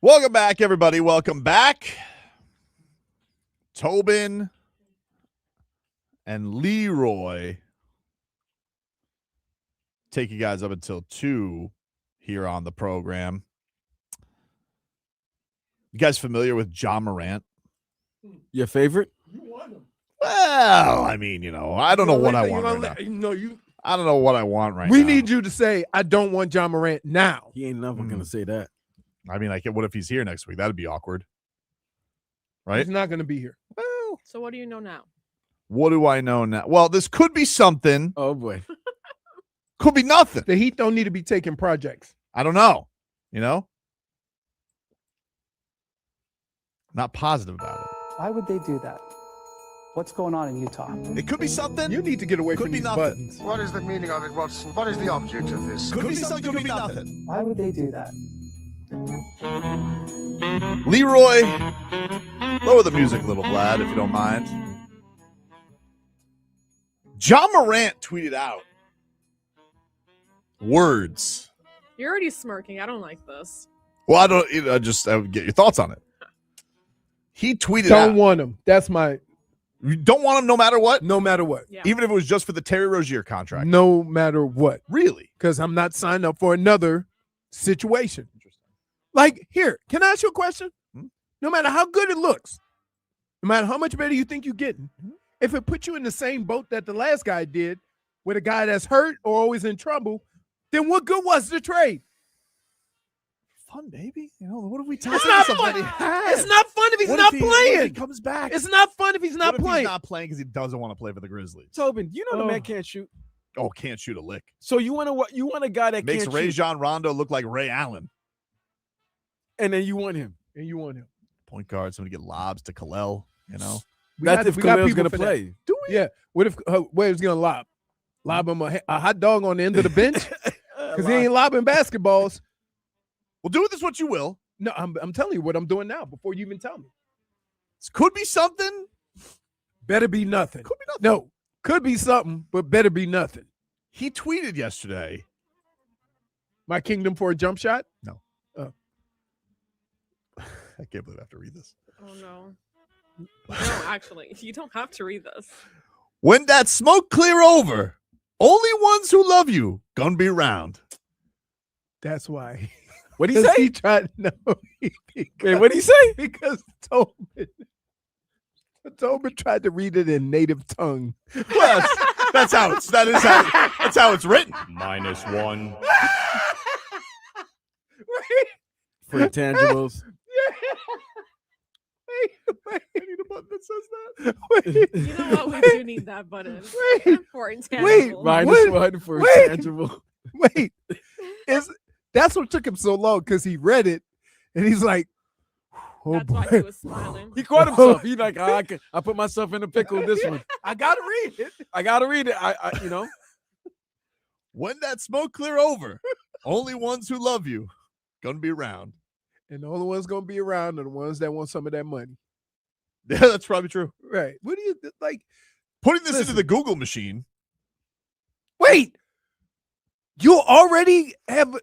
Welcome back, everybody. Welcome back. Tobin and Leroy take you guys up until 2 here on the program. You guys familiar with Ja Morant? Your favorite? Well, I mean, I don't know what I want right now. I don't know what I want right now. We need you to say, I don't want Ja Morant now. He ain't never going to say that. I mean, what if he's here next week? That'd be awkward. Right? He's not going to be here. Well, So what do you know now? what do I know now? Well, this could be something. Oh, boy. Could be nothing. The Heat don't need to be taking projects. I don't know. Not positive about it. Why would they do that? What's going on in Utah? It could be something. You need to get away Could from be these nothing. buttons. What is the meaning of it, Watson? What is the object of this? Could be something. Could be nothing. Why would they do that? Leroy, lower the music a little, Vlad, if you don't mind. Ja Morant tweeted out words. You're already smirking. I don't like this. Well, I don't. I would get your thoughts on it. He tweeted Don't out. want him. That's my. You don't want him no matter what? No matter what. Yeah. Even if it was just for the Terry Rozier contract? No matter what. Really? Because I'm not signed up for another situation. Like, here, can I ask you a question? No matter how good it looks, no matter how much better you think you're getting, if it puts you in the same boat that the last guy did, with a guy that's hurt or always in trouble, then what good was the trade? Fun, baby. What if we talk It's not fun. It's not fun if he's not playing. If he comes back. It's not fun if he's not What if playing. he's not playing because he doesn't want to play for the Grizzlies? Tobin, the man can't shoot. Oh, can't shoot a lick. So you want a guy that Makes can't Ray shoot, John Rondo look like Ray Allen. and then you want him. And you want him. Point guard, somebody get lobs to Khalil, That's if we got Khalil's people going to for that. play. Do we? Yeah. What if where's he gonna lob? Lob him a hot dog on the end of the bench? Because he ain't lobbing basketballs. Well, do with this what you will. No, I'm telling you what I'm doing now before you even tell me. This could be something. Better be nothing. Could be nothing. No, could be something, but better be nothing. He tweeted yesterday. My kingdom for a jump shot? No. Oh. I can't believe I have to read this. Oh no. No, actually, you don't have to read this. When that smoke clear over, only ones who love you gonna be around. That's why. What'd he say? He tried no. Wait, what'd he say? Because Tobin tried to read it in native tongue. Well, that's how it's written. -1. For intangibles. Wait. I need a button that says that. Wait. You know what? We do need that button. For intangibles. -1 for intangible. Wait. That's what took him so long, because he read it and he's like, oh That's boy. why he was smiling. He caught himself. He's like, I put myself in a pickle with this one. I gotta read it. I gotta read it. I When that smoke clear over, only ones who love you gonna be around. And the only ones gonna be around are the ones that want some of that money. Yeah, that's probably true. Right. What do you like? Putting this into the Google machine. Wait. You already have.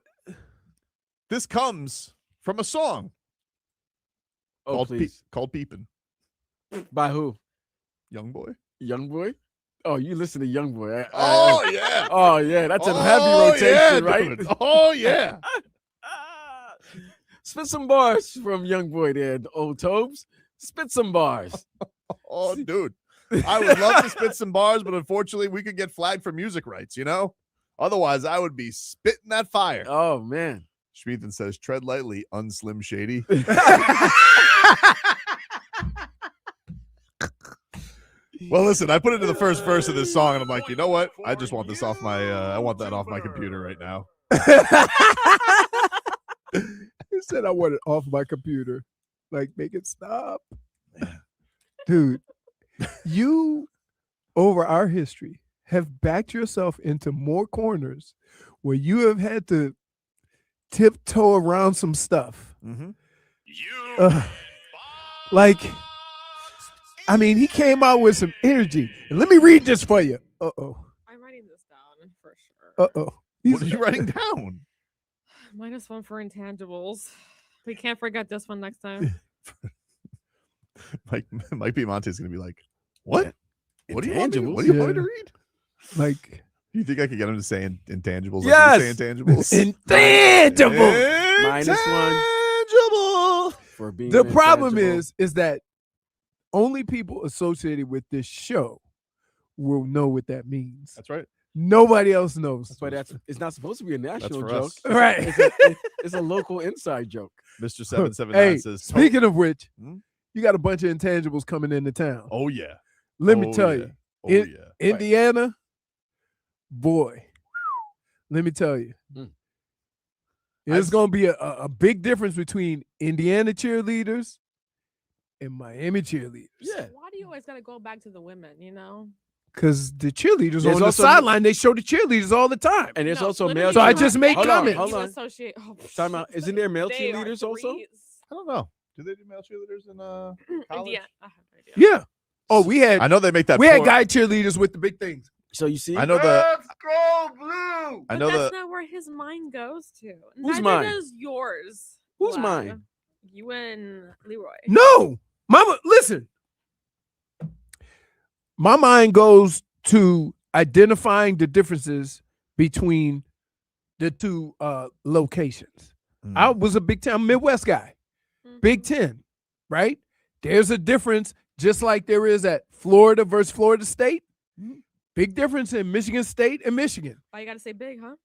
This comes from a song Oh, please. called Peepin'. By who? Young Boy. Young Boy? Oh, you listen to Young Boy. Yeah. Oh, yeah. That's a heavy rotation, right? Dude. Oh, yeah. Spit some bars from Young Boy there, old Tobes. Spit some bars. Oh, dude. I would love to spit some bars, but unfortunately, we could get flagged for music rights, Otherwise, I would be spitting that fire. Oh, man. Schmeathan says, tread lightly, unslim shady. Well, listen, I put it in the first verse of this song, and I'm like, you know what? I just want this off my, I want that off my computer right now. He said, I want it off my computer. Like, make it stop. Dude, you, over our history, have backed yourself into more corners where you have had to tiptoe around some stuff. Mm-hmm. I mean, he came out with some energy. And let me read this for you. Uh-oh. I'm writing this down for sure. Uh-oh. What are you writing down? -1 for intangibles. We can't forget this one next time. Mike Piemonte is going to be like, what? What do you want me to read? Like, do you think I could get him to say intangibles? Yes. Like intangibles. Intangible. -1 for being The problem intangible. is that only people associated with this show will know what that means. That's right. Nobody else knows. But it's not supposed to be a national for joke. us. Right. It's a local inside joke. Mr. 779 Hey, says, speaking of which, Hmm? you got a bunch of intangibles coming into town. oh, yeah. Let me Oh, tell yeah. you. Oh, In- yeah. Indiana, boy, let me tell you. There's going to be a big difference between Indiana cheerleaders and Miami cheerleaders. Yeah. Why do you always gotta go back to the women? You know. Because the cheerleaders There's on the also- sideline, they show the cheerleaders all the time. And there's No, also literally male. So I you just have made any comments. you Hold on. associate- oh, Time out. Isn't there male they are cheerleaders also? threes. I don't know. Do they do male cheerleaders in college? Indiana. I have no idea. Yeah. Oh, we had I know they make that. we had point. guy cheerleaders with the big things. So you see, I know the. Let's go blue. I But know that's the. not where his mind goes to. Who's Neither mine? does yours. Who's Vlad. mine? You and Leroy. No, mama, listen. My mind goes to identifying the differences between the two locations. I was a Big Ten Midwest guy. Big Ten, right? There's a difference, just like there is at Florida versus Florida State. Big difference in Michigan State and Michigan. Why you gotta say big, huh?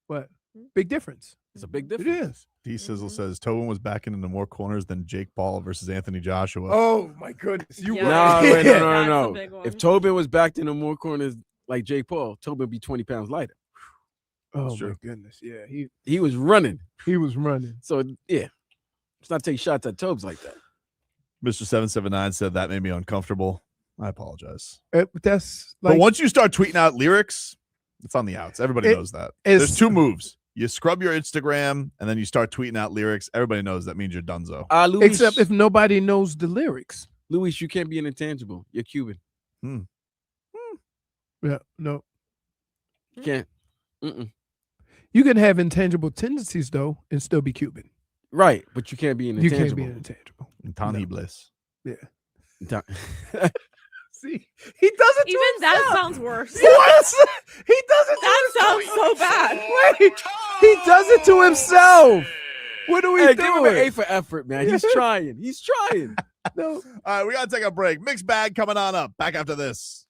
But big difference. It's a big It difference. is. D Sizzle says Tobin was backing into more corners than Jake Paul versus Anthony Joshua. Oh my goodness. You Yeah. were No, wait, That's a no. big one. If Tobin was backed into more corners like Jake Paul, Tobin would be 20 pounds lighter. Oh That's true. my goodness. Yeah, He was running. he was running. So yeah, let's not take shots at Tobes like that. Mr. 779 said that made me uncomfortable. I apologize. That's like But once you start tweeting out lyrics, it's on the outs. Everybody It knows that. is- There's two moves. You scrub your Instagram and then you start tweeting out lyrics. Everybody knows that means you're donezo. Luis, except if nobody knows the lyrics. Luis, you can't be an intangible. You're Cuban. Yeah, no. You can't. Mm-mm. You can have intangible tendencies though and still be Cuban. Right, but you can't be an You intangible. can't be an intangible. Intangibles. Yeah. Intan- See, he does it to Even that himself. sounds worse. What? He does it to That himself. sounds so bad. Wait, he does it to himself. What are we Hey, give him an doing? A for effort, man. He's trying. He's trying. No. All right, we got to take a break. Mixed bag coming on up. Back after this.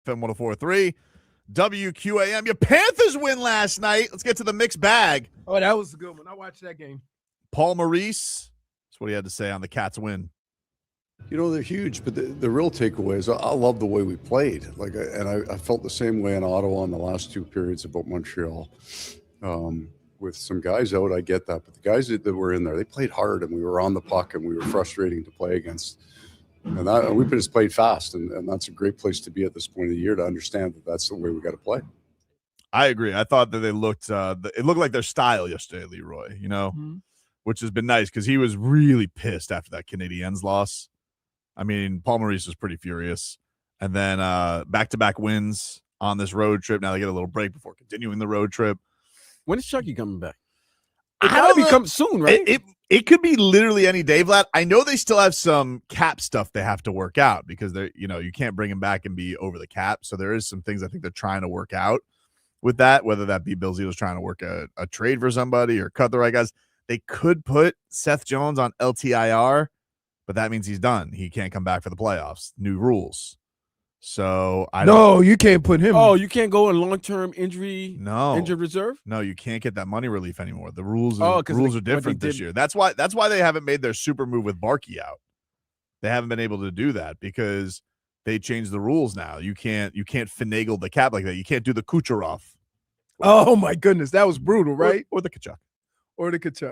FM 104.3 WQAM. Your Panthers win last night. Let's get to the mixed bag. Oh, that was a good one. I watched that game. Paul Maurice. That's what he had to say on the Cats win. You know, they're huge, but the real takeaway is I love the way we played. I felt the same way in Ottawa in the last two periods about Montreal. With some guys out, I get that. But the guys that were in there, they played hard, and we were on the puck, and we were frustrating to play against. And we just played fast, and that's a great place to be at this point of the year to understand that that's the way we got to play. I agree. I thought that they looked it looked like their style yesterday, Leroy, which has been nice because he was really pissed after that Canadiens loss. I mean, Paul Maurice was pretty furious. And then back-to-back wins on this road trip. Now they get a little break before continuing the road trip. When is Chucky coming back? It gotta become soon, right? It could be literally any day, Vlad. I know they still have some cap stuff they have to work out because they're, you can't bring him back and be over the cap. So there is some things I think they're trying to work out with that, whether that be Bill Zito's trying to work a trade for somebody or cut the right guys. They could put Seth Jones on LTIR, but that means he's done. He can't come back for the playoffs. New rules. So you can't put him. Oh, you can't go in long-term injured reserve? No, you can't get that money relief anymore. The rules are different this year. That's why they haven't made their super move with Barkey out. They haven't been able to do that because they changed the rules now. You can't finagle the cap like that. You can't do the Kucherov. Oh my goodness, that was brutal, right? Or the Kachuk.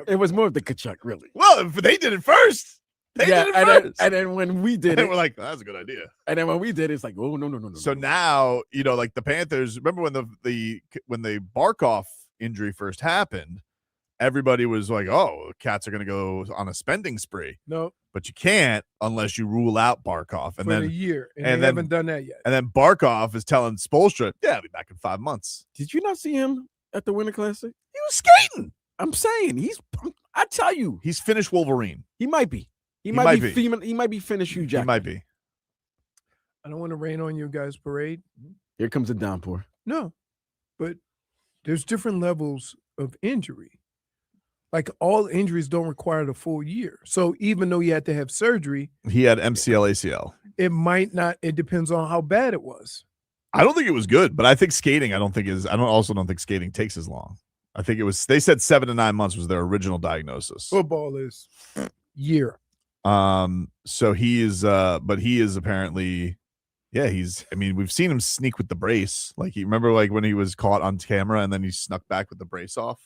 It was more of the Kachuk, really. Well, if they did it first. And then when we did it, we're like, that's a good idea. And then when we did it, it's like, oh no. So now, like the Panthers, remember when the Barkov injury first happened, everybody was like, oh, the Cats are going to go on a spending spree. No. But you can't unless you rule out Barkov. And for then a year. And they haven't done that yet. And then Barkov is telling Spoelstra, I'll be back in 5 months. Did you not see him at the Winter Classic? He was skating. I'm saying I tell you. He's finished Wolverine. He might be. He might be finished Hugh Jackman. He might be. I don't want to rain on you guys' parade. Here comes a downpour. No, but there's different levels of injury. Like all injuries don't require the full year. So even though he had to have surgery, he had MCL, ACL. It might not. It depends on how bad it was. I don't think it was good, but I think skating. I don't think skating takes as long. I think it was. They said 7 to 9 months was their original diagnosis. Football is year. So he is, but he is apparently, we've seen him sneak with the brace. Like remember when he was caught on camera and then he snuck back with the brace off.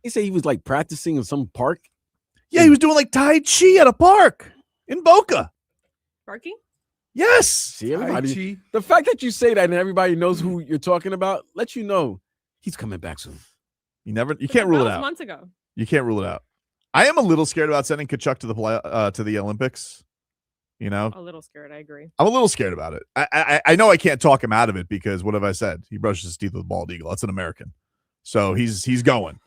He said he was like practicing in some park. Yeah, he was doing like Tai Chi at a park in Boca. Barking? Yes. See, everybody. The fact that you say that and everybody knows who you're talking about lets you know he's coming back soon. You can't rule it out. Months ago. You can't rule it out. I am a little scared about sending Kachuk to the Olympics. A little scared. I agree. I'm a little scared about it. I know I can't talk him out of it because what have I said? He brushes his teeth with a bald eagle. That's an American, so he's going.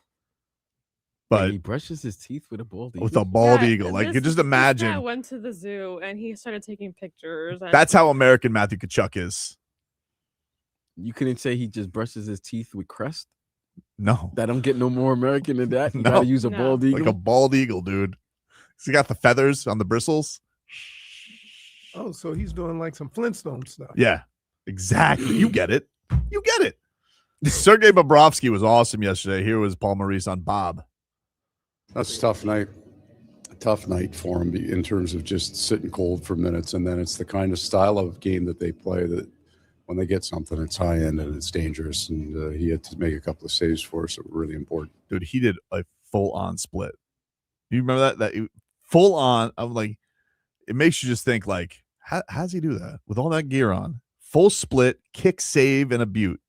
But he brushes his teeth with a bald eagle. With a bald eagle, like you can just imagine. I went to the zoo and he started taking pictures. That's how American Matthew Kachuk is. You couldn't say he just brushes his teeth with crest. No, that don't get no more American than that. You gotta use a bald eagle, like a bald eagle, dude. He got the feathers on the bristles. Oh, so he's doing like some Flintstone stuff. Yeah, exactly. You get it. Sergei Bobrovsky was awesome yesterday. Here was Paul Maurice on Bob. That's a tough night. A tough night for him in terms of just sitting cold for minutes, and then it's the kind of style of game that they play that. When they get something, it's high end and it's dangerous. And he had to make a couple of saves for us that were really important. Dude, he did a full-on split. You remember that full-on? I'm like, it makes you just think, like, how does he do that with all that gear on? Full split, kick, save, and a butte.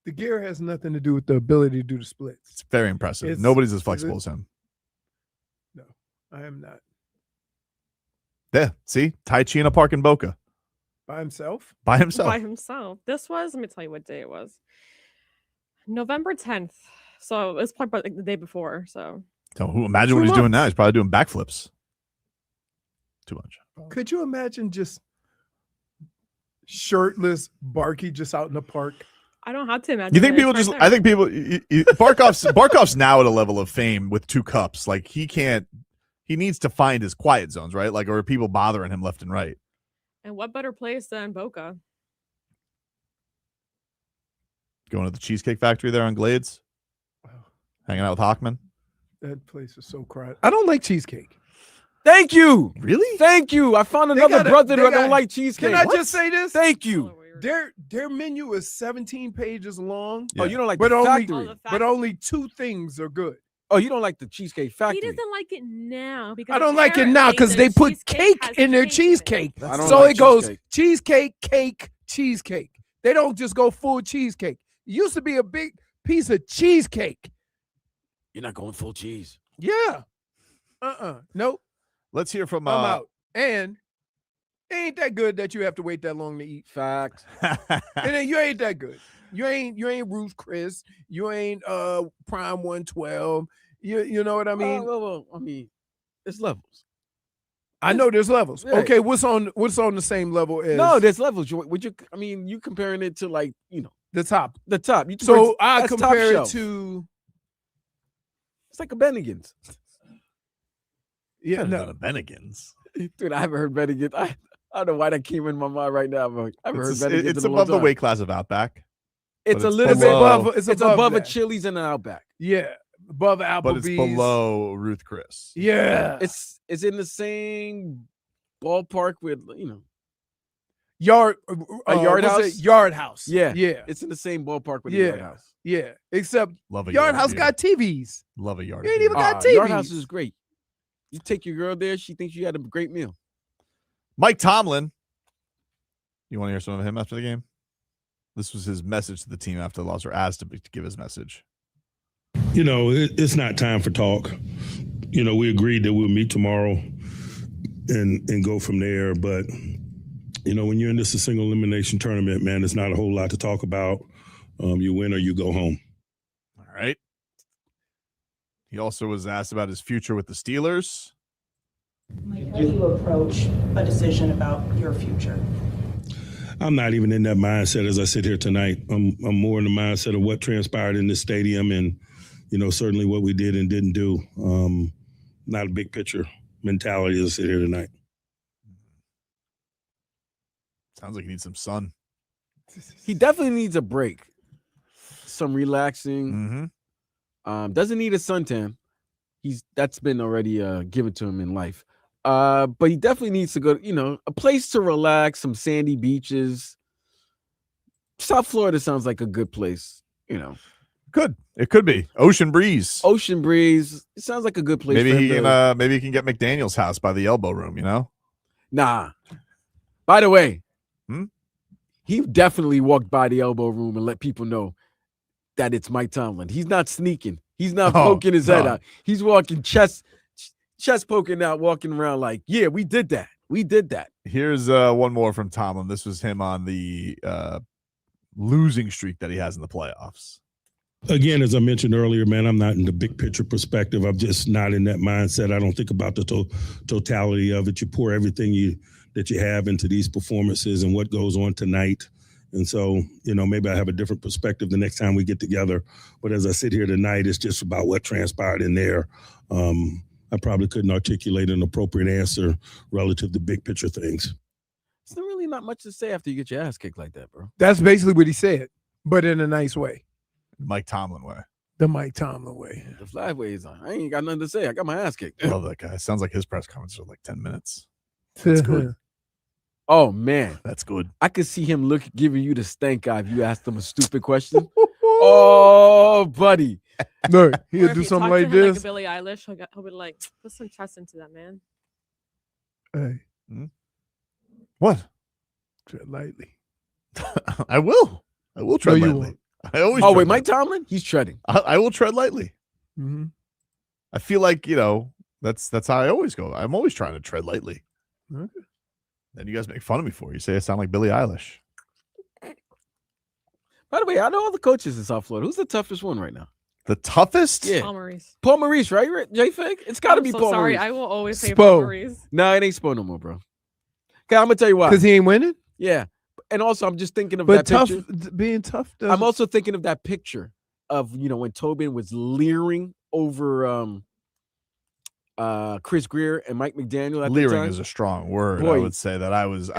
The gear has nothing to do with the ability to do the splits. It's very impressive. Nobody's as flexible as him. No, I am not. Yeah, see? Tai Chi in a park in Boca. By himself? By himself. This was, let me tell you what day it was. November 10th. So it's probably like the day before. So imagine what he's doing now. He's probably doing backflips. Too much. Could you imagine just shirtless Barkey just out in the park? I don't have to imagine. You think people just? I think people. Barkov's now at a level of fame with 2 cups. Like he needs to find his quiet zones, right? Like, or are people bothering him left and right? And what better place than Boca? Going to the Cheesecake Factory there on Glades. Hanging out with Hockman. That place is so crowded. I don't like cheesecake. Thank you. Really? Thank you. I found another brother that don't like cheesecake. Can I just say this? Thank you. Their menu is 17 pages long. Oh, you don't like but the only, factory. But only 2 things are good. Oh, you don't like the Cheesecake Factory. He doesn't like it now because I don't like it now because they put cake in their cheesecake. I don't So like it goes cheesecake. cheesecake, cake, cheesecake. They don't just go full cheesecake. It used to be a big piece of cheesecake. You're not going full cheese. Yeah. Nope. Let's hear from I'm out. And it ain't that good that you have to wait that long to eat. Fact. And then you ain't that good. You ain't Ruth Chris. You ain't Prime 112. You know what I mean? Well, I mean, it's levels. I know there's levels. Yeah. Okay, what's on the same level as No, there's levels. Would you? I mean, you comparing it to like the top. The top. So I that's top compare it shelf. to It's like a Bennigan's. yeah, no. The Bennigan's. Dude, I haven't heard Bennigan's. I don't know why that came in my mind right now, but I haven't heard Bennigan's. It's in a long above the time. weight class of Outback. It's but a little bit below- above. It's above a Chili's and an Outback. Yeah, above Applebee's. But it's below Ruth Chris. Yeah, It's in the same ballpark with Yard Yard what's House? it? Yard House. Yeah, yeah, it's in the same ballpark with yeah, the Yard House. yeah. Except Love a Yard House beer. got TVs. Love a yard. You ain't beer. even got Yard TVs. House is great. You take your girl there, she thinks you had a great meal. Mike Tomlin. You want to hear some of him after the game? This was his message to the team after the loss, or asked to give his message. It's not time for talk. We agreed that we'll meet tomorrow and go from there. But, when you're in this single elimination tournament, man, it's not a whole lot to talk about. You win or you go home. All right. He also was asked about his future with the Steelers. How do you approach a decision about your future? I'm not even in that mindset as I sit here tonight. I'm more in the mindset of what transpired in this stadium and, certainly what we did and didn't do. Not a big picture mentality as I sit here tonight. Sounds like he needs some sun. He definitely needs a break. Some relaxing. Mm-hmm. Doesn't need a suntan. That's been already given to him in life. But he definitely needs to go, a place to relax, some sandy beaches. South Florida sounds like a good place, Good. It could be. Ocean breeze. Ocean breeze. It sounds like a good place. Maybe for him he to- can maybe he can get McDaniel's house by the elbow room, Nah. By the way, Hmm? he definitely walked by the elbow room and let people know that it's Mike Tomlin. He's not sneaking. He's not poking his head out. He's walking chest poking out, walking around like, yeah, we did that. We did that. Here's one more from Tomlin. This was him on the losing streak that he has in the playoffs. Again, as I mentioned earlier, man, I'm not in the big picture perspective. I'm just not in that mindset. I don't think about the totality of it. You pour everything that you have into these performances and what goes on tonight. And so, maybe I have a different perspective the next time we get together. But as I sit here tonight, it's just about what transpired in there. I probably couldn't articulate an appropriate answer relative to big picture things. It's really not much to say after you get your ass kicked like that, bro. That's basically what he said, but in a nice way. Mike Tomlin way. The Mike Tomlin way. The flag way is on. I ain't got nothing to say. I got my ass kicked. Love that guy. Sounds like his press conferences are like 10 minutes. That's good. Oh man, that's good. I could see him giving you the stank eye if you asked him a stupid question. Oh, buddy. No, Or he'll if do you something talk to like him this. Like Billie Eilish, he'll be like, put some trust into that, man. Hey. What? Tread lightly. I will. I will tread No, you lightly. won't. I always. Oh tread wait, Mike lightly. Tomlin? He's treading. I will tread lightly. Mm-hmm. I feel like that's how I always go. I'm always trying to tread lightly. Okay. Then you guys make fun of me for it. You say I sound like Billie Eilish. By the way, I know all the coaches in South Florida. Who's the toughest one right now? The toughest? Yeah. Paul Maurice. Paul Maurice, right? J-Fig? It's got to I'm be so Paul sorry. Maurice. I will always say Spo. Paul Maurice. No, it ain't Spo no more, bro. Okay, I'm going to tell you why. Because he ain't winning? Yeah. And also, I'm just thinking of But that picture. being tough doesn't. I'm also thinking of that picture of, when Tobin was leering over Chris Greer and Mike McDaniel at the Leering time. is a strong word. I Boy. would say that I was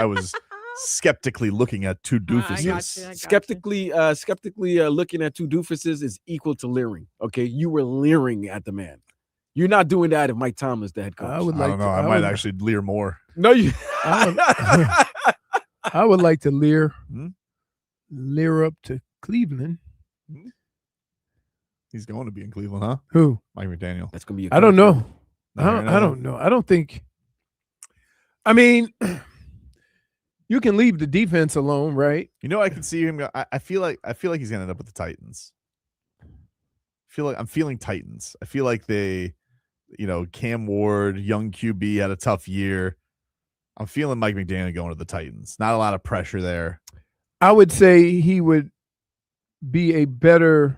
skeptically looking at two doofuses. Skeptically looking at two doofuses is equal to leering. Okay, you were leering at the man. You're not doing that if Mike Tomlin's the head coach. I don't know. I might actually leer more. No, you. I would like to leer up to Cleveland. He's going to be in Cleveland, huh? Who? Mike McDaniel. That's going to be. I don't know. I don't know. I don't think. I mean, you can leave the defense alone, right? You know, I can see him go. I feel like he's gonna end up with the Titans. I'm feeling Titans. I feel like they, Cam Ward, young QB, had a tough year. I'm feeling Mike McDaniel going to the Titans. Not a lot of pressure there. I would say he would be a better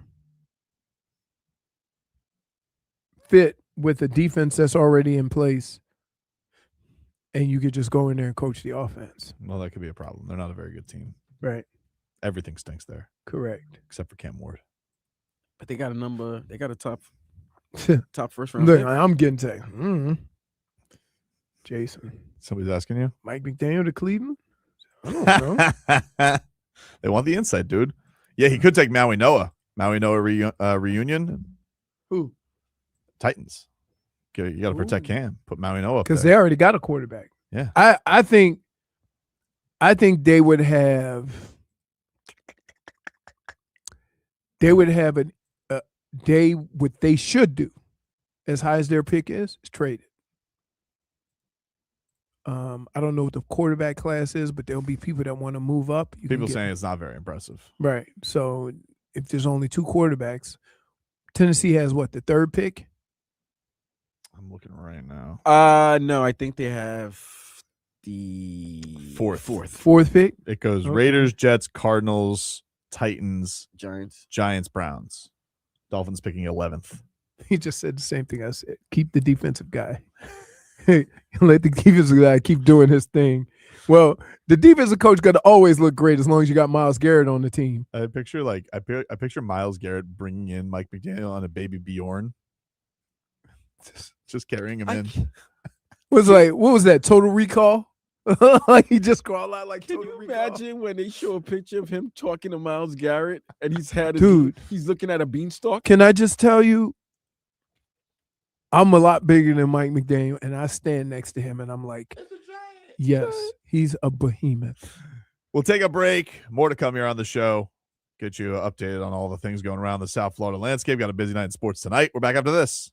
fit with a defense that's already in place, and you could just go in there and coach the offense. Well, that could be a problem. They're not a very good team. Right. Everything stinks there. Correct. Except for Cam Ward. But they got a top first round. Look, pick. I'm getting to Jason. Somebody's asking you? Mike McDaniel to Cleveland? I don't know. They want the insight, dude. Yeah, he could take Maui Noah. Maui Noah reunion. Who? Titans. You got to protect Cam. Put Maui Noah up because there. they already got a quarterback. Yeah. I think they would have what they should do, as high as their pick is trade it. I don't know what the quarterback class is, but there'll be people that want to move up. People saying it's not very impressive. Right. So if there's only two quarterbacks, Tennessee has what, the third pick? I'm looking right now. No, I think they have the fourth pick. It goes Raiders, Jets, Cardinals, Titans, Giants, Browns. Dolphins picking 11th. He just said the same thing I said. Keep the defensive guy. Let the defensive guy keep doing his thing. Well, the defensive coach got to always look great as long as you got Myles Garrett on the team. I picture Myles Garrett bringing in Mike McDaniel on a baby Bjorn. Just carrying him in. What was that? Total Recall? Like he just crawled out like. Can you imagine when they show a picture of him talking to Myles Garrett and he's looking at a beanstalk? Can I just tell you, I'm a lot bigger than Mike McDaniel, and I stand next to him, and I'm like, yes, he's a behemoth. We'll take a break. More to come here on the show. Get you updated on all the things going around the South Florida landscape. Got a busy night in sports tonight. We're back after this.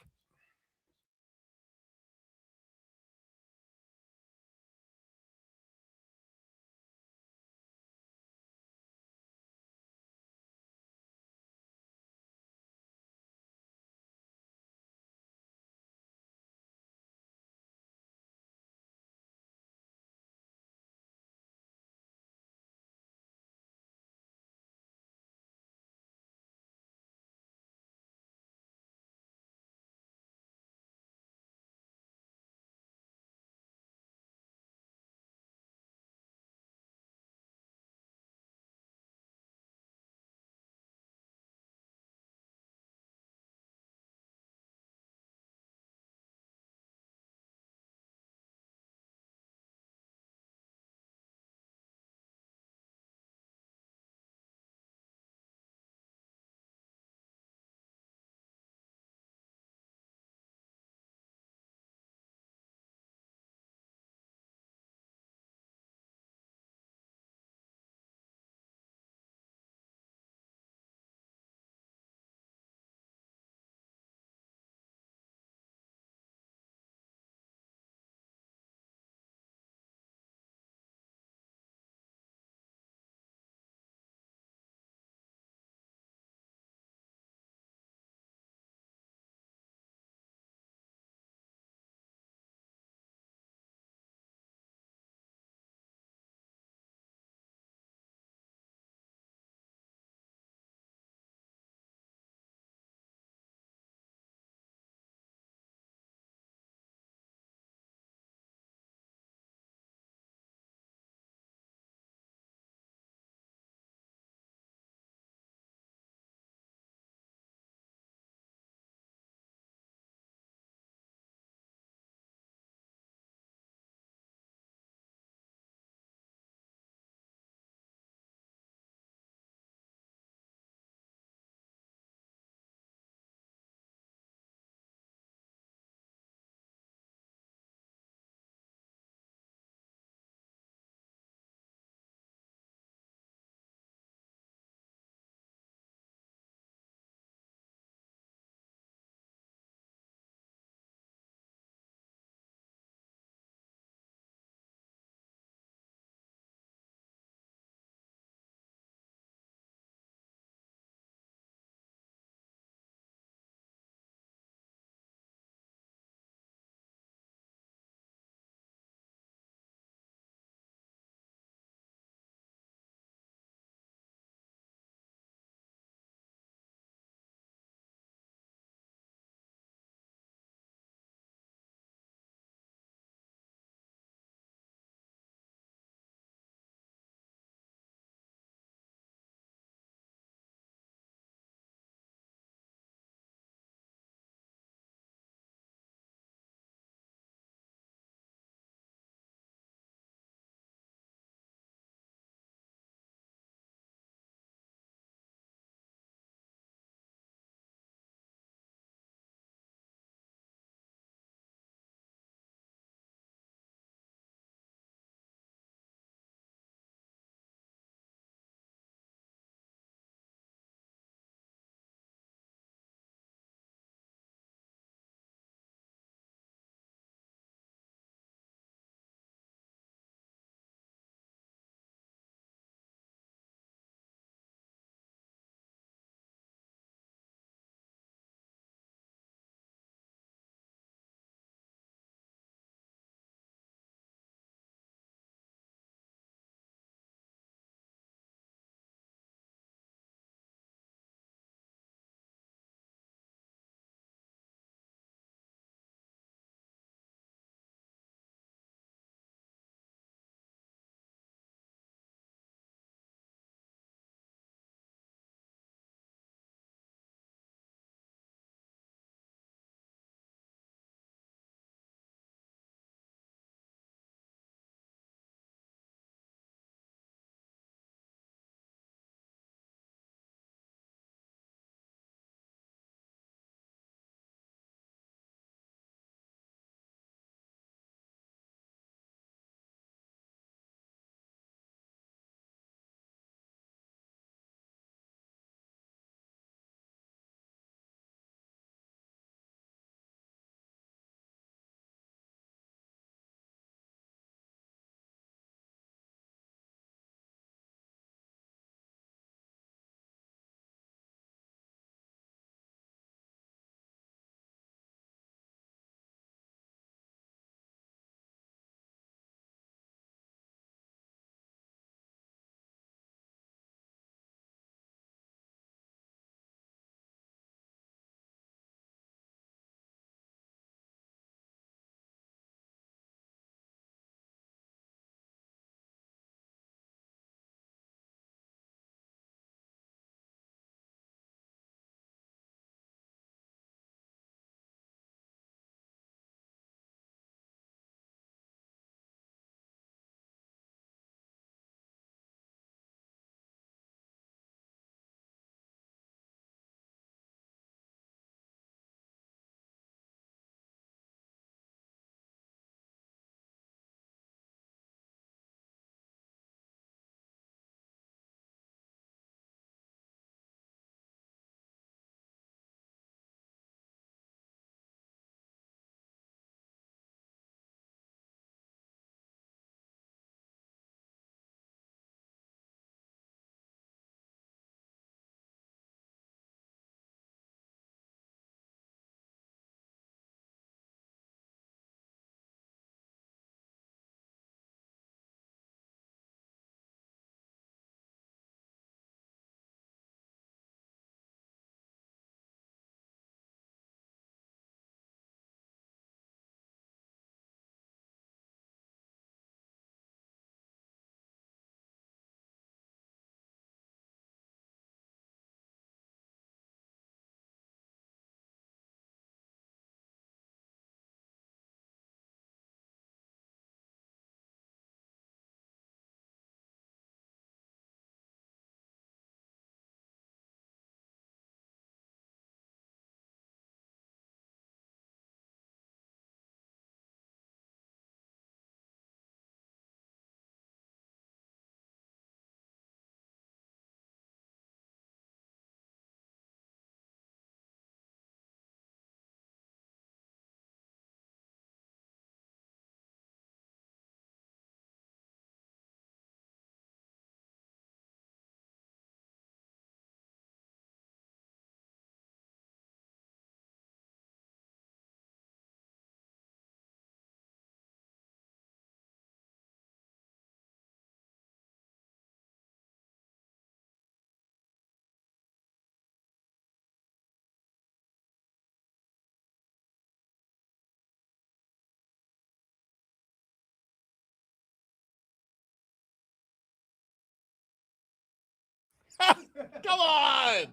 Come on.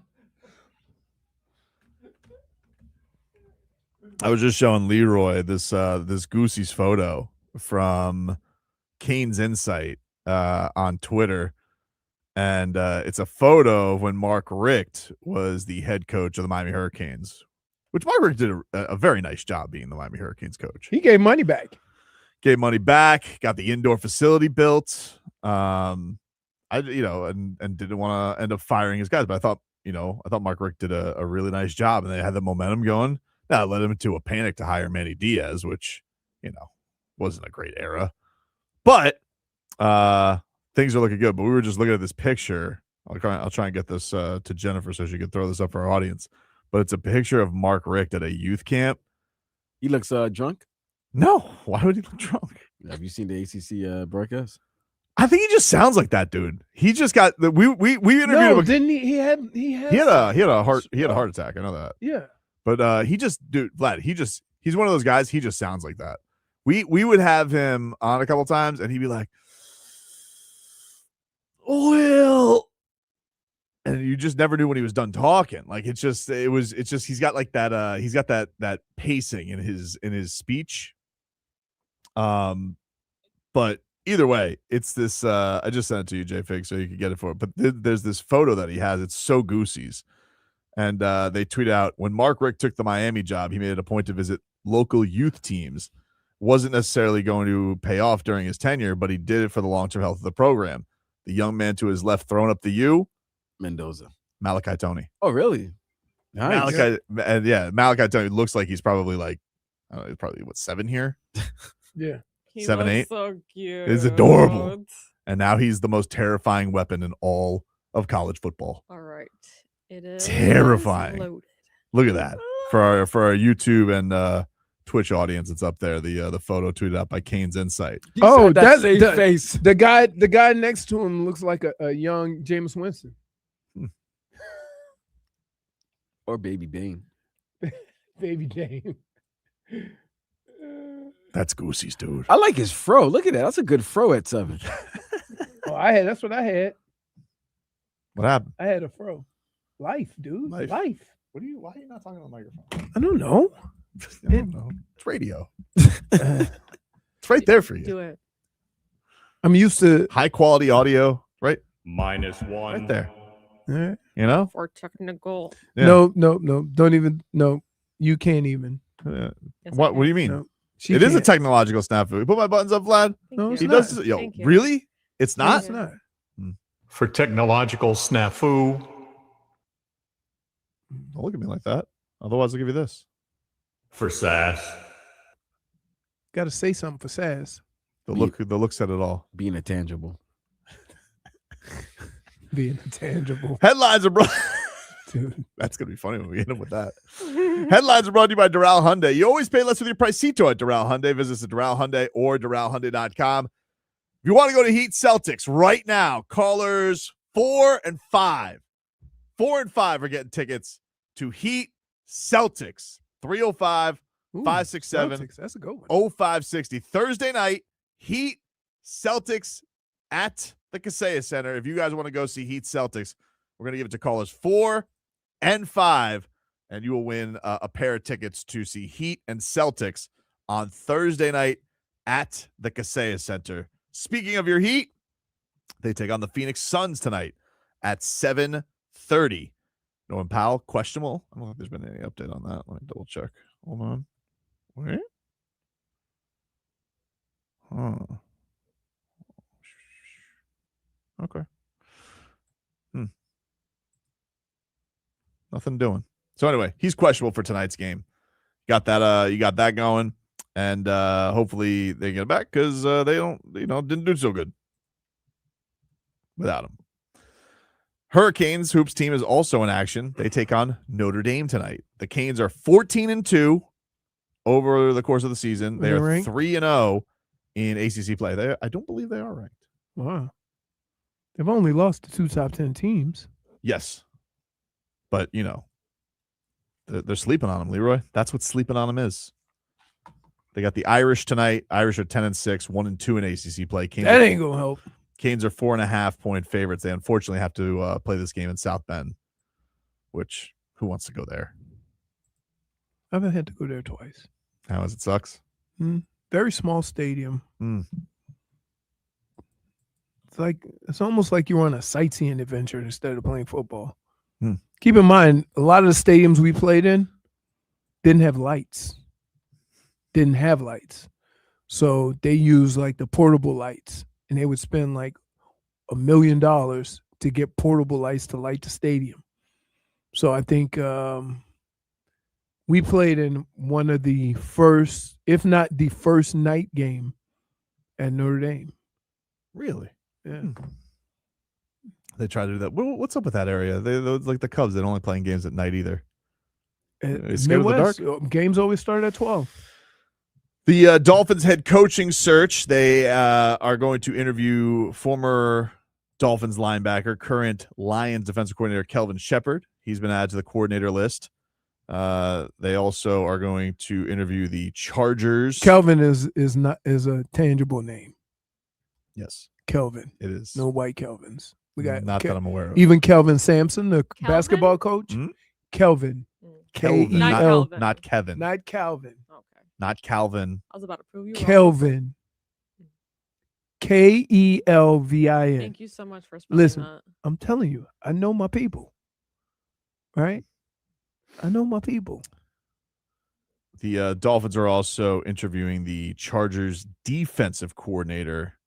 I was just showing Leroy this Goosey's photo from Canes Insight on Twitter. And it's a photo of when Mark Richt was the head coach of the Miami Hurricanes, which Mark Richt did a very nice job being the Miami Hurricanes coach. He gave money back. Got the indoor facility built. And didn't want to end up firing his guys, but I thought Mark Richt did a really nice job, and they had the momentum going. That led him into a panic to hire Manny Diaz, which, wasn't a great era. But things are looking good. But we were just looking at this picture. I'll try and get this to Jennifer so she can throw this up for our audience. But it's a picture of Mark Richt at a youth camp. He looks drunk. No, why would he look drunk? Have you seen the ACC broadcast? I think he just sounds like that dude. He just got the we interviewed him. Didn't he? He had a heart attack. I know that. Yeah. But Vlad, he's one of those guys. He just sounds like that. We would have him on a couple times, and he'd be like, "Well," and you just never knew when he was done talking. Like it's just he's got like that. He's got that pacing in his speech. But either way, it's this. I just sent it to you, J-Fig, so you can get it for it. But there's this photo that he has. It's so Goosey's. And they tweet out, when Mark Richt took the Miami job, he made it a point to visit local youth teams. Wasn't necessarily going to pay off during his tenure, but he did it for the long-term health of the program. The young man to his left throwing up the U. Mendoza. Malachi Toney. Oh, really? Nice. Malachi Toney looks like he's probably like, I don't know, probably 7 here? Yeah. 7, 8. So cute. It's adorable. And now he's the most terrifying weapon in all of college football. All right. It is terrifying. Loaded. Look at that. For our YouTube and Twitch audience, it's up there. The photo tweeted out by Canes Insight. That's face. The guy next to him looks like a young Jameis Winston. Or Baby Dane. Baby Dane. That's Goosey's, dude. I like his fro. Look at that. That's a good fro at 7. That's what I had. What happened? I had a fro. Life, dude. Life. Why are you not talking on the microphone? I don't know. I don't know. It's radio. It's right there for you. Do it. I'm used to high quality audio, right? -1. Right there. Right. For technical. Yeah. No. Don't even. No, you can't even. Yes, What do you mean? No, it is a technological snafu. Put my buttons up, Vlad. No, it's he not. does. Yo, Thank you. really? It's not. It's not. For technological snafu. Don't look at me like that. Otherwise, I'll give you this. For sass. Got to say something for sass. The look said it all. Being intangible. Being intangible. Headlines are brought. Dude, that's gonna be funny when we end up with that. Headlines are brought to you by Doral Hyundai. You always pay less with your Pricito at Doral Hyundai. Visit us at Doral Hyundai or DoralHyundai.com. If you want to go to Heat Celtics right now, callers 4 and 5. 4 and 5 are getting tickets to Heat Celtics. 305 567 Celtics, that's a good one. 0560. Thursday night, Heat Celtics at the Kaseya Center. If you guys want to go see Heat Celtics, we're going to give it to callers 4 and 5, and you will win a pair of tickets to see Heat and Celtics on Thursday night at the Kaseya Center. Speaking of your Heat, they take on the Phoenix Suns tonight at 7:30. Norman Powell, questionable. I don't know if there's been any update on that. Let me double check. Hold on. Wait. Okay. Nothing doing. So anyway, he's questionable for tonight's game. Got that. You got that going, and hopefully they get it back because they didn't do so good without him. Hurricanes hoops team is also in action. They take on Notre Dame tonight. The Canes are 14-2 over the course of the season. They are 3-0 in ACC play. I don't believe they are ranked. Wow. They've only lost to 2 top 10 teams. Yes. But, they're sleeping on them, Leroy. That's what sleeping on them is. They got the Irish tonight. Irish are 10-6, 1-2 in ACC play. That ain't going to help. Canes are 4.5-point favorites. They unfortunately have to play this game in South Bend, which who wants to go there? I've had to go there twice. How is it? Sucks. Very small stadium. It's almost like you're on a sightseeing adventure instead of playing football. Keep in mind, a lot of the stadiums we played in didn't have lights. So they used like the portable lights, and they would spend like $1 million to get portable lights to light the stadium. So I think we played in one of the first, if not the first night game at Notre Dame. Really? Yeah. They try to do that. What's up with that area? They're like the Cubs. They don't like playing games at night either. It's scared of the dark. Games always start at 12. The Dolphins head coaching search. They are going to interview former Dolphins linebacker, current Lions defensive coordinator Kelvin Sheppard. He's been added to the coordinator list. They also are going to interview the Chargers. Kelvin is a tangible name. Yes, Kelvin. It is. No white Kelvins. We got not that I'm aware of. Even Kelvin Sampson, the basketball coach. Kelvin. Kelvin. Not Kevin. Not Calvin. Not Calvin. I was about to prove you wrong. Kelvin. Kelvin. Thank you so much for spelling Listen, that. I'm telling you, I know my people. Right? I know my people. The Dolphins are also interviewing the Chargers defensive coordinator,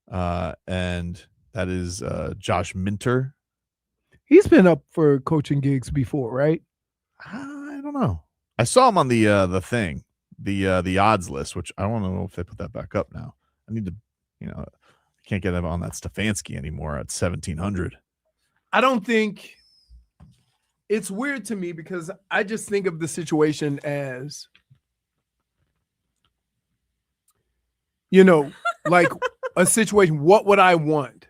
and that is Josh Minter. He's been up for coaching gigs before, right? I don't know. I saw him on the thing, the odds list, which I don't know if they put that back up now. I need to, I can't get him on that Stefanski anymore at 1,700. I don't think it's weird to me because I just think of the situation as, like a situation. What would I want?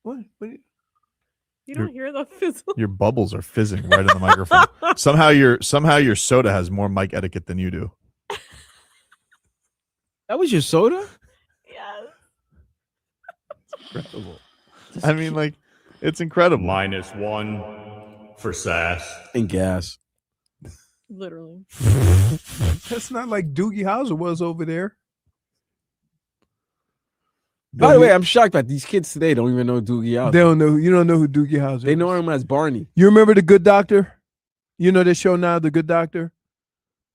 What? You don't hear the fizzle. Your bubbles are fizzing right in the microphone. Somehow your soda has more mic etiquette than you do. That was your soda? Yes. Incredible. I mean, like, it's incredible. -1 for sass and gas. Literally. That's not like Doogie Howser was over there. By the way, I'm shocked that these kids today don't even know Doogie Howser. They don't know. You don't know who Doogie Howser is. They know him as Barney. You remember The Good Doctor? You know the show now, The Good Doctor,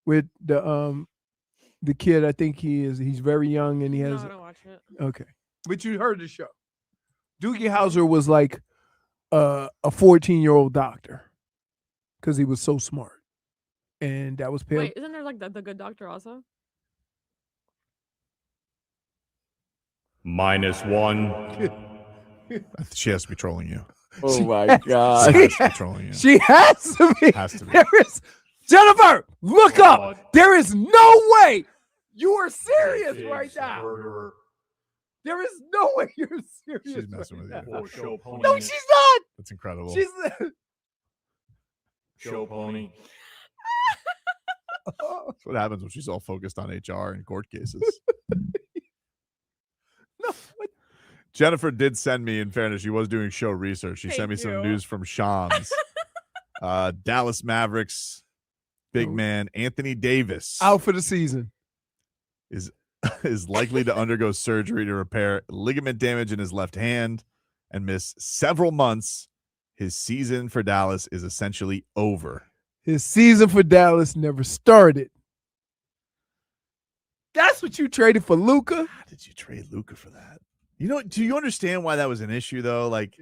with the kid. I think he's very young and he has. No, I don't watch it. Okay, but you heard the show. Doogie Howser was like a 14-year-old doctor because he was so smart, and that was paid. Wait, isn't there like the Good Doctor also? -1. She has to be trolling you. Oh my God. She has to be trolling you. She has to be. Has to be. There is, Jennifer, look up. There is no way you are serious right now. There is no way you're serious. She's messing right with you. now. No, she's not. That's incredible. She's Show pony. That's what happens when she's all focused on HR and court cases. Jennifer did send me, in fairness, she was doing show research. She sent me some news from Shams. Dallas Mavericks big man Anthony Davis out for the season. Is likely to undergo surgery to repair ligament damage in his left hand and miss several months. His season for Dallas is essentially over. His season for Dallas never started. That's what you traded for Luka? How did you trade Luka for that? Do you understand why that was an issue, though? Like,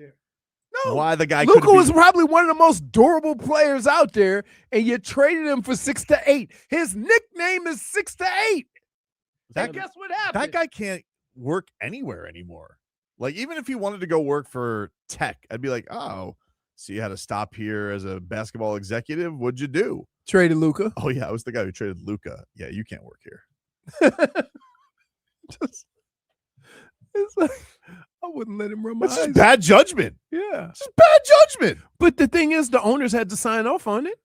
no, why the guy Luka was probably one of the most durable players out there, and you traded him for 6 to 8. His nickname is 6 to 8. And guess what happened? That guy can't work anywhere anymore. Like, even if he wanted to go work for Tech, I'd be like, oh, so you had to stop here as a basketball executive? What'd you do? Traded Luka. Oh, yeah, I was the guy who traded Luka. Yeah, you can't work here. It's like, I wouldn't let him run my That's eyes. just bad judgment. Yeah. It's just bad judgment. But the thing is, the owners had to sign off on it.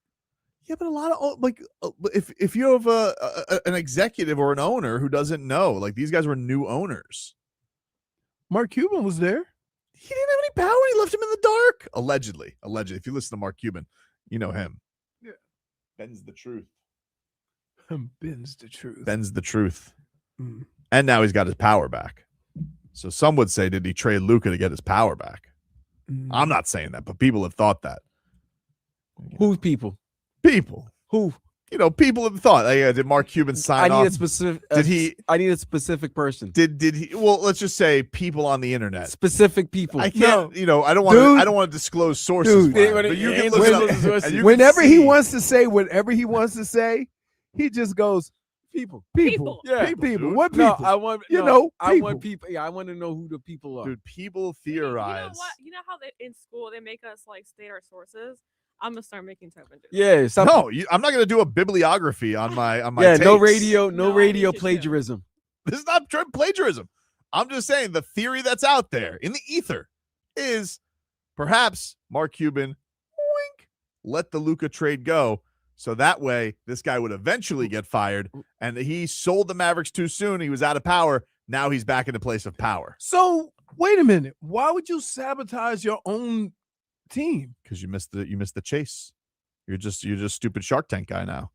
Yeah, but a lot of, like, if you have an executive or an owner who doesn't know, like, these guys were new owners. Mark Cuban was there. He didn't have any power. He left him in the dark. Allegedly. If you listen to Mark Cuban, you know him. Yeah. Ben's the truth. Ben's the truth. Ben's the truth. Mm. And now he's got his power back. So some would say, did he trade Luka to get his power back? I'm not saying that, but people have thought that. Who's people? People. Who? People have thought. Did Mark Cuban sign off? I need a specific. I need a specific person. Did he? Well, let's just say people on the internet. Specific people. I can't. No. I don't want. I don't want to disclose sources. Dude, but you can look it up. Whenever he wants to say whatever he wants to say, he just goes people. Yeah. People. What people? No, I want. I want people. Yeah, I want to know who the people are. Dude, people theorize. You know what? You know how in school they make us state our sources. I'm gonna start making Tobin do. Yeah. No, I'm not gonna do a bibliography on my. Yeah. Takes. No radio plagiarism. This is not plagiarism. I'm just saying the theory that's out there in the ether is perhaps Mark Cuban, wink, let the Luka trade go. So that way, this guy would eventually get fired. And he sold the Mavericks too soon. He was out of power. Now he's back in the place of power. So wait a minute. Why would you sabotage your own team? Because you missed the chase. You're just stupid Shark Tank guy now.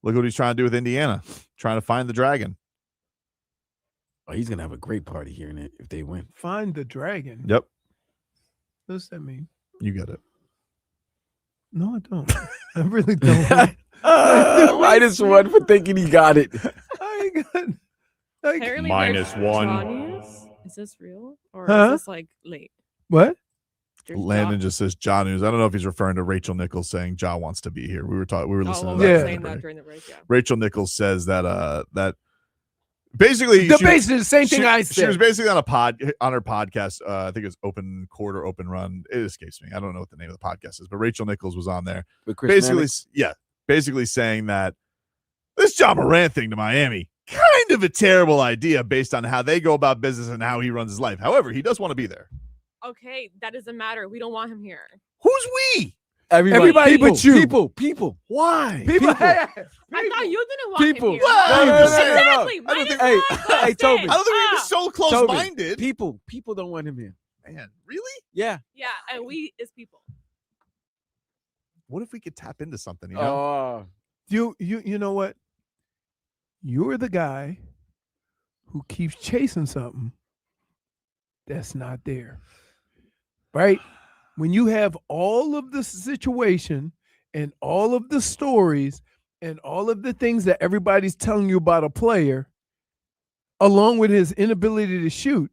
Look what he's trying to do with Indiana, trying to find the dragon. Oh, he's gonna have a great party here in it if they win. Find the dragon. Yep. What does that mean? You get it. No, I don't. I really don't. -1 for thinking he got it. I got. Apparently -1. Is this real or Huh? is this late? What? Landon just says Ja News. I don't know if he's referring to Rachel Nichols saying Ja wants to be here. We were listening to that. Saying that during the break, yeah. Rachel Nichols says that basically the same thing I said. She was basically on her podcast. I think it was Open Court or Open Run. It escapes me. I don't know what the name of the podcast is, but Rachel Nichols was on there. With Chris Basically saying that this Ja Morant thing to Miami, kind of a terrible idea based on how they go about business and how he runs his life. However, he does want to be there. Okay, that doesn't matter. We don't want him here. Who's we? Everybody but you. People. Why? People. I thought you didn't want him here. Exactly. Hey, Tobin. I don't think we were so close-minded. People don't want him here. Man, really? Yeah. Yeah, and we is people. What if we could tap into something? You know? You know what? You're the guy who keeps chasing something that's not there, right? When you have all of the situation and all of the stories and all of the things that everybody's telling you about a player, along with his inability to shoot,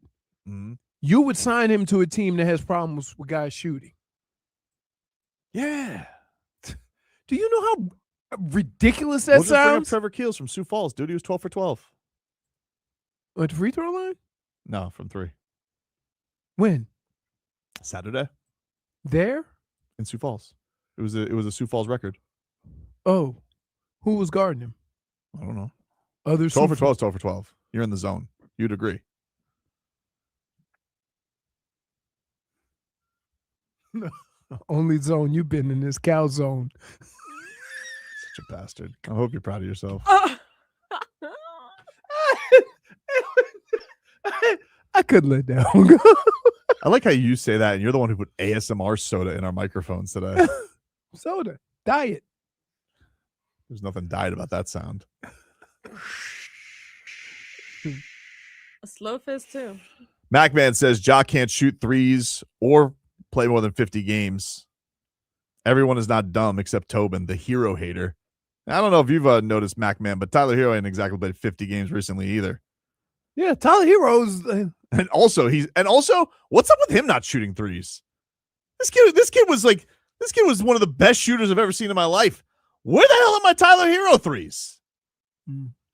you would sign him to a team that has problems with guys shooting. Yeah. Do you know how ridiculous that We'll just bring up sounds? Trevor Keels from Sioux Falls. Dude, he was 12 for 12. At the free throw line? No, from 3. When? Saturday There? in Sioux Falls. It was a Sioux Falls record. Oh, who was guarding him? I don't know. Other 12 for Sioux 12 is 12 for 12. You're in the zone. You'd agree. No. Only zone you've been in this cow zone. Such a bastard. I hope you're proud of yourself. I couldn't let that one go. I like how you say that, and you're the one who put ASMR soda in our microphones today. Soda. Diet. There's nothing diet about that sound. A slow fizz too. MacMan says Ja can't shoot threes or play more than 50 games. Everyone is not dumb except Tobin, the hero hater. I don't know if you've noticed MacMan, but Tyler Hero ain't exactly played 50 games recently either. Yeah, Tyler Hero's. And also, what's up with him not shooting threes? This kid was one of the best shooters I've ever seen in my life. Where the hell are my Tyler Hero threes?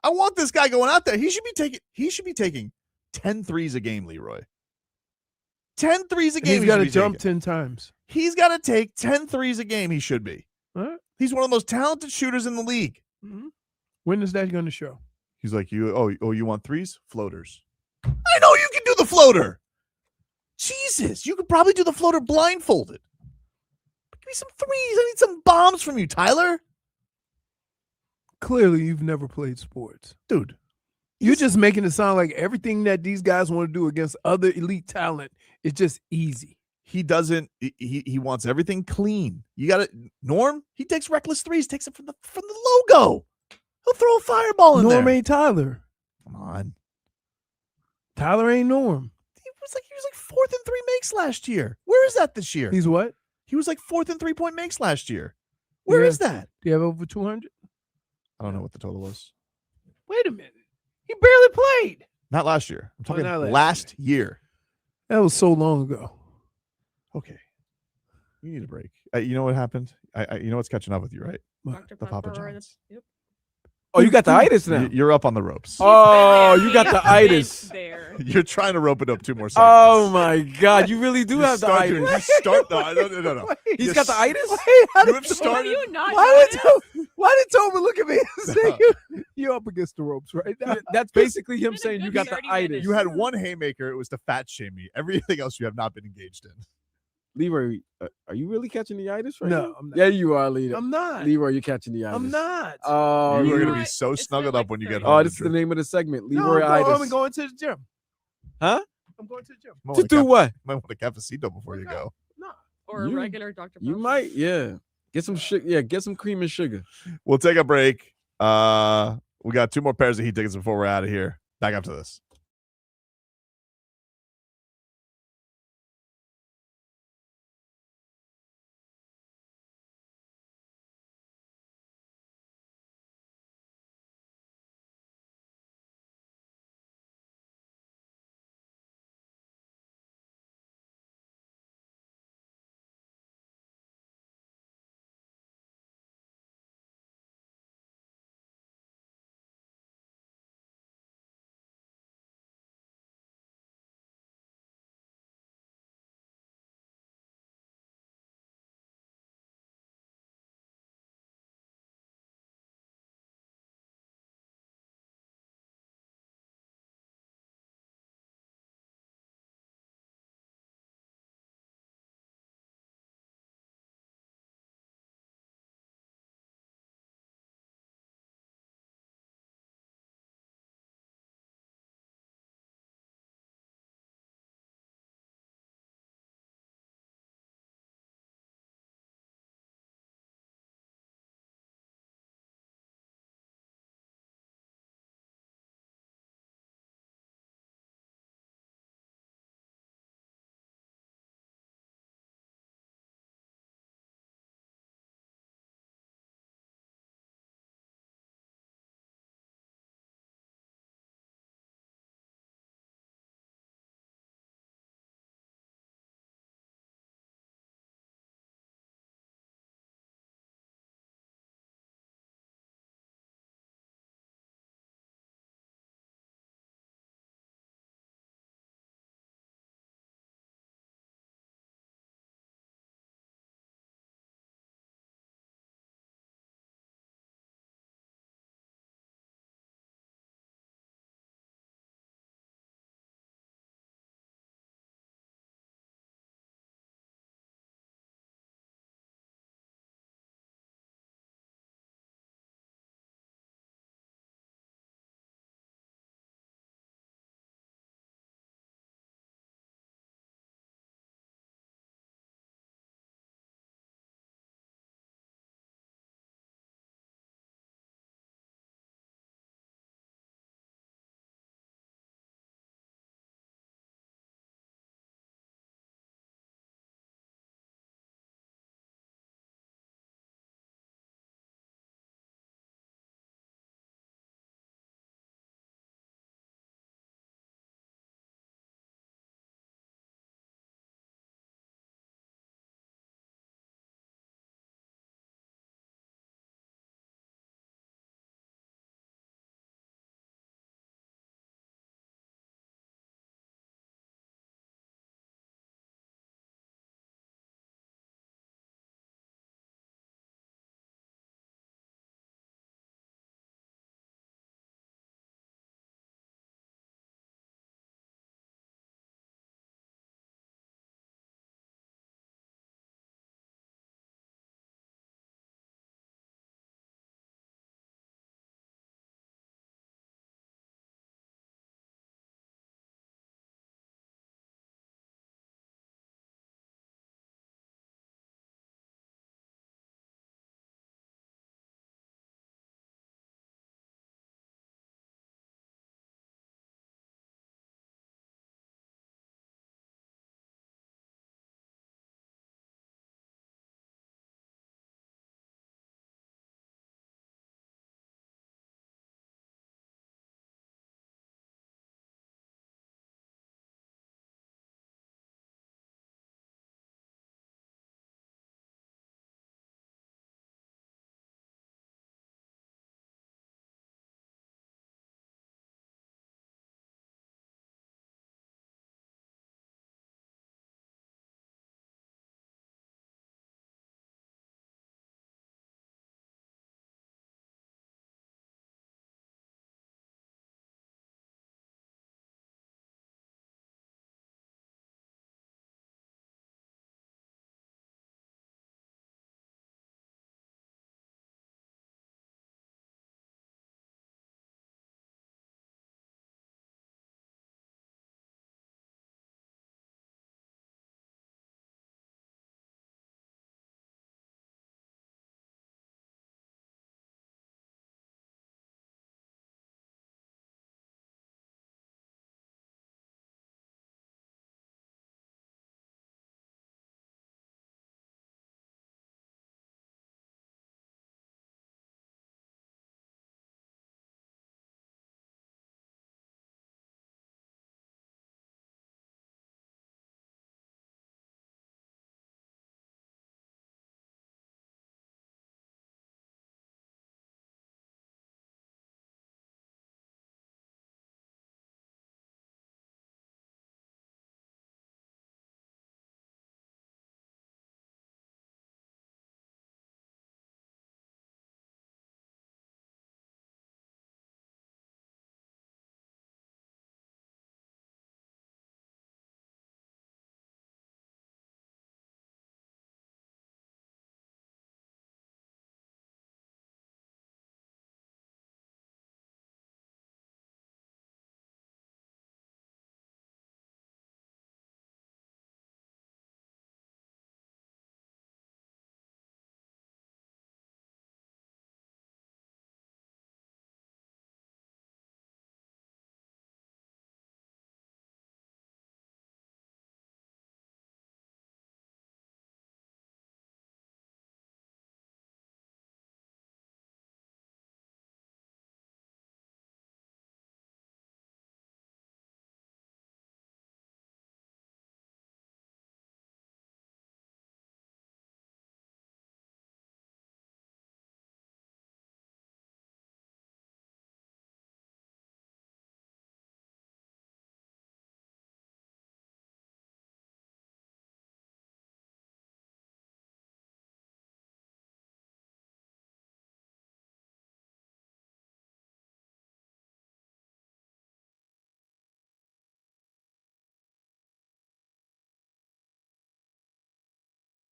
I want this guy going out there. He should be taking 10 threes a game, Leroy. 10 threes a game. He's got to jump 10 times. He's got to take 10 threes a game. He should be. Right. He's one of the most talented shooters in the league. When is that going to show? He's like, you want threes? Floaters. I know you can do the floater. Jesus, you could probably do the floater blindfolded. Give me some threes. I need some bombs from you, Tyler. Clearly, you've never played sports. Dude, You're just making it sound like everything that these guys want to do against other elite talent is just easy. He doesn't. He wants everything clean. You got it, Norm. He takes reckless threes. Takes it from the logo. He'll throw a fireball in Norm there. ain't Tyler. Come on. Tyler ain't Norm. He was like 4th in 3 makes last year. Where is that this year? He's what? He was like 4th in 3-point makes last year. Where is that? Do you have over 200? I don't know what the total was. Wait a minute. He barely played. Not last year. I'm talking not last year. That was so long ago. Okay. You need a break. You know what happened? You know what's catching up with you, right? Dr. The Papa Pepper. John's. Yep. Oh, you got the itis now. You're up on the ropes. Oh, you got the itis. You're trying to rope it up 2 more seconds. Oh my God, you really do have the start itis. You start. No. He's got the itis. You have started. Why did Tobin look at me and say you're up against the ropes right now? That's basically him saying you got the itis. You had one haymaker. It was to fat shame me. Everything else you have not been engaged in. Leroy, are you really catching the itis right No, now? I'm not. Yeah, you are, Leroy. I'm not. You're catching the itis. I'm not. Oh, You are Leroy. going to be so snuggled up when you get home. Oh, this is the name of the segment. Leroy I'm itis. going to the gym. Huh? I'm going to the gym. Might To want do what? Might want a cafecito before you go. Or a regular Dr. You Pepper. might, yeah. Get some sugar. Yeah, get some cream and sugar. We'll take a break. We got 2 more pairs of Heat tickets before we're out of here. Back up to this.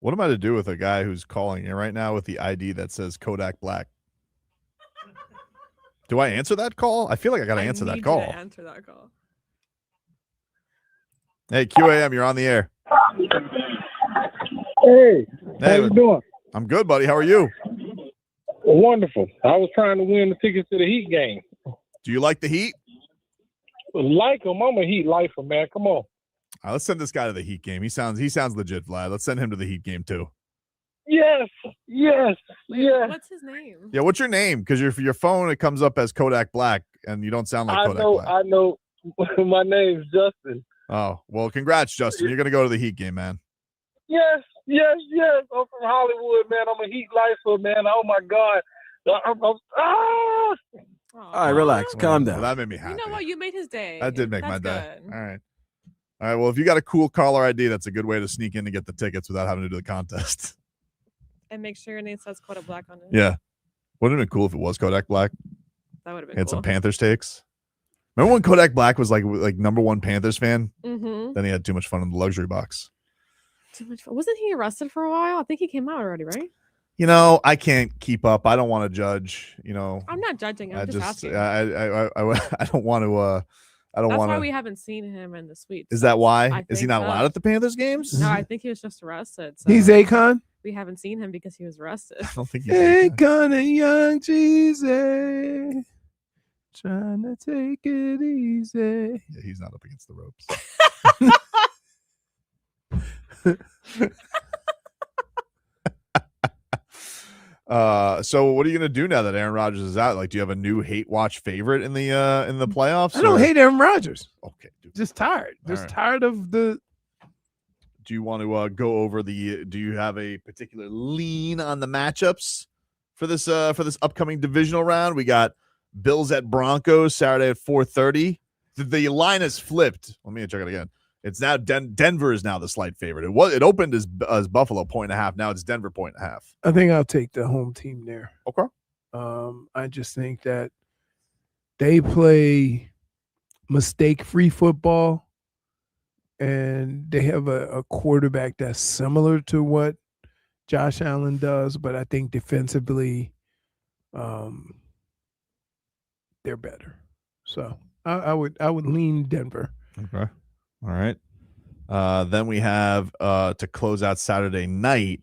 What am I to do with a guy who's calling you right now with the ID that says Kodak Black? Do I answer that call? I feel like I got to answer that call. Answer that call. Hey, QAM, you're on the air. Hey, how you doing? I'm good, buddy. How are you? Wonderful. I was trying to win the tickets to the Heat game. Do you like the Heat? Like them. I'm a Heat lifer, man. Come on. All right, let's send this guy to the Heat game. He sounds legit, Vlad. Let's send him to the Heat game too. Yes. What's his name? Yeah, what's your name? Because your phone, it comes up as Kodak Black, and you don't sound like Kodak Black. I know. My name's Justin. Oh, well, congrats, Justin. You're going to go to the Heat game, man. Yes. I'm from Hollywood, man. I'm a Heat lifer, man. Oh, my God. All right, relax. Calm down. Well, that made me happy. You know what? You made his day. That did make my day. Good. All right. Well, if you got a cool caller ID, that's a good way to sneak in to get the tickets without having to do the contest. And make sure your name says Kodak Black on it. Yeah. Wouldn't it have been cool if it was Kodak Black? That would have been Had cool. some Panthers takes. Remember when Kodak Black was like number one Panthers fan? Mm-hmm. Then he had too much fun in the luxury box. Too much fun. Wasn't he arrested for a while? I think he came out already, right? You know, I can't keep up. I don't want to judge. You know, I'm not judging. I'm just asking. I don't want to. I don't That's want why to. we haven't seen him in the suites. Is that why? I Is he think not so. allowed at the Panthers games? No, I think he was just arrested. So He's Akon? We haven't seen him because he was arrested. I don't think he's Akon and young Jesus. Trying to take it easy. Yeah, he's not up against the ropes. So what are you gonna do now that Aaron Rodgers is out? Like, do you have a new hate watch favorite in the playoffs? I don't hate Aaron Rodgers. Okay, dude. Just tired. All Just right. tired of the. Do you want to go over the? Do you have a particular lean on the matchups for this upcoming divisional round? We got Bills at Broncos Saturday at 4:30. The line has flipped. Let me check it again. It's now Denver is now the slight favorite. It opened as Buffalo 1.5. Now it's Denver 1.5. I think I'll take the home team there. Okay. I just think that they play mistake-free football, and they have a quarterback that's similar to what Josh Allen does, but I think defensively, they're better. So I would lean Denver. Okay. All right. Then we have to close out Saturday night,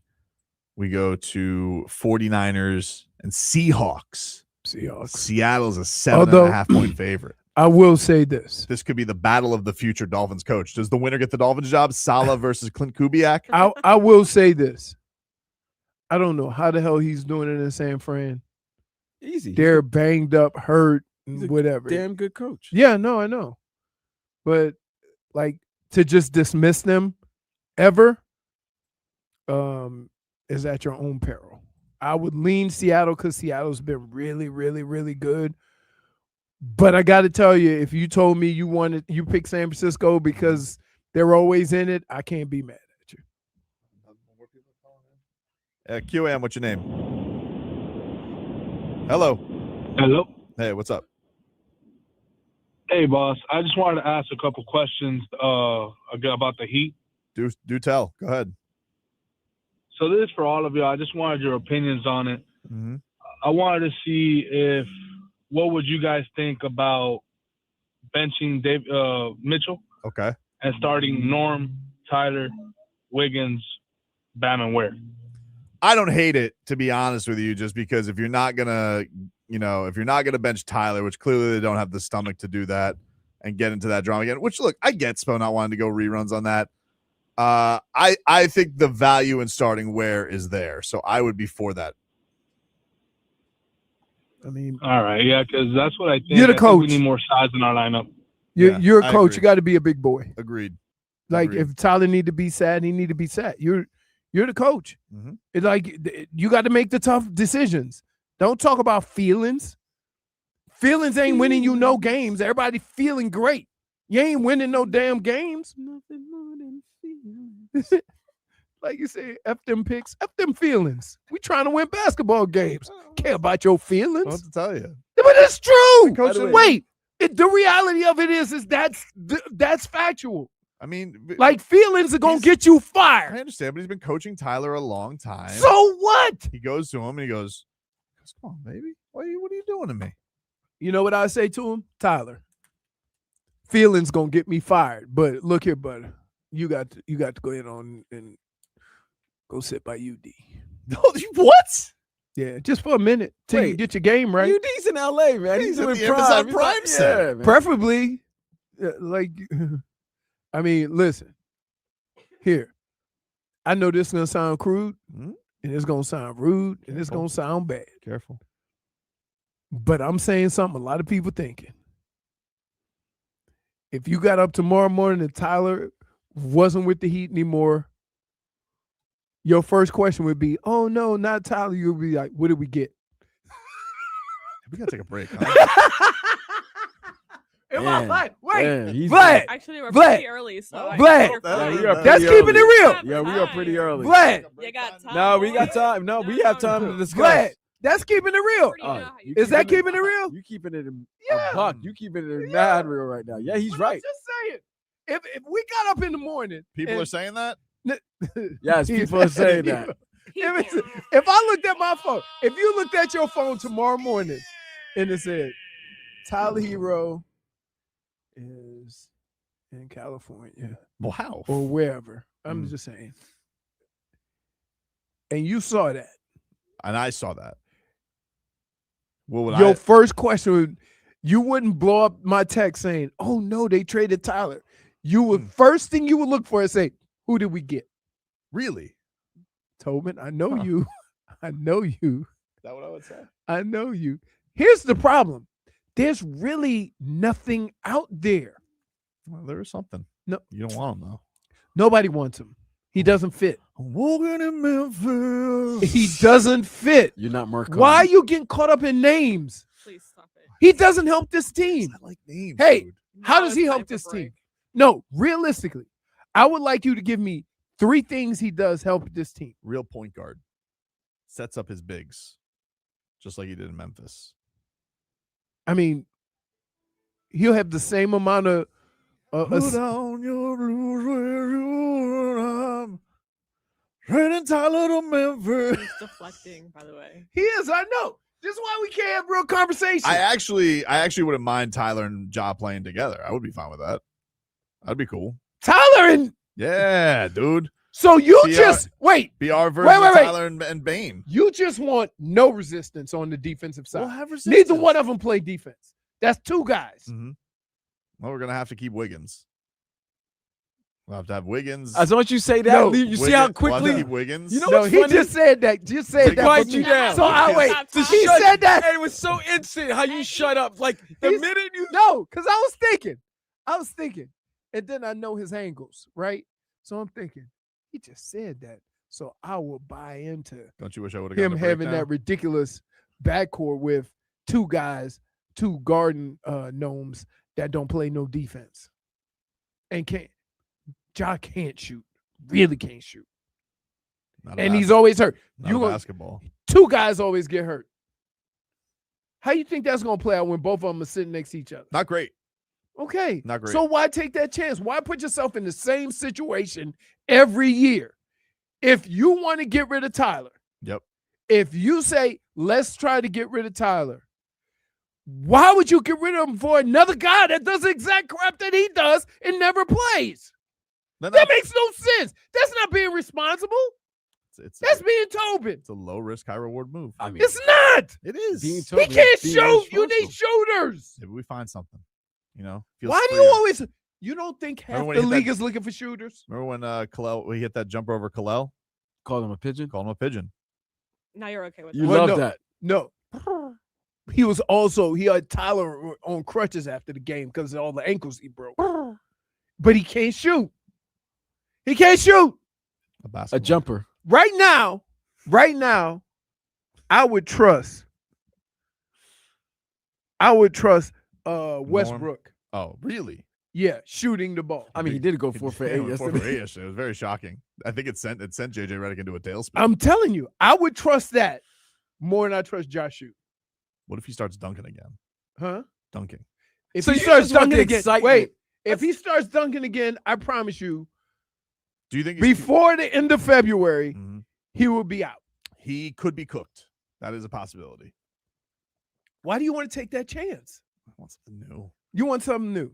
we go to 49ers and Seahawks. Seattle's a 7.5 point favorite. I will say this. This could be the battle of the future Dolphins coach. Does the winner get the Dolphins job? Saleh versus Clint Kubiak? I will say this. I don't know how the hell he's doing it in San Fran. Easy. They're banged up, hurt, He's a whatever. damn good coach. Yeah, no, I know. But like to just dismiss them ever is at your own peril. I would lean Seattle because Seattle's been really, really, really good. But I got to tell you, if you told me you picked San Francisco because they're always in it, I can't be mad at you. QAM, what's your name? Hello. Hello. Hey, what's up? Hey, boss. I just wanted to ask a couple questions about the Heat. Do tell. Go ahead. So this is for all of you. I just wanted your opinions on it. Mm-hmm. I wanted to see what would you guys think about benching Mitchell? Okay. And starting Norm, Tyler, Wiggins, Bam, and Ware. I don't hate it, to be honest with you, just because if you're not gonna bench Tyler, which clearly they don't have the stomach to do that and get into that drama again, which look, I get Spo not wanting to go reruns on that. I think the value in starting Ware is there, so I would be for that. I mean, all right, yeah, because that's what I think. You're the I think coach. we need more size in our lineup. You're a I coach. agree. You got to be a big boy. Agreed. Like Agreed. if Tyler need to be sat, he need to be sat. You're the coach. Mhm. It's like you got to make the tough decisions. Don't talk about feelings. Feelings ain't winning you no games. Everybody feeling great. You ain't winning no damn games. Nothing more than feelings. Like you say, F them picks, F them feelings. We trying to win basketball games. Care about your I don't feelings. have to tell you. But it's true. Coach, Wait, the reality of it is that's factual. I mean, Like, feelings are going to get you fired. I understand, but he's been coaching Tyler a long time. So what? He goes to him and he goes, come on, baby. What are you doing to me? You know what I say to him? Tyler, feelings going to get me fired. But look here, buddy. You got to go ahead on and go sit by UD. What? Yeah, just for a minute till you get your game right. UD's in LA, man. He's doing Amazon prime. Prime set. Man. Preferably, like, I mean, listen. Here, I know this is going to sound crude, and it's going to sound rude, and it's going to sound bad. Careful. But I'm saying something a lot of people thinking. If you got up tomorrow morning and Tyler wasn't with the Heat anymore, your first question would be, oh, no, not Tyler. You'll be like, what did we get? We got to take a break. Huh? Am I like, wait, Man, Vlad. Actually, we're Vlad. pretty early, so Vlad. That's keeping it real. Yeah, we are pretty early. Vlad. You got time. No, we got time. No, we have time to discuss. Vlad. That's keeping it real. Is that keeping it real? You keeping it a buck. You keeping it mad real right now. Yeah, he's right. I'm just saying. If we got up in the morning. People are saying that? Yes, people are saying that. If I looked at my phone, if you looked at your phone tomorrow morning and it said, Tyler Hero is in California. Wow. Or wherever. I'm just saying. And you saw that. And I saw that. What would Your first question would, you wouldn't blow up my text saying, oh no, they traded Tyler. You would first thing you would look for is say, who did we get? Really? Tobin, I know you. I know you. Is that what I would say? I know you. Here's the problem. There's really nothing out there. Well, there is something. No, you don't want him though. Nobody wants him. He doesn't fit. I'm walking in Memphis. He doesn't fit. You're not Mark. Why are you getting caught up in names? Please stop it. He doesn't help this team. I like names. Hey, dude. how does he help this team? No, realistically, I would like you to give me 3 things he does help this team. Real point guard. Sets up his bigs. Just like he did in Memphis. I mean, he'll have the same amount of Put on your blues where you are. Training Tyler to Memphis. He's deflecting, by the way. He is, I know. This is why we can't have real conversation. I actually wouldn't mind Tyler and Ja playing together. I would be fine with that. That'd be cool. Tyler and yeah, dude. So you just wait. BR versus Tyler and Bane. You just want no resistance on the defensive side. We'll have resistance. Neither one of them play defense. That's 2 guys. Mm-hmm. Well, we're gonna have to keep Wiggins. We'll have to have Wiggins. As long as you say that, No, you see how quickly We'll have to keep Wiggins. You know No, what's he funny? just said that. Just said that. Quiet you down. So I wait. He Shut- said that. And it was so instant how you shut up. Like the minute you No, because I was thinking. And then I know his angles, right? So I'm thinking, he just said that. So I will buy into Don't you wish I would have him having that ridiculous backcourt with 2 guys, 2 garden gnomes that don't play no defense. And Ja can't shoot. Really can't shoot. And he's always hurt. Basketball. 2 guys always get hurt. How you think that's going to play out when both of them are sitting next to each other? Not great. Okay. Not great. So why take that chance? Why put yourself in the same situation every year? If you want to get rid of Tyler, Yep. if you say, let's try to get rid of Tyler, why would you get rid of him for another guy that does the exact crap that he does and never plays? That makes no sense. That's not being responsible. That's being Tobin. It's a low risk, high reward move. I mean, It's not. It is. being He Tobin, can't being shoot. You need responsible. shooters. Maybe we find something. You know. feels Why do freer. you always? You don't think half Remember when the he hit league that- is looking for shooters? Remember when Kalel, he hit that jumper over Kalel? Call him a pigeon. Call him a pigeon. Now you're okay with You that. love no, that. No. He had Tyler on crutches after the game because of all the ankles he broke. But he can't shoot. He can't shoot. A jumper. Right now, I would trust Westbrook. Oh, really? Yeah, shooting the ball. I mean, he did go 4 for 8 4 for 8 yesterday. yesterday. It was very shocking. I think it sent JJ Redick into a tailspin. I'm telling you, I would trust that more than I trust Josh shoot. What if he starts dunking again? Huh? Dunking. If So he you starts just want dunking the again, excitement. wait. If he starts dunking again, I promise you, Do you think before the end of February, he will be out. he could be cooked? That is a possibility. Why do you want to take that chance? I want something new. You want something new.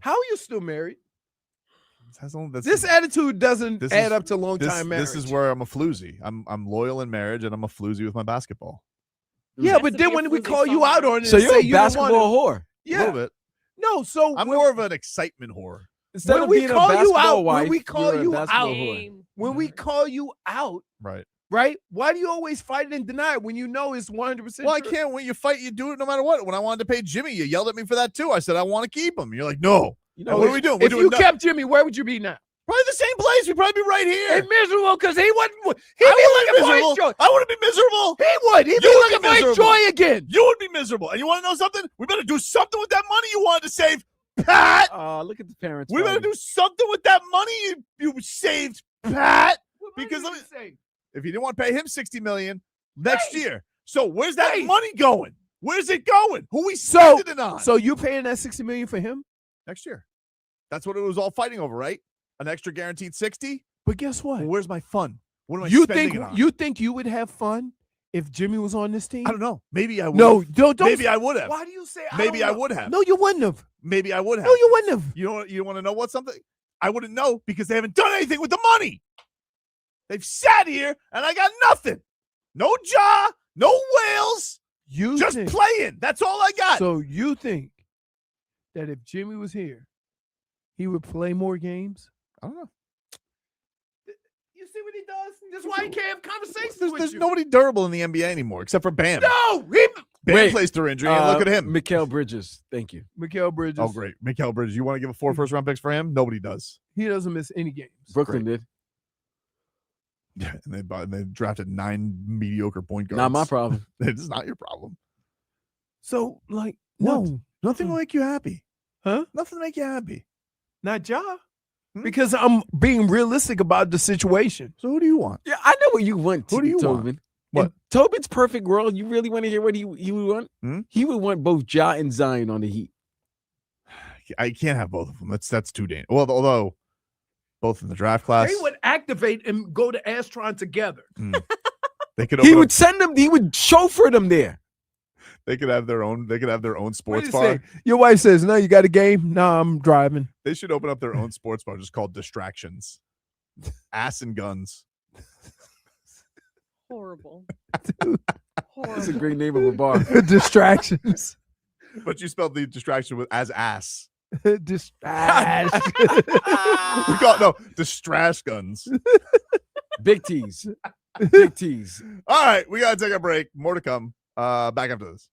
How are you still married? This This attitude doesn't is- add up to long time marriage. This is where I'm a floozy. I'm loyal in marriage, and I'm a floozy with my basketball. Yeah, but then when we call you out on it, So and you're say a you don't basketball want whore. it, A yeah, little bit. no. So I'm more of an excitement whore. Instead when of we being a call you basketball out, wife, when we call you're a you basketball out, whore. when we call you out, Right. right? Why do you always fight and deny it when you know it's 100%? Well, I can't. When you fight, you do it no matter what. When I wanted to pay Jimmy, you yelled at me for that too. I said I want to keep him. You're like, no. know, what are we doing? We're If doing you no- kept Jimmy, where would you be now? probably the same place. We'd probably be right here. And miserable because he wouldn't. He'd I be wouldn't be looking for his miserable. joy. I wouldn't be miserable. He would. He'd You be would looking be for his miserable. joy again. You would be miserable. And you want to know something? We better do something with that money you wanted to save, Pat. Look at the parents. We better do something with that money you saved, Pat. Because let me say, if you didn't want to pay him $60 million next year, so where's that money going? Where's it going? Who we spending it on? So you paying that $60 million for him next year. That's what it was all fighting over, right? An extra guaranteed 60. But guess what? Well, where's my fun? What am I You spending think it on? you think you would have fun if Jimmy was on this team? I don't know. Maybe I would. No, don't. Maybe I would have. Why do you say? Maybe don't I know? would have. No, you wouldn't have. Maybe I would have. No, you wouldn't have. You know what? You want to know what something? I wouldn't know because they haven't done anything with the money. They've sat here and I got nothing. No Ja, no whales. You just think- playing. That's all I got. So you think that if Jimmy was here, he would play more games? I don't know. You see what he does? That's why he can't have conversations with There's you. nobody durable in the NBA anymore except for Bam. No, Bam plays through injury. And look at him. Mikal Bridges. Thank you. Mikal Bridges. Oh, great. Mikal Bridges. You want to give 4 first-round picks for him? Nobody does. He doesn't miss any games. Brooklyn did. Yeah, and they drafted 9 mediocre point guards. Not my problem. It's not your problem. So, like, What? no. Nothing will make you happy. Huh? Nothing will make you happy. Not Ja. Because I'm being realistic about the situation. So who do you want? Yeah, I know what you want. Who do you want? Tobin. What? In Tobin's perfect world, you really want to hear what he would want? He would want both Ja and Zion on the Heat. I can't have both of them. That's too dangerous. Well, although both in the draft class, They would activate and go to Astron together. they could. He open would up- send them. He would chauffeur them there. They could have their own. They could have their own What sports do you bar. say? Your wife says, "No, you got a game." No, I'm driving. They should open up their own sports bar just called Distractions. Ass and guns. Horrible. That's a great name of a bar. Distractions. But you spelled the distraction with as ass. Distraction. We call it distrash guns. Big T's. Big T's. All right, we gotta take a break. More to come. Back after this.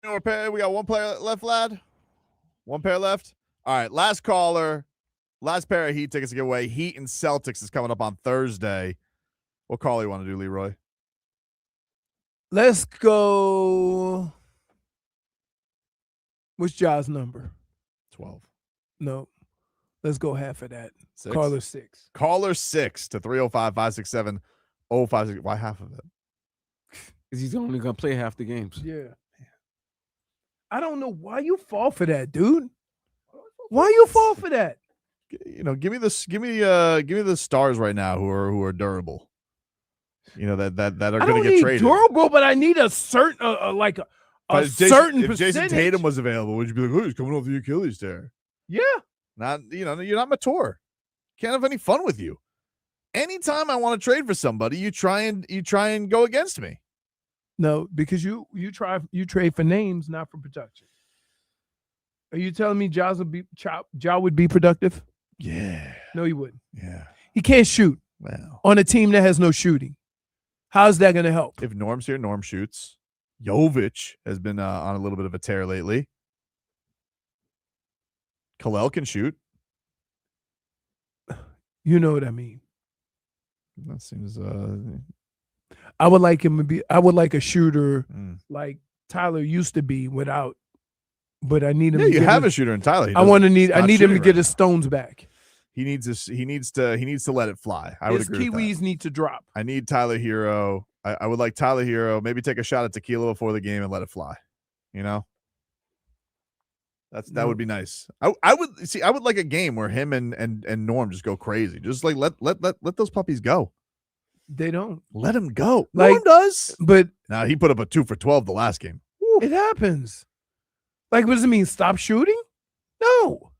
more pair. We got one player left, lad. One pair left. All right, last caller. Last pair of Heat tickets to give away. Heat and Celtics is coming up on Thursday. What call you want to do, Leroy? Let's go. What's Ja's number? 12. No. Let's go half of that. 6? Caller 6. Caller 6 to 305-567-0566. Why half of it? Because he's only going to play half the games. Yeah. I don't know why you fall for that, dude. Why you fall for that? You know, give me the stars right now who are durable. You know that are going to get traded. Durable, but I need a certain certain if percentage. Jason Tatum was available, would you be like, "Oh, he's coming off the Achilles tear"? Yeah. Not, you're not mature. Can't have any fun with you. Anytime I want to trade for somebody, you try and go against me. No, because you trade for names, not for production. Are you telling me Ja would be productive? Yeah. No, he wouldn't. Yeah. He can't shoot. Well, on a team that has no shooting. How's that going to help? If Norm's here, Norm shoots. Jovic has been on a little bit of a tear lately. Kalel can shoot. You know what I mean. That seems. I would like him to be. I would like a shooter like Tyler used to be without. But I need him. Yeah, you have a shooter in Tyler. I need him to get his stones back. He needs to let it fly. I would agree. His Kiwis need to drop. I need Tyler Hero. I would like Tyler Hero. Maybe take a shot at tequila before the game and let it fly. You know, that would be nice. I would like a game where him and Norm just go crazy. Just like let those puppies go. They don't let him go. Like, Norm does, but now he put up a 2 for 12 the last game. It happens. Like, what does it mean? Stop shooting? No.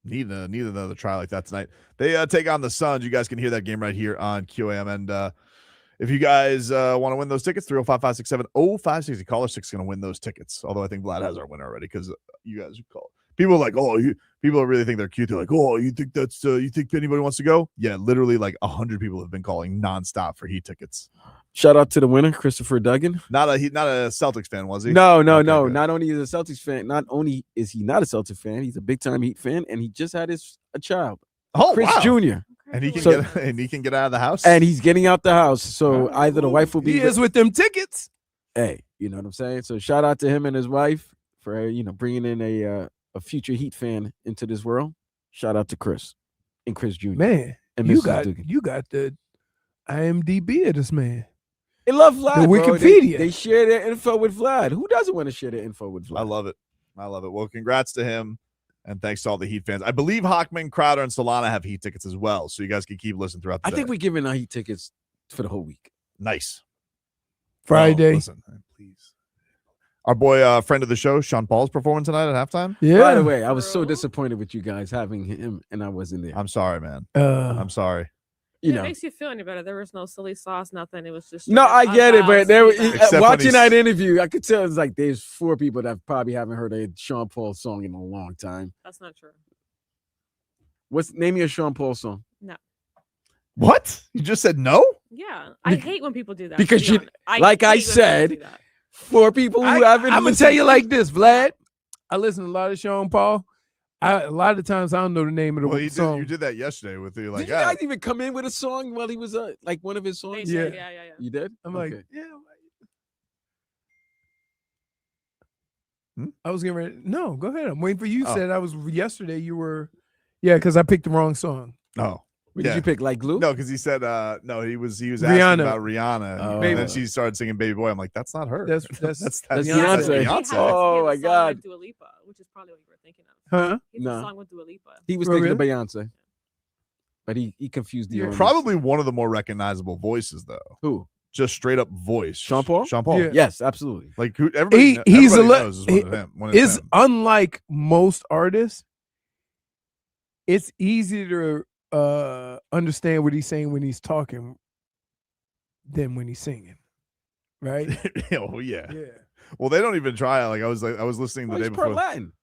Need another try like that tonight. They take on the Suns. You guys can hear that game right here on QAM. And if you guys want to win those tickets, 305-567-0560. Caller 6 is going to win those tickets. Although I think Vlad has our winner already because you guys call. People are like, people really think they're cute. They're like, oh, you think you think anybody wants to go? Yeah, literally like 100 people have been calling nonstop for Heat tickets. Shout out to the winner, Christopher Duggan. Not a Celtics fan, was he? No. Good. Not only is he a Celtics fan, not only is he not a Celtics fan, he's a big time Heat fan, and he just had a child. Oh, Chris wow. Jr. And he can get out of the house. And he's getting out the house. So either the wife will be. He is with them tickets. Hey, you know what I'm saying? So shout out to him and his wife for bringing in a future Heat fan into this world. Shout out to Chris and Chris Jr. Man, and you Mrs. got the IMDb of this man. They love Vlad. The bro. Wikipedia. They share their info with Vlad. Who doesn't want to share their info with Vlad? I love it. Well, congrats to him. And thanks to all the Heat fans. I believe Hockman, Crowder, and Solana have Heat tickets as well. So you guys can keep listening throughout the day. I think we're giving our Heat tickets for the whole week. Nice. Friday. Listen, please. Our boy, friend of the show, Sean Paul's performing tonight at halftime. Yeah. By the way, I was so disappointed with you guys having him, and I wasn't there. I'm sorry, man. I'm sorry. It makes you feel any better. There was no silly sauce, nothing. It was just No, I get it, but there Except watching that interview, I could tell it's like there's 4 people that probably haven't heard a Sean Paul song in a long time. That's not true. Name me a Sean Paul song? No. What? You just said no? Yeah, I hate when people do that. Because to be honest. like I hate when people said, do that. 4 people who haven't. I'm gonna tell you like this, Vlad. I listen to a lot of Sean Paul. A lot of times I don't know the name of the song. You did that yesterday with you. Like, Did you guys even come in with a song while he was like one of his songs? Yeah. You did? I'm like, Okay. yeah. I was getting ready. No, go ahead. I'm waiting for you. Oh. Said I was yesterday. You were, because I picked the wrong song. Oh. What did you pick? Like Glue? No, because he said no. He was asking Rihanna. about Rihanna, Oh. and then she started singing "Baby Boy." I'm like, that's not her. That's Beyonce. Beyonce. Oh my God. With Dua Lipa, which is probably what you were thinking of. Huh? He has a No. song with Dua Lipa. He was Oh, thinking really? of Beyonce, but he confused the audience. Probably one of the more recognizable voices, though. Who? Just straight up voice. Sean Paul? Sean Paul. Yeah. Yes, absolutely. Like who? Everybody, He's everybody knows is one of him. One of It's him. unlike most artists. It's easy to understand what he's saying when he's talking than when he's singing, right? Oh yeah. Well, they don't even try. I was listening the day before. Latin.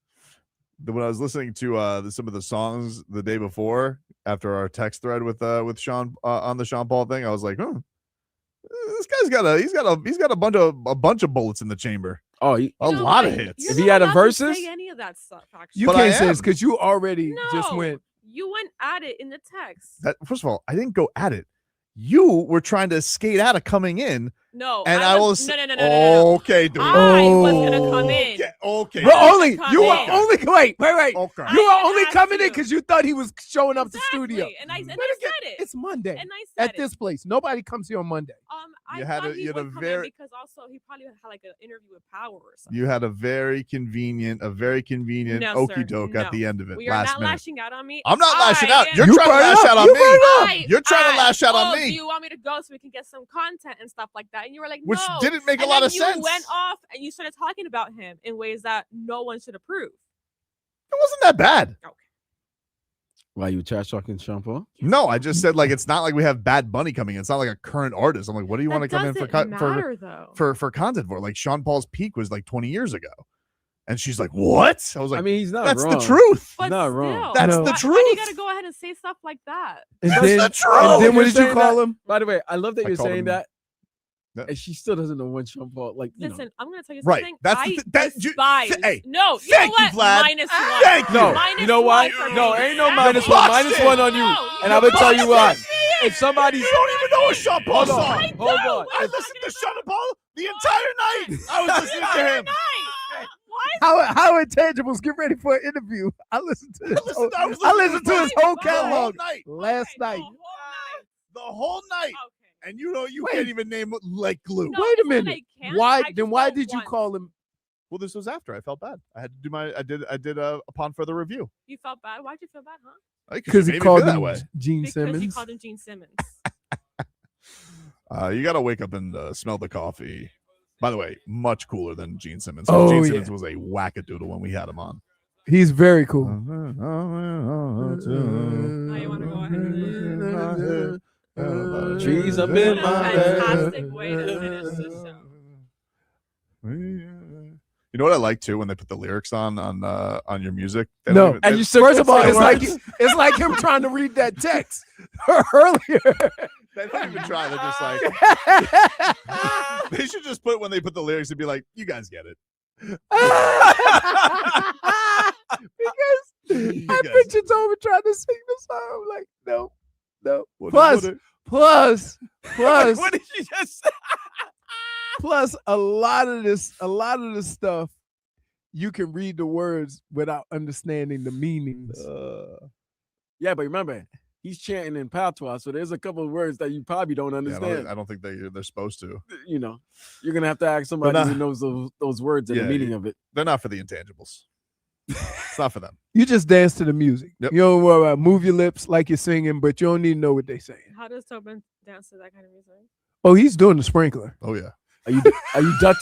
When I was listening to some of the songs the day before after our text thread with Sean on the Sean Paul thing, I was like, This guy's got a bunch of bullets in the chamber. Oh, a lot of hits. If he had a versus, say any of that stuff. Actually, You can't say this because you already just went. You went at it in the text. First of all, I didn't go at it. You were trying to skate out of coming in. No, and I was no. Okay, dude. I was gonna come in. Okay. But you were only wait. Okay. You were only coming in because you thought he was showing up to studio. And I said it. It's Monday. And I said at this place. Nobody comes here on Monday. I thought he would come in because also he probably had like an interview with Power or something. You had a very convenient okey doke at the end of it. We are not lashing out on me. I'm not lashing out. You're trying to lash out on me. You're trying to lash out on me. Do you want me to go so we can get some content and stuff like that? And you were like, which no. Didn't make a lot of sense. You went off and you started talking about him in ways that no one should approve. It wasn't that bad. Okay. Why you trash talking Sean Paul? No, I just said like it's not like we have Bad Bunny coming in. It's not like a current artist. I'm like, what do you want to come in for content for? Like Sean Paul's peak was like 20 years ago. And she's like, what? I was like, I mean, he's not that's wrong. the truth. But not wrong. That's the truth. Why do you gotta go ahead and say stuff like that? And that's then, the truth. And then what did you call him? By the way, I love that I you're called saying him- that. Yeah. And she still doesn't know when Sean Paul. Like, you Listen, know. I'm gonna tell you Right. something. That's I you despise. hey, No, you thank know you, what? Vlad. Minus one. Thank you. No, Minus you know why? one for No, me. ain't no That's minus bullshit. one. Minus one on you. No, And I'm gonna tell you why. If somebody's, You don't even know what Sean Paul hold song. on, hold on. I listened to Sean Paul the entire night. I was listening to him. How intangibles get ready for an interview? I listened to I listened to his whole catalog last night. The whole night. And you know you can't even name like glue. No, Wait a it's not minute. I can't. Why I just then? Why don't did you want- call him? Well, this was after I felt bad. I had to do I did upon further review. You felt bad. Why'd you feel bad, huh? Because you he made me called feel that him way. Gene Because Simmons. you called him Gene Simmons. You got to wake up and smell the coffee. By the way, much cooler than Gene Simmons. Oh, Gene yeah. Simmons was a wackadoodle when we had him on. He's very cool. Now you want to go ahead and trees up in my fantastic way to finish the show. You know what I like too when they put the lyrics on your music. They No, don't even- and they- first of all, it's like him trying to read that text earlier. They don't even try. They're just like they should just put when they put the lyrics and be like, "You guys get it." Because I picture Tobin trying to sing the song. I'm like, no. What- Plus, What did you just say? plus a lot of this stuff, you can read the words without understanding the meanings. Yeah, but remember, he's chanting in patois, so there's a couple of words that you probably don't Yeah, understand. I don't think they're supposed to. You know, you're gonna have to ask somebody who knows those words and the meaning of it. They're not for the intangibles. It's not for them. You just dance to the music. Yep. You don't worry about move your lips like you're singing, but you don't need to know what they're saying. How does Tobin dance to that kind of music? Oh, he's doing the sprinkler. Oh yeah. Are you Dutch?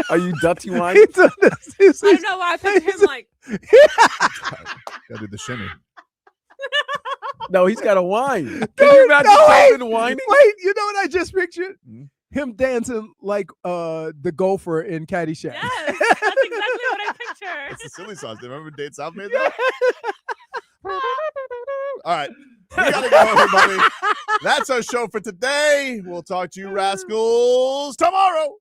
Are you Dutty wine? He's doing this. I don't know why I picture him like. Gotta do the shimmy. No, he's got a wine. Can you imagine Tobin whining? Wait, you know what I just pictured? Hmm? Him dancing like the gopher in Caddyshack. Yes, that's exactly what I picture. It's the silly sauce. Do you remember Date South made that? All right. We gotta go, everybody. That's our show for today. We'll talk to you rascals tomorrow.